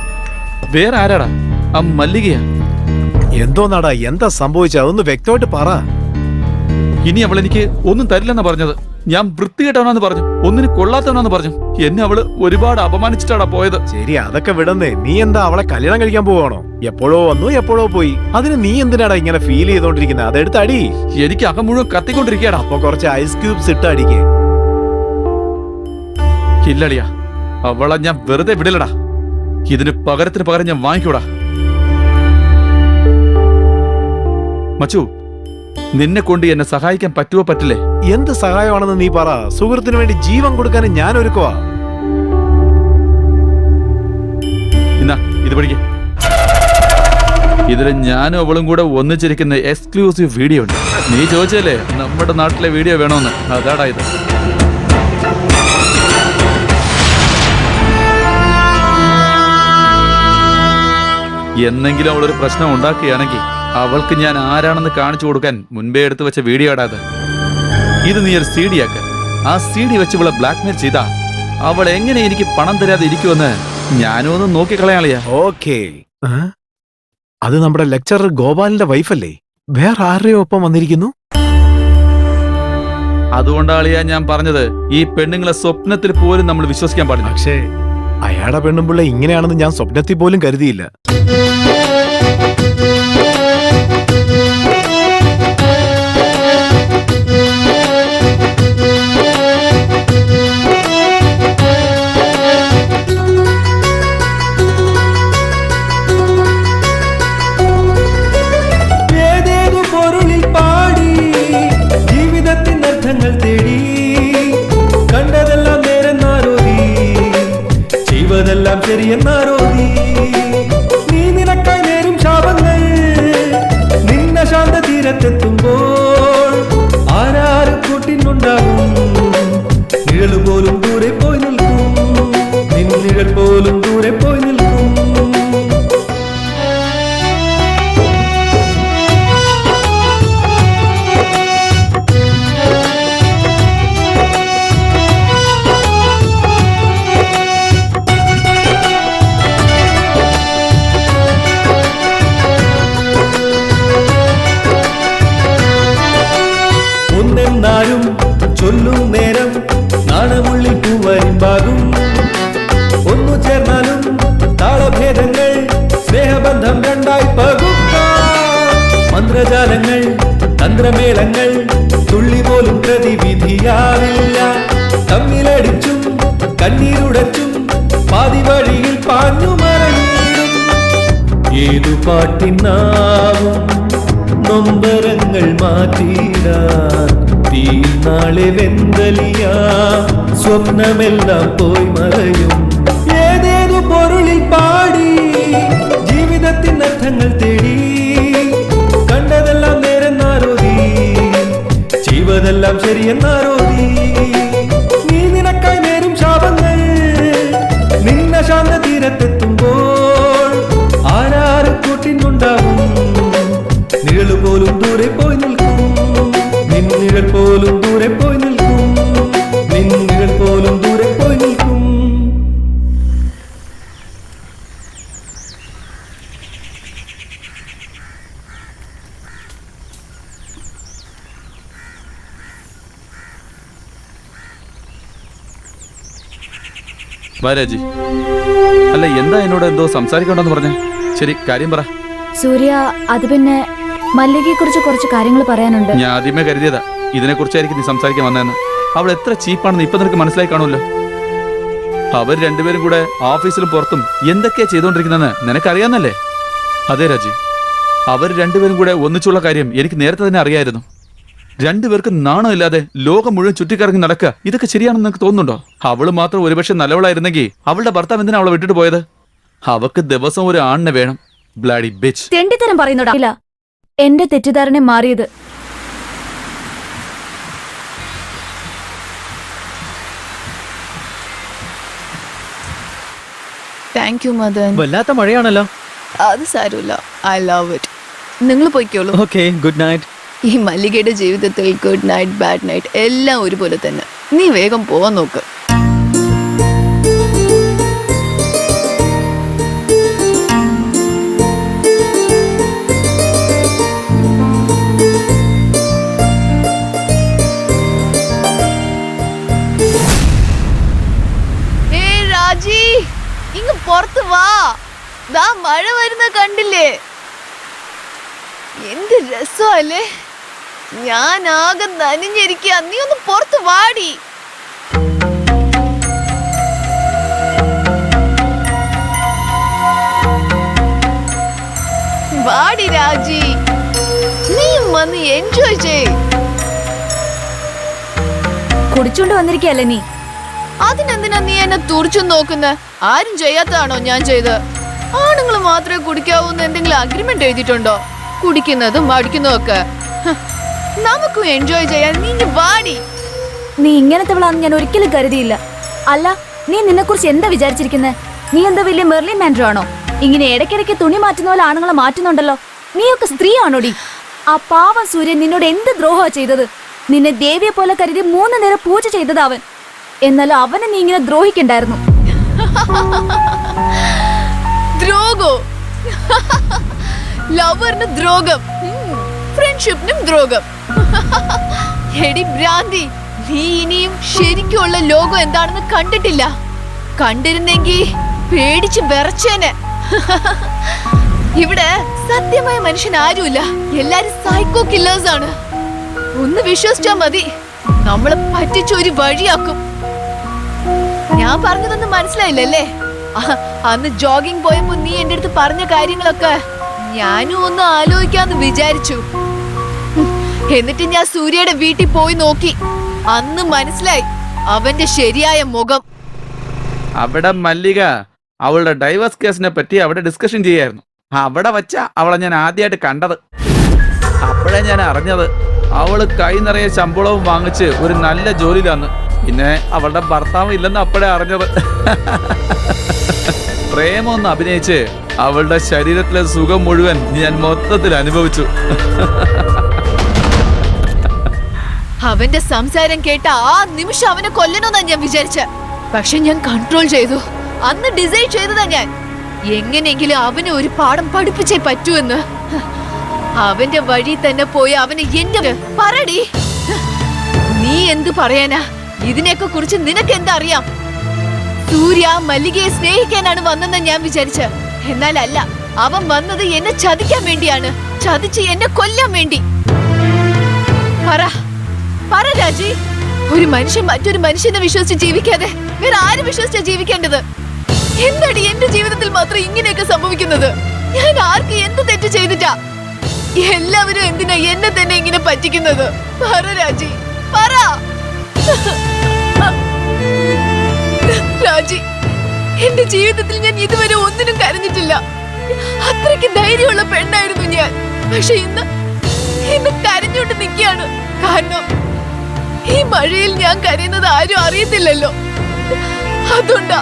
S5: വേറെ ആരാടാ? ആ മല്ലികയാ.
S11: എന്തോന്നാടാ, എന്താ സംഭവിച്ച? അതൊന്ന് വ്യക്തമായിട്ട് പറ.
S5: ഇനി അവൾ എനിക്ക് ഒന്നും തരില്ലെന്നാ പറഞ്ഞത്. ഞാൻ വൃത്തികെട്ടവനാന്ന് പറഞ്ഞു, ഒന്നിന് കൊള്ളാത്തവനാന്ന് പറഞ്ഞു. എന്നെ അവള് ഒരുപാട് അപമാനിച്ചിട്ടാടാ പോയത്.
S11: ശരി, അതൊക്കെ വിടന്നേ. നീ എന്താ അവളെ കല്യാണം കഴിക്കാൻ പോവാണോ? എപ്പോഴോ വന്നു എപ്പോഴോ പോയി. അതിന് നീ എന്തിനാടാ ഇങ്ങനെ ഫീൽ ചെയ്തോണ്ടിരിക്കുന്നത്? അതെടുത്ത് അടി.
S5: എനിക്ക് അകം മുഴുവൻ കത്തിക്കൊണ്ടിരിക്കടാ.
S11: അപ്പൊ കുറച്ച് ഐസ് ക്യൂബ്സ് ഇട്ട് അടിക്കേ.
S5: ഇല്ലടിയാ, അവളെ ഞാൻ വെറുതെ വിടില്ലടാ. ഇതിന് പകരം ഞാൻ വാങ്ങിക്കൂടാ. മച്ചു, നിന്നെ കൊണ്ട് എന്നെ സഹായിക്കാൻ പറ്റുമോ പറ്റില്ലേ?
S11: എന്ത് സഹായമാണെന്ന് നീ പറ. സുഹൃത്തിന് വേണ്ടി ജീവൻ കൊടുക്കാനും ഞാൻ ഒരുക്കുവാ.
S5: എന്നാ ഇത് പഠിക്ക. ഇതിൽ ഞാനും അവളും കൂടെ ഒന്നിച്ചിരിക്കുന്ന എക്സ്ക്ലൂസീവ് വീഡിയോ ഉണ്ട്. നീ ചോദിച്ചല്ലേ നമ്മുടെ നാട്ടിലെ വീഡിയോ വേണോന്ന്, അതാടാ ഇത്. എന്നെങ്കിലും അവളൊരു പ്രശ്നം ഉണ്ടാക്കുകയാണെങ്കിൽ അവൾക്ക് ഞാൻ ആരാണെന്ന് കാണിച്ചു കൊടുക്കാൻ മുൻപേ എടുത്തു വെച്ച വീഡിയോ ആടാത്. ഇത് നീ ഒരു CD ആക്ക്. ആ CD വെച്ച് ഇവളെ ബ്ലാക്ക്മെയിൽ ചെയ്താ അവൾ എങ്ങനെ എനിക്ക് പണം തരാതെ ഇരിക്കുമെന്ന് ഞാനും ഒന്ന് നോക്കിക്കളയാളിയാ.
S11: ഓക്കേ, അത് നമ്മുടെ ലെക്ചറർ ഗോപാലിന്റെ വൈഫല്ലേ? വേറെ ആരുടെയോ ഒപ്പം വന്നിരിക്കുന്നു?
S5: അതുകൊണ്ടാളിയാ ഞാൻ പറഞ്ഞത് ഈ പെണ്ണുങ്ങളെ സ്വപ്നത്തിൽ പോലും നമ്മൾ വിശ്വസിക്കാൻ പാടില്ല.
S11: പക്ഷേ അയാളുടെ പെണ്ണുമ്പിള്ള ഇങ്ങനെയാണെന്ന് ഞാൻ സ്വപ്നത്തിൽ പോലും കരുതിയില്ല.
S13: ഏതേതു പൊരുളിൽ പാടി ജീവിതത്തിൻ അർത്ഥങ്ങൾ തേടി കണ്ടതെല്ലാം നേരെന്നാരോതി ചെയ്വതെല്ലാം ശരിയെന്നാരോതി നീ നിനക്കായി നേരും ശാപങ്ങൾ നിന്ന ശാന്ത തീരത്തെത്തുമ്പോൾ ആരാറ് കൂട്ടിനുണ്ടാകും നിഴൽ പോലും ദൂരെ പോയി നിൽക്കും നിന്നിഴൽ പോലും ദൂരെ പോയി നിൽക്കും. ഒന്നെന്നാലും ചൊല്ലും നേരം നാണമുള്ളിൽ പൂവരിമ്പാകും. ഒന്നു ചേർന്നാലും താളഭേദങ്ങൾ സ്നേഹബന്ധം രണ്ടായി പകുക്കാം. മന്ത്രജാലങ്ങൾ തന്ത്രമേളങ്ങൾ തുള്ളി പോലും പ്രതിവിധിയാവില്ല. തമ്മിലടിച്ചും കണ്ണീരുടച്ചും പാതി വഴിയിൽ പാഞ്ഞു മറഞ്ഞിടും. ഏതു പാട്ടിനാവും നൊമ്പരങ്ങൾ മാറ്റിടാൻ തീ നാളെ വെന്തലിയാ സ്വപ്നമെല്ലാം പോയി മറയും. ഏതേതു പൊരുളിൽ പാടി ജീവിതത്തിൻ അർത്ഥങ്ങൾ തേടി കണ്ടതെല്ലാം നേരെന്നാരോതി ചെയ്വതെല്ലാം ശരിയെന്നാരോതി നീ നിനക്കായി നേരും ശാപങ്ങൾ നിന്ന ശാന്ത തീരത്തെത്തുമ്പോൾ ആരാറ് കൂട്ടിനുണ്ടാവും നിഴൽ പോലും ദൂരെ പോയി നിൽക്കും നിന്നിഴൽ പോലും ദൂരെ പോയി നിൽക്കും നിന്നിഴൽ പോലും ദൂരെ പോയി നിൽക്കും.
S5: വാരാജി, അല്ല എന്താ എന്നോട് എന്തോ സംസാരിക്കണ്ടെന്ന് പറഞ്ഞേ? ശരി, കാര്യം പറ.
S4: സൂര്യ, അത് പിന്നെ മല്ലികയെ കുറിച്ച് കുറച്ച് കാര്യങ്ങൾ പറയാനുണ്ട്.
S5: ഞാൻ ആദ്യമേ കരുതിയതാ ഇതിനെക്കുറിച്ചായിരിക്കും നീ സംസാരിക്കാൻ വന്നതെന്ന്. അവൾ എത്ര ചീപ്പാണെന്ന് ഇപ്പൊ നിനക്ക് മനസ്സിലായി കാണുമല്ലോ. അവർ രണ്ടുപേരും കൂടെ ഓഫീസിലും പുറത്തും എന്തൊക്കെയാ ചെയ്തുകൊണ്ടിരിക്കുന്നതെന്ന് നിനക്കറിയാന്നല്ലേ? അതെ രാജി, അവർ രണ്ടുപേരും കൂടെ ഒന്നിച്ചുള്ള കാര്യം എനിക്ക് നേരത്തെ തന്നെ അറിയായിരുന്നു. രണ്ടുപേർക്ക് നാണമില്ലാതെ ലോകം മുഴുവൻ ചുറ്റിക്കറങ്ങി നടക്കുക, ഇതൊക്കെ ശരിയാണെന്ന് നിനക്ക് തോന്നുന്നുണ്ടോ? അവള് മാത്രം ഒരുപക്ഷെ നല്ലവളായിരുന്നെങ്കിൽ അവളുടെ ഭർത്താവ് എന്തിനാ അവളെ വിട്ടിട്ട് പോയത്? അവക്ക് ദിവസം ഒരു ആണിനെ വേണം. Bloody bitch.
S4: തെണ്ടിത്തരം പറയുന്നുണ്ടോ? ഇല്ല, എന്റെ തെറ്റിദ്ധാരണ മാറിയത്.
S3: Thank you Madan.
S2: വല്ലാത്ത മഴയാണല്ലോ.
S3: അത് സാരമില്ല, ഐ ലവ് ഇറ്റ്. നിങ്ങൾ പോയിക്കോളൂ.
S2: Okay, good night.
S3: ഈ മല്ലികയുടെ ജീവിതത്തിൽ ഗുഡ് നൈറ്റ് ബാഡ് നൈറ്റ് എല്ലാം ഒരുപോലെ തന്നെ. നീ വേഗം പോവാൻ നോക്ക്. രാജി, ഇങ്ങ് പുറത്ത് വാ. ദാ മഴ വരുന്ന കണ്ടില്ലേ? എന്ത് രസമല്ലേ? ഞാൻ ആകെ നനഞ്ഞിരിക്കുക. നീ ഒന്ന് പുറത്ത് വാടി. വാടി രാജി, നീയും വന്ന് എൻജോയ് ചെയ്.
S4: കുടിച്ചോണ്ട് വന്നിരിക്കല്ലേ നീ?
S3: അതിനെന്തിനാ നീ എന്നെ തുറിച്ചു നോക്കുന്നത്? ആരും ചെയ്യാത്തതാണോ ഞാൻ ചെയ്ത്? ആണുങ്ങൾ മാത്രമേ കുടിക്കാവൂന്ന് എന്തെങ്കിലും അഗ്രിമെന്റ് എഴുതിയിട്ടുണ്ടോ? കുടിക്കുന്നതും അടിക്കുന്നതും ഒക്കെ നമുക്കും എൻജോയ് ചെയ്യാൻ. നീ വാടി.
S4: നീ ഇങ്ങനത്തെവളാന്ന് ഞാൻ ഒരിക്കലും കരുതിയില്ല. അല്ല, നീ നിന്നെ കുറിച്ച് എന്താ വിചാരിച്ചിരിക്കുന്നത്? നീ എന്താ വലിയ മെർലിൻ മാൻഡ്രോ ആണോ? ഇങ്ങനെ ഇടയ്ക്കിടയ്ക്ക് തുണി മാറ്റുന്ന പോലെ ആണുങ്ങളെ മാറ്റുന്നുണ്ടല്ലോ. നീയൊക്കെ സ്ത്രീ ആണോടി? ആ പാവം സൂര്യൻ നിന്നോട് എന്ത് ദ്രോഹമാ ചെയ്തത്? നിന്നെ ദേവിയെ പോലെ കരുതി 3 നേരം പൂജ ചെയ്തത് അവൻ. എന്നാലും അവനെ നീ ഇങ്ങനെ ദ്രോഹിക്കണ്ടായിരുന്നു.
S3: ദ്രോഹോ? ലവറിന് ദ്രോഹം, ഫ്രണ്ട്ഷിപ്പിനും ദ്രോഹം. എടി ഭ്രാന്തി, നീ ഇനിയും ശരിക്കുള്ള ലോകം എന്താണെന്ന് കണ്ടിട്ടില്ല. കണ്ടിരുന്നെങ്കി പേടിച്ച് വിറച്ചേനെ. ഇവിടെ സത്യമായ മനുഷ്യൻ ആരുമില്ല, എല്ലാരും സൈക്കോ കില്ലേഴ്സ് ആണ്. ഒന്ന് വിശ്വസിച്ചാ മതി, നമ്മളെ പറ്റിച്ചൊരു വഴിയാക്കും. ഞാൻ പറഞ്ഞതൊന്നും മനസ്സിലായില്ലല്ലേ? അന്ന് ജോഗിങ് പോയപ്പോ നീ എന്റെ അടുത്ത് പറഞ്ഞ കാര്യങ്ങളൊക്കെ ഞാനും ഒന്ന് ആലോചിക്കാന്ന് വിചാരിച്ചു. എന്നിട്ട് ഞാൻ സൂര്യയുടെ വീട്ടിൽ പോയി നോക്കി. അന്ന് മനസ്സിലായി അവന്റെ ശരിയായ മുഖം.
S5: അവിടെ മല്ലിക അവളുടെ ഡൈവേഴ്സ് കേസിനെ പറ്റി അവിടെ ഡിസ്കഷൻ ചെയ്യായിരുന്നു. അവിടെ വച്ച അവളെ ഞാൻ ആദ്യമായിട്ട് കണ്ടത്. അപ്പോഴേ ഞാൻ അറിഞ്ഞത് അവള് കൈ നിറയെ ശമ്പളവും വാങ്ങിച്ച് ഒരു നല്ല ജോലിയിലാന്ന്. പിന്നെ അവളുടെ ഭർത്താവ് ഇല്ലെന്ന് അപ്പോഴേ അറിഞ്ഞത്. പ്രേമൊന്ന് അഭിനയിച്ച് അവളുടെ ശരീരത്തിലെ സുഖം മുഴുവൻ ഞാൻ മൊത്തത്തിൽ അനുഭവിച്ചു.
S3: അവന്റെ സംസാരം കേട്ട ആ നിമിഷം അവനെ കൊല്ലണമെന്നാ ഞാൻ വിചാരിച്ച. പക്ഷെ ഞാൻ കൺട്രോൾ ചെയ്തു. അന്ന് ഡിസൈഡ് ചെയ്തതാ ഞാൻ എങ്ങനെയെങ്കിലും അവനെ ഒരു പാഠം പഠിപ്പിച്ചേ പറ്റൂന്ന്. അവന്റെ വഴി തന്നെ പോയി അവനെ എന്റെ പറടി. നീ എന്ത് പറയാനാ? ഇതിനെയൊക്കെ കുറിച്ച് നിനക്ക് എന്താ അറിയാം? സൂര്യ മല്ലികയെ സ്നേഹിക്കാനാണ് വന്നെന്ന് ഞാൻ വിചാരിച്ച. എന്നാൽ അല്ല, അവൻ വന്നത് എന്നെ ചതിക്കാൻ വേണ്ടിയാണ്. ചതിച്ച് എന്നെ കൊല്ലാൻ വേണ്ടി. പറ രാജി, ഒരു മനുഷ്യൻ മറ്റൊരു മനുഷ്യനെ വിശ്വസിച്ച് ജീവിക്കാതെ വേറെ ആര് വിശ്വസിച്ചാ ജീവിക്കേണ്ടത്? എന്താടി എന്റെ ജീവിതത്തിൽ മാത്രം ഇങ്ങനെയൊക്കെ സംഭവിക്കുന്നത്? ഞാൻ ആർക്ക് എന്ത് തെറ്റ് ചെയ്തിട്ടാ? എല്ലാവരും എന്തിനാ എന്നെ തന്നെ ഇങ്ങനെ പറ്റിക്കുന്നത്? പറ രാജി, പറ. രാജി, എന്റെ ജീവിതത്തിൽ ഞാൻ ഇതുവരെ ഒന്നിനും കരഞ്ഞിട്ടില്ല. അത്രയ്ക്ക് ധൈര്യമുള്ള പെണ്ണായിരുന്നു ഞാൻ. പക്ഷെ ഇന്ന് കരഞ്ഞോണ്ട് നിൽക്കുകയാണ്. കാരണം ഈ മഴയിൽ ഞാൻ കരയുന്നത് ആരും അറിയത്തില്ലല്ലോ. അതുകൊണ്ടാ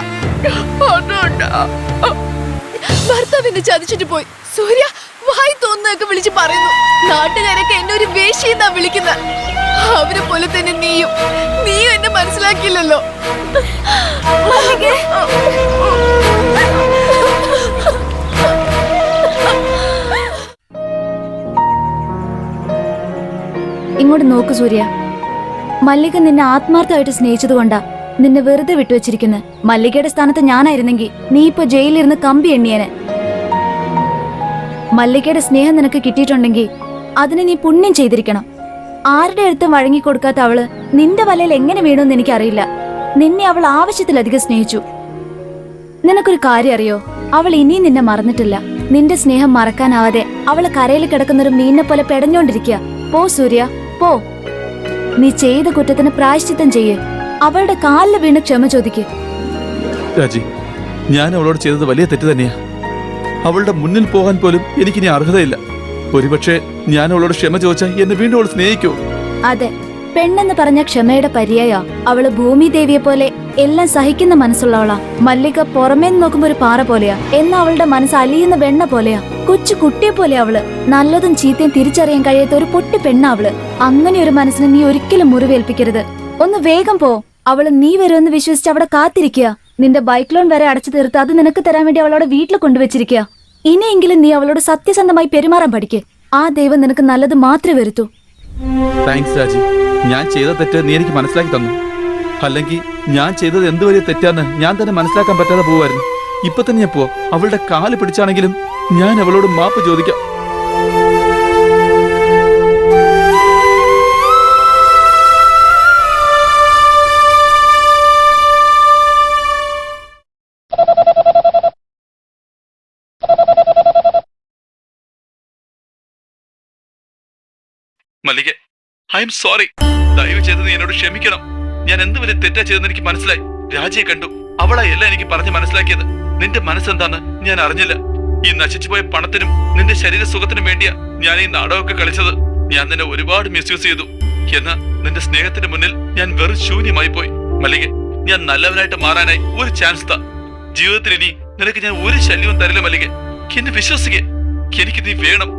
S3: ഭർത്താവിനെ ചതിച്ചിട്ട് പോയി. സൂര്യ വായി തോന്നുന്നൊക്കെ വിളിച്ച് പറയുന്നു. നാട്ടുകാരൊക്കെ എന്നെ ഒരു വേശ്യെന്നാ വിളിക്കുന്നത്. അവരെ പോലെ തന്നെ നീയും എന്നെ മനസ്സിലാക്കിയില്ലല്ലോ.
S4: ഇങ്ങോട്ട് നോക്ക് സൂര്യ, മല്ലിക നിന്നെ ആത്മാർത്ഥമായിട്ട് സ്നേഹിച്ചത് കൊണ്ടാ നിന്നെ വെറുതെ വിട്ടുവച്ചിരിക്കുന്നത്. മല്ലികയുടെ സ്ഥാനത്ത് ഞാനായിരുന്നെങ്കിൽ നീ ഇപ്പൊ ജയിലിലിരുന്ന് കമ്പി എണ്ണിയേനെ. മല്ലികയുടെ സ്നേഹം നിനക്ക് കിട്ടിയിട്ടുണ്ടെങ്കിൽ അതിന് നീ പുണ്യം ചെയ്തിരിക്കണം. ആരുടെ അടുത്തും വഴങ്ങിക്കൊടുക്കാത്ത അവള് നിന്റെ വലയിൽ എങ്ങനെ വീണമെന്ന് എനിക്കറിയില്ല. നിന്നെ അവൾ ആവശ്യത്തിലധികം സ്നേഹിച്ചു. നിനക്കൊരു കാര്യം അറിയോ? അവൾ ഇനിയും നിന്നെ മറന്നിട്ടില്ല. നിന്റെ സ്നേഹം മറക്കാനാവാതെ അവള് കരയിൽ കിടക്കുന്നൊരു മീനിനെ പോലെ പെടഞ്ഞോണ്ടിരിക്കുക. പോ സൂര്യ, പോ. നീ ചെയ്ത കുറ്റത്തിന് പ്രായശ്ചിത്തം ചെയ്യേ. അവളുടെ കാലിൽ വീണ് ക്ഷമ ചോദിക്ക്.
S5: രാജി, ഞാൻ അവളോട് ചെയ്തത് വലിയ തെറ്റ് തന്നെയാ. അവളുടെ മുന്നിൽ പോകാൻ പോലും എനിക്കിനി അർഹതയില്ല. ഒരുപക്ഷെ ഞാൻ അവളോട് ക്ഷമ ചോദിച്ചാൽ എന്നെ വീണ്ടും അവൾ സ്നേഹിക്കൂ.
S4: അതെ, പെണ്ണെന്ന് പറഞ്ഞ ക്ഷമയുടെ പര്യായ. അവള് ഭൂമി ദേവിയെ പോലെ എല്ലാം സഹിക്കുന്ന മനസ്സുള്ളവളാ. മല്ലിക പുറമേ നോക്കുമ്പോ ഒരു പാറ പോലെയാ, എന്നാ അവളുടെ മനസ്സ് അലിയുന്ന വെണ്ണ പോലെയാ. കൊച്ചു കുട്ടിയെ പോലെ അവള്. നല്ലതും ചീത്തയും തിരിച്ചറിയാൻ കഴിയാത്ത ഒരു പൊട്ടി പെണ്ണാ അവള്. അങ്ങനെ ഒരു മനസ്സിനെ നീ ഒരിക്കലും മുറിവേൽപ്പിക്കരുത്. ഒന്ന് വേഗം പോ. അവള് നീ വരുമെന്ന് വിശ്വസിച്ച് അവിടെ കാത്തിരിക്കുക. നിന്റെ ബൈക്ക് ലോൺ വരെ അടച്ചു തീർത്ത് അത് നിനക്ക് തരാൻ വേണ്ടി അവളോട് വീട്ടിൽ കൊണ്ടുവച്ചിരിക്കുക. ഇനിയെങ്കിലും നീ അവളോട് സത്യസന്ധമായി പെരുമാറാൻ പഠിക്ക്. ആ ദൈവം നിനക്ക് നല്ലത് മാത്രമേ വരുത്തൂ.
S5: താങ്ക്സ് രാജി, ഞാൻ ചെയ്ത തെറ്റ് നീ എനിക്ക് മനസ്സിലാക്കി തന്നു. അല്ലെങ്കിൽ ഞാൻ ചെയ്തത് എന്ത് വലിയ തെറ്റാന്ന് ഞാൻ തന്നെ മനസ്സിലാക്കാൻ പറ്റാതെ പോവായിരുന്നു. ഇപ്പൊ തന്നെ ഞാൻ അവളുടെ കാല് പിടിച്ചാണെങ്കിലും ഞാൻ അവളോട് മാപ്പ് ചോദിക്കാം. മല്ലിക, ഐ എം സോറി. ദയവ് ചെയ്ത് നീ എന്നോട് ക്ഷമിക്കണം. ഞാൻ എന്ത് വലിയ തെറ്റാ ചെയ്തെന്ന് എനിക്ക് മനസ്സിലായി. രാജിയെ കണ്ടു, അവളാ എല്ലാം എനിക്ക് പറഞ്ഞ് മനസ്സിലാക്കിയത്. നിന്റെ മനസ്സെന്താന്ന് ഞാൻ അറിഞ്ഞില്ല. ഈ നശിച്ചുപോയ പണത്തിനും നിന്റെ ശരീര സുഖത്തിനും വേണ്ടിയാ ഞാൻ ഈ നാടകമൊക്കെ കളിച്ചത്. ഞാൻ നിന്നെ ഒരുപാട് മിസ്യൂസ് ചെയ്തു. എന്നാ നിന്റെ സ്നേഹത്തിന്റെ മുന്നിൽ ഞാൻ വെറും ശൂന്യമായി പോയി. മല്ലിക, ഞാൻ നല്ലവനായിട്ട് മാറാനായി ഒരു ചാൻസ് താ. ജീവിതത്തിൽ ഇനി നിനക്ക് ഞാൻ ഒരു ശല്യവും തരില്ല മല്ലിക. എന്നെ വിശ്വസിക്കേ. എനിക്ക് നീ വേണം.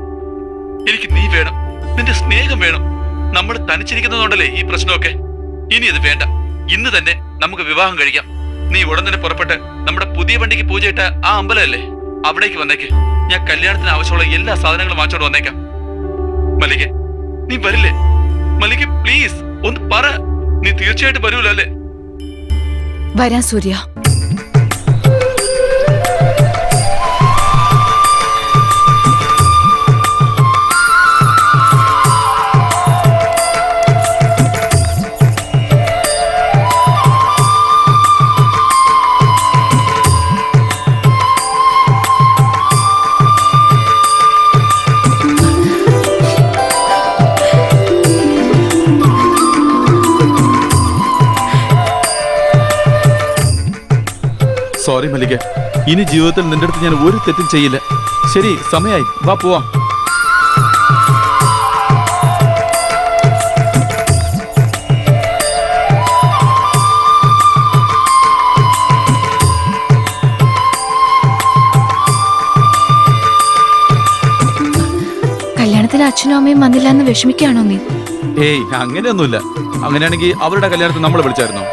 S5: എനിക്ക് നീ വേണം. നിന്റെ സ്നേഹം വേണം. നമ്മൾ തനിച്ചിരിക്കുന്നതുകൊണ്ടല്ലേ ഈ പ്രശ്നമൊക്കെ. ഇനി ഇത് വേണ്ട. ഇന്ന് തന്നെ നമുക്ക് വിവാഹം കഴിക്കാം. നീ ഉടൻ തന്നെ പുറപ്പെട്ട് നമ്മുടെ പുതിയ വണ്ടിക്ക് പൂജയിട്ട ആ അമ്പലമല്ലേ, അവിടേക്ക് വന്നേക്ക്. ഞാൻ കല്യാണത്തിന് ആവശ്യമുള്ള എല്ലാ സാധനങ്ങളും വാങ്ങിച്ചോണ്ട് വന്നേക്കാം. മല്ലിക, നീ വരില്ലേ? മല്ലിക പ്ലീസ് ഒന്ന് പറ. നീ തീർച്ചയായിട്ടും വരൂല അല്ലേ?
S3: വരാൻ സൂര്യ.
S5: സോറി മല്ലിക, ഇനി ജീവിതത്തിൽ നിന്റെ അടുത്ത് ഞാൻ ഒരു തെറ്റും ചെയ്യില്ല. ശരി, സമയായി, വാ പോവാം.
S3: കല്യാണത്തിന് അച്ഛനും അമ്മയും വന്നില്ല എന്ന് വിഷമിക്കാണോ നീ?
S5: ഏയ് അങ്ങനെയൊന്നുമില്ല. അങ്ങനെയാണെങ്കിൽ അവരുടെ കല്യാണത്തിന് നമ്മളെ വിളിച്ചായിരുന്നോ?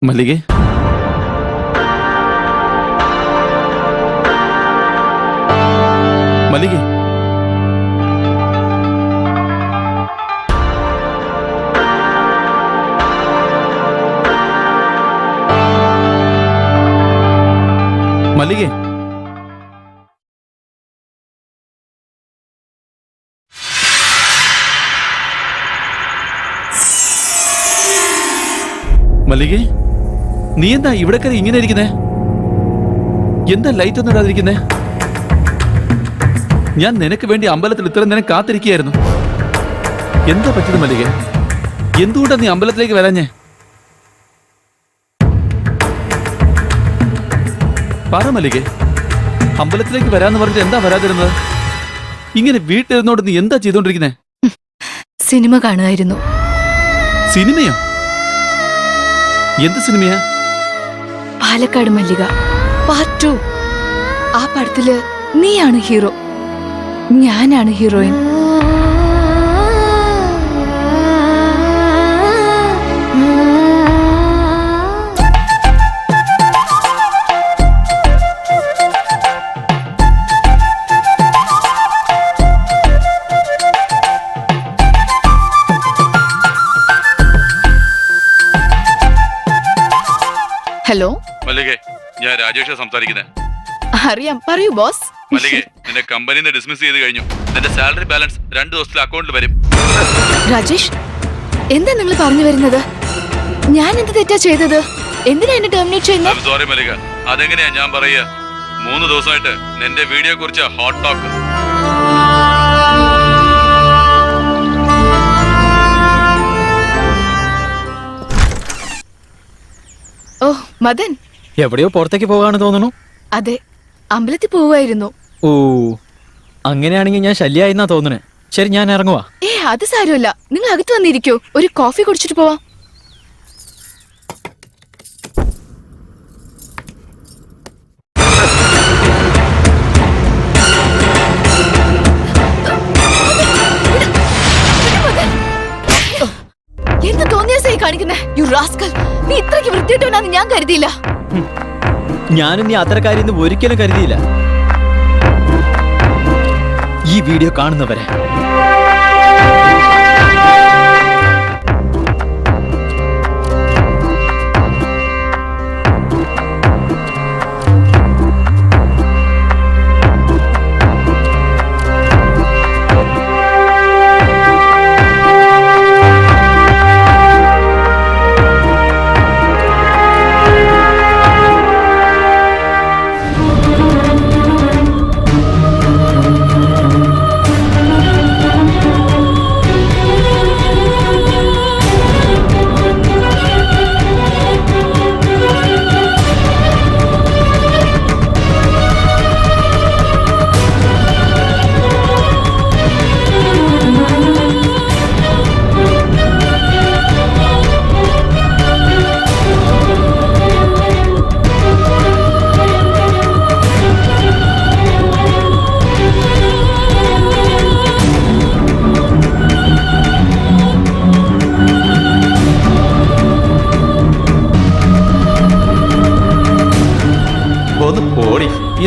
S5: മല്ലികേ, മല്ലികേ, മല്ലികേ, മല്ലികേ, നീ എന്താ ഇവിടെ കയറി ഇങ്ങനെ ഇരിക്കുന്നേ? എന്താ ലൈറ്റ് ഒന്നും ഇടാതിരിക്കുന്നേ? ഞാൻ നിനക്ക് വേണ്ടി അമ്പലത്തിൽ ഇത്ര നേരം കാത്തിരിക്കുകയായിരുന്നു. എന്താ പറ്റിയത് മല്ലികേ? എന്തുകൊണ്ടാ നീ അമ്പലത്തിലേക്ക് വരാഞ്ഞേ? പറ മല്ലികേ, അമ്പലത്തിലേക്ക് വരാന്ന് പറഞ്ഞിട്ട് എന്താ വരാതിരുന്നത്? ഇങ്ങനെ വീട്ടിലിരുന്നോണ്ട് നീ എന്താ ചെയ്തോണ്ടിരിക്കുന്നേ?
S3: സിനിമ കാണുമായിരുന്നു.
S5: സിനിമയോ? എന്ത് സിനിമയാ?
S3: പാലക്കാട് മല്ലിക പാർട്ട് 2. ആ പടത്തില് നീയാണ് ഹീറോ, ഞാനാണ് ഹീറോയിൻ. ഹലോ
S5: മല്ലികേ, ഞാൻ രാജേഷ് സംസാരിക്കുന്നത്.
S3: അറിയാം, പറയൂ ബോസ്.
S5: മല്ലികേ, നിന്റെ കമ്പനിന്ന് ഡിസ്മിസ് ചെയ്ത് കഴിഞ്ഞു. നിന്റെ സാലറി ബാലൻസ് 2 ദിവസത്തിൽ അക്കൗണ്ടിൽ വരും.
S3: രാജേഷ്, എന്താ നിങ്ങൾ പറഞ്ഞു വരുന്നത്? ഞാൻ എന്ത് തെറ്റാ ചെയ്തത്? എന്തിനാ എന്നെ ടെർമിനേറ്റ് ചെയ്യുന്നത്?
S5: സോറി മല്ലിക, അതെങ്ങനെയാ ഞാൻ പറയുക? 3 ദിവസമായിട്ട് നിന്റെ വീഡിയോ കുറിച്ച് ഹോട്ട് ടോക്ക്.
S3: ഓ മദൻ,
S2: എവിടെയോ പുറത്തേക്ക് പോകാന്ന് തോന്നുന്നു.
S3: അതെ, അമ്പലത്തിൽ പോവായിരുന്നു.
S2: ഓ, അങ്ങനെയാണെങ്കിൽ ഞാൻ ശല്യായിന്നാ തോന്നുന്നേ. ശരി, ഞാൻ ഇറങ്ങുവാ.
S3: അത് സാരമില്ല, നിങ്ങൾ അകത്ത് വന്നിരിക്കോ, ഒരു കോഫി കുടിച്ചിട്ട് പോവാം. എന്ത് തോന്നിയാസായി കാണിക്കുന്നേ? യു റാസ്കൽ, നീ ഇത്രയ്ക്ക് വൃത്തിയിട്ടവനാന്ന് ഞാൻ കരുതിയില്ല.
S2: ഞാനും നീ അത്തരക്കാരിന്ന് ഒരിക്കലും കരുതിയില്ല. ഈ വീഡിയോ കാണുന്നവരെ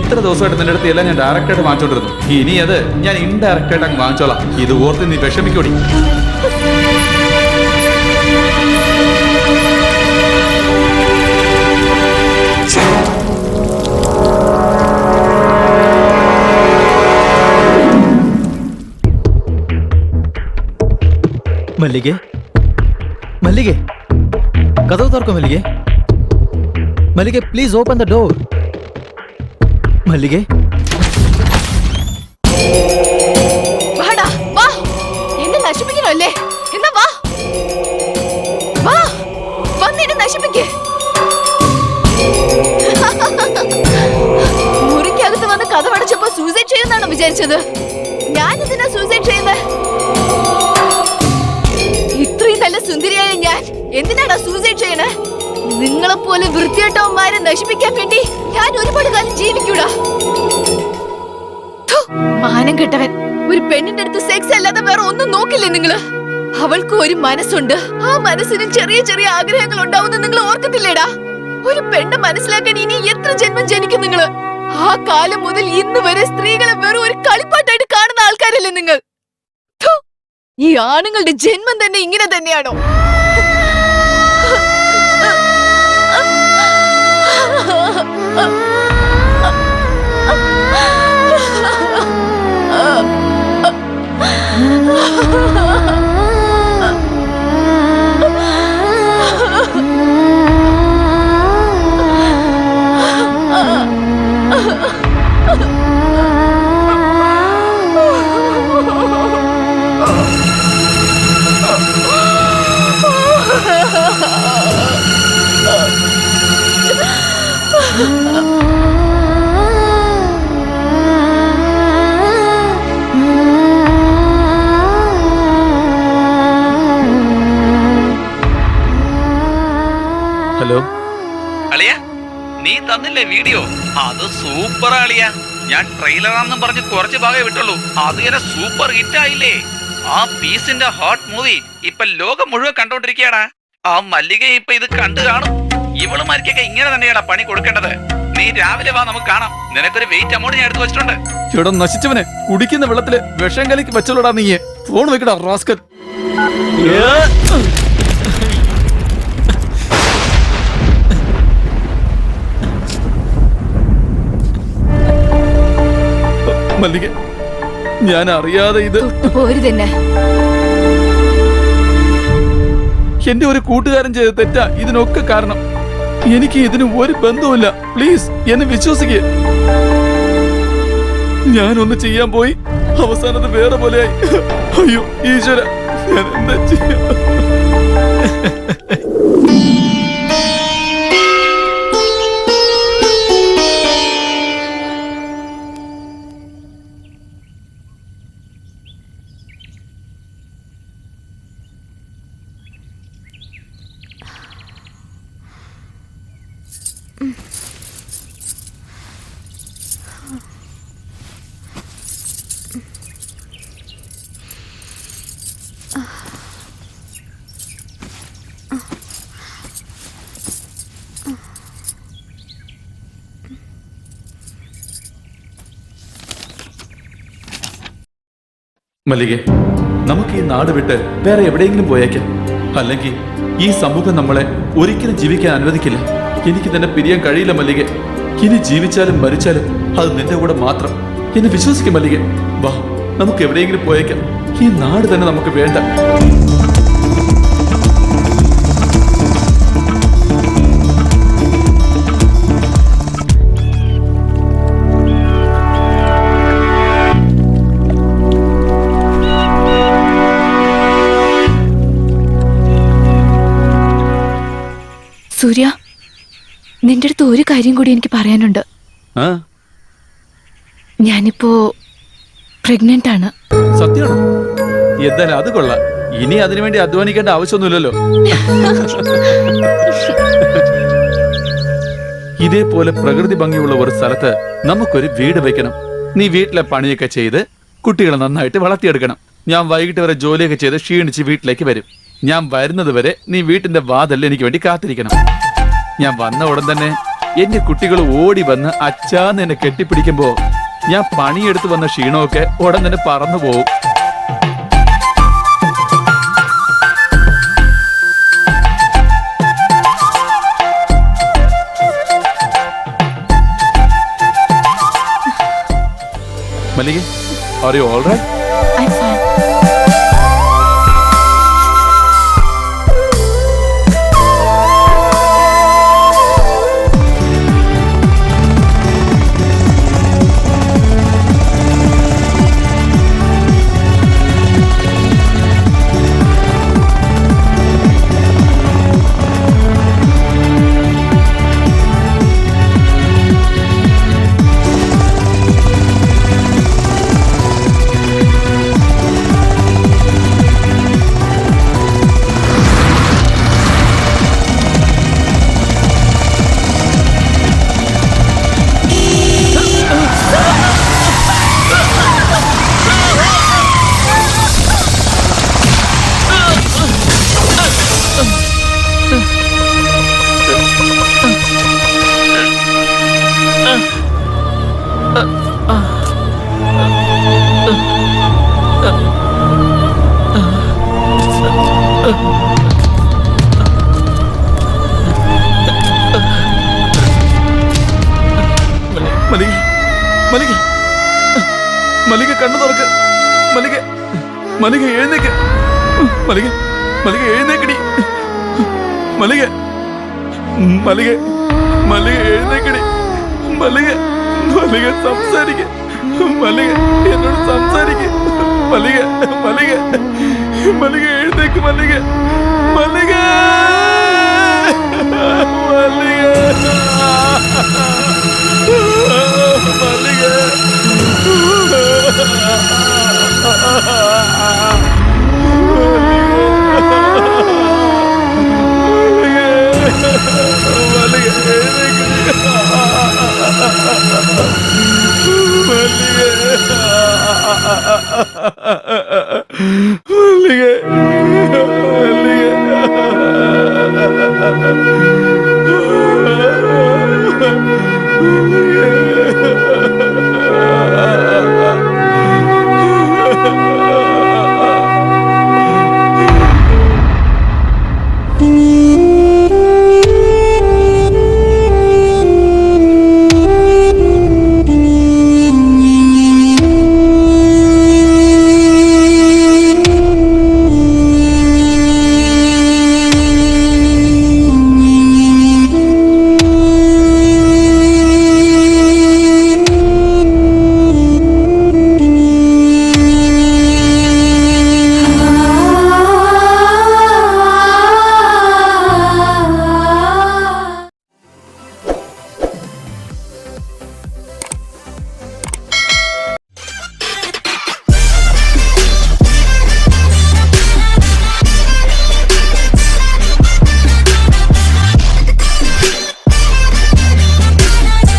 S5: ഇത്ര ദിവസമായിട്ട് നിന്റെ അടുത്ത് എല്ലാം ഞാൻ ഡയറക്റ്റ് ആയിട്ട് വാങ്ങിച്ചോണ്ടിരുന്നു. ഇനി അത് ഞാൻ ഇൻഡയറക്റ്റ് ആയിട്ട് അങ്ങ് വാങ്ങിച്ചോളാം. ഇത് ഓർത്ത് നീ വിഷമിക്കോടി.
S2: മല്ലികെ, മല്ലികെ, കഥവ് തുറക്കും മല്ലികെ. മല്ലികെ, പ്ലീസ് ഓപ്പൺ ദ ഡോർ. മല്ലികെ,
S3: വാടാ, വാ. എന്നെ നശിപ്പിക്കണല്ലേ? എന്നാ വാ, വാ, വന്നെന്നെ നശിപ്പിക്കേ. മുറിക്കകത്ത് വന്ന് കഥവടച്ചപ്പോ സൂസൈഡ് ചെയ്യുന്നാണോ വിചാരിച്ചത്? ഞാൻ ഇതിനാ സൂസൈഡ് ചെയ്യുന്നത്? ഇത്രയും നല്ല സുന്ദരിയായ ഞാൻ എന്തിനാടാ സൂസൈഡ് ചെയ്യണേ? നിങ്ങളെപ്പോലെ വൃത്തികെട്ടവന്മാരെ നശിപ്പിക്കാൻ വേണ്ടി ഞാൻ ഒരുപാട് കാലം ജീവിക്കൂടാ. മാനം കെട്ടവൻ. ഒരു പെണ്ണിന്റെ അടുത്ത് സെക്സ് അല്ലാതെ വേറെ ഒന്നും നോക്കില്ലേ നിങ്ങള്? അവൾക്ക് ഒരു മനസ്സുണ്ട്. ആ മനസ്സിനും ചെറിയ ചെറിയ ആഗ്രഹങ്ങൾ ഉണ്ടാവുന്ന നിങ്ങൾ ഓർക്കത്തില്ലേടാ? ഒരു പെണ്ണ് മനസ്സിലാക്കാൻ ഇനി എത്ര ജന്മം ജനിക്കും നിങ്ങള്? ആ കാലം മുതൽ ഇന്ന് വരെ സ്ത്രീകളെ വെറും ഒരു കളിപ്പാട്ടായിട്ട് കാണുന്ന ആൾക്കാരല്ലേ നിങ്ങൾ? ഈ ആണുങ്ങളുടെ ജന്മം തന്നെ ഇങ്ങനെ തന്നെയാണോ?
S5: ഹലോ അളിയ, നീ തന്നില്ലേ വീഡിയോ? അത് സൂപ്പർ അളിയ. ഞാൻ ട്രെയിലറാണെന്നും പറഞ്ഞ് കുറച്ച് ഭാഗമേ വിട്ടുള്ളൂ. അത് ഇങ്ങനെ സൂപ്പർ ഹിറ്റ് ആയില്ലേ? ആ പീസിന്റെ ഹോട്ട് മൂവി ഇപ്പൊ ലോകം മുഴുവൻ കണ്ടോണ്ടിരിക്കയാടാ. ആ മല്ലിക ഇപ്പൊ ഇത് കണ്ടു കാണും. ഇവളുമാർക്കൊക്കെ ഇങ്ങനെ തന്നെയാടാ പണി കൊടുക്കേണ്ടത്. നീ രാവിലെ വാ, നമുക്ക് കാണാം. നിനക്കൊരു വെയിറ്റ് അമൗണ്ട് ഞാൻ എടുത്തു വെച്ചിട്ടുണ്ട്. ഇവിടെ നശിച്ചവനെ, കുടിക്കുന്ന വെള്ളത്തില് വിഷം കലക്കി വെച്ചോളടാ നീ. ഫോൺ വെക്കടാ റാസ്കൽ. മല്ലിക, ഞാൻ അറിയാതെ ഇത്
S3: തന്നെ
S5: എന്റെ ഒരു കൂട്ടുകാരൻ ചെയ്ത തെറ്റാ ഇതിനൊക്കെ കാരണം. എനിക്ക് ഇതിന് ഒരു ബന്ധവുമില്ല. പ്ലീസ് എന്നെ വിശ്വസിക്കുക. ഞാനൊന്ന് ചെയ്യാൻ പോയി, അവസാനത് വേറെ പോലെയായി. അയ്യോ ഈശ്വര, ഞാൻ എന്താ ചെയ്യാ? മല്ലികെ, നമുക്ക് ഈ നാട് വിട്ട് വേറെ എവിടെയെങ്കിലും പോയേക്കാം. അല്ലെങ്കിൽ ഈ സമൂഹം നമ്മളെ ഒരിക്കലും ജീവിക്കാൻ അനുവദിക്കില്ല. എനിക്ക് തന്നെ പിരിയാൻ കഴിയില്ല മല്ലികെ. ഇനി ജീവിച്ചാലും മരിച്ചാലും അത് നിന്റെ കൂടെ മാത്രം. എന്നെ വിശ്വസിക്കും മല്ലികെ. വാ, നമുക്ക് എവിടെയെങ്കിലും പോയേക്കാം. ഈ നാട് തന്നെ നമുക്ക് വേണ്ട.
S3: സൂര്യ, നിന്റെ അടുത്ത് ഒരു കാര്യം കൂടി എനിക്ക് പറയാനുണ്ട്. ഞാനിപ്പോ പ്രഗ്നന്റ് ആണ്.
S5: സത്യമാണോ? എന്തായാലും അത് കൊള്ളാം. ഇനി അതിനുവേണ്ടി അധ്വാനിക്കേണ്ട ആവശ്യമൊന്നുമില്ലല്ലോ. ഇതേപോലെ പ്രകൃതി ഭംഗിയുള്ള ഒരു സ്ഥലത്ത് നമുക്കൊരു വീട് വെക്കണം. നീ വീട്ടിലെ പണിയൊക്കെ ചെയ്ത് കുട്ടികളെ നന്നായിട്ട് വളർത്തിയെടുക്കണം. ഞാൻ വൈകിട്ട് വരെ ജോലിയൊക്കെ ചെയ്ത് ക്ഷീണിച്ച് വീട്ടിലേക്ക് വരും. ഞാൻ വരുന്നത് വരെ നീ വീട്ടിന്റെ വാതിലിൽ എനിക്ക് വേണ്ടി കാത്തിരിക്കണം. ഞാൻ വന്ന ഉടൻ തന്നെ എന്റെ കുട്ടികൾ ഓടി വന്ന് അച്ഛാന്ന് എന്നെ കെട്ടിപ്പിടിക്കുമ്പോ ഞാൻ പണിയെടുത്ത് വന്ന ക്ഷീണമൊക്കെ ഉടൻ തന്നെ പറന്നു പോവും. മല്ലിക, are you all right?
S3: I'm fine.
S5: മല്ലിക, മല്ലിക, മല്ലിക കണ്ണു തുറക്ക്. മല്ലിക, മല്ലിക എഴുന്നേക്ക്. മല്ലിക, മല്ലിക എഴുന്നേക്കടി. മല്ലിക, മല്ലിക, മല്ലിക എഴുന്നേക്കടി. മല്ലിക, മല്ലിക സംസാരിക്ക. മല്ലിക എന്നോട് സംസാരിക്ക. മല്ലിക, മല്ലിക, മല്ലിക എഴുന്നേക്ക്. മല്ലിക, മല്ലിക, മല്ലിക, മല്ലിക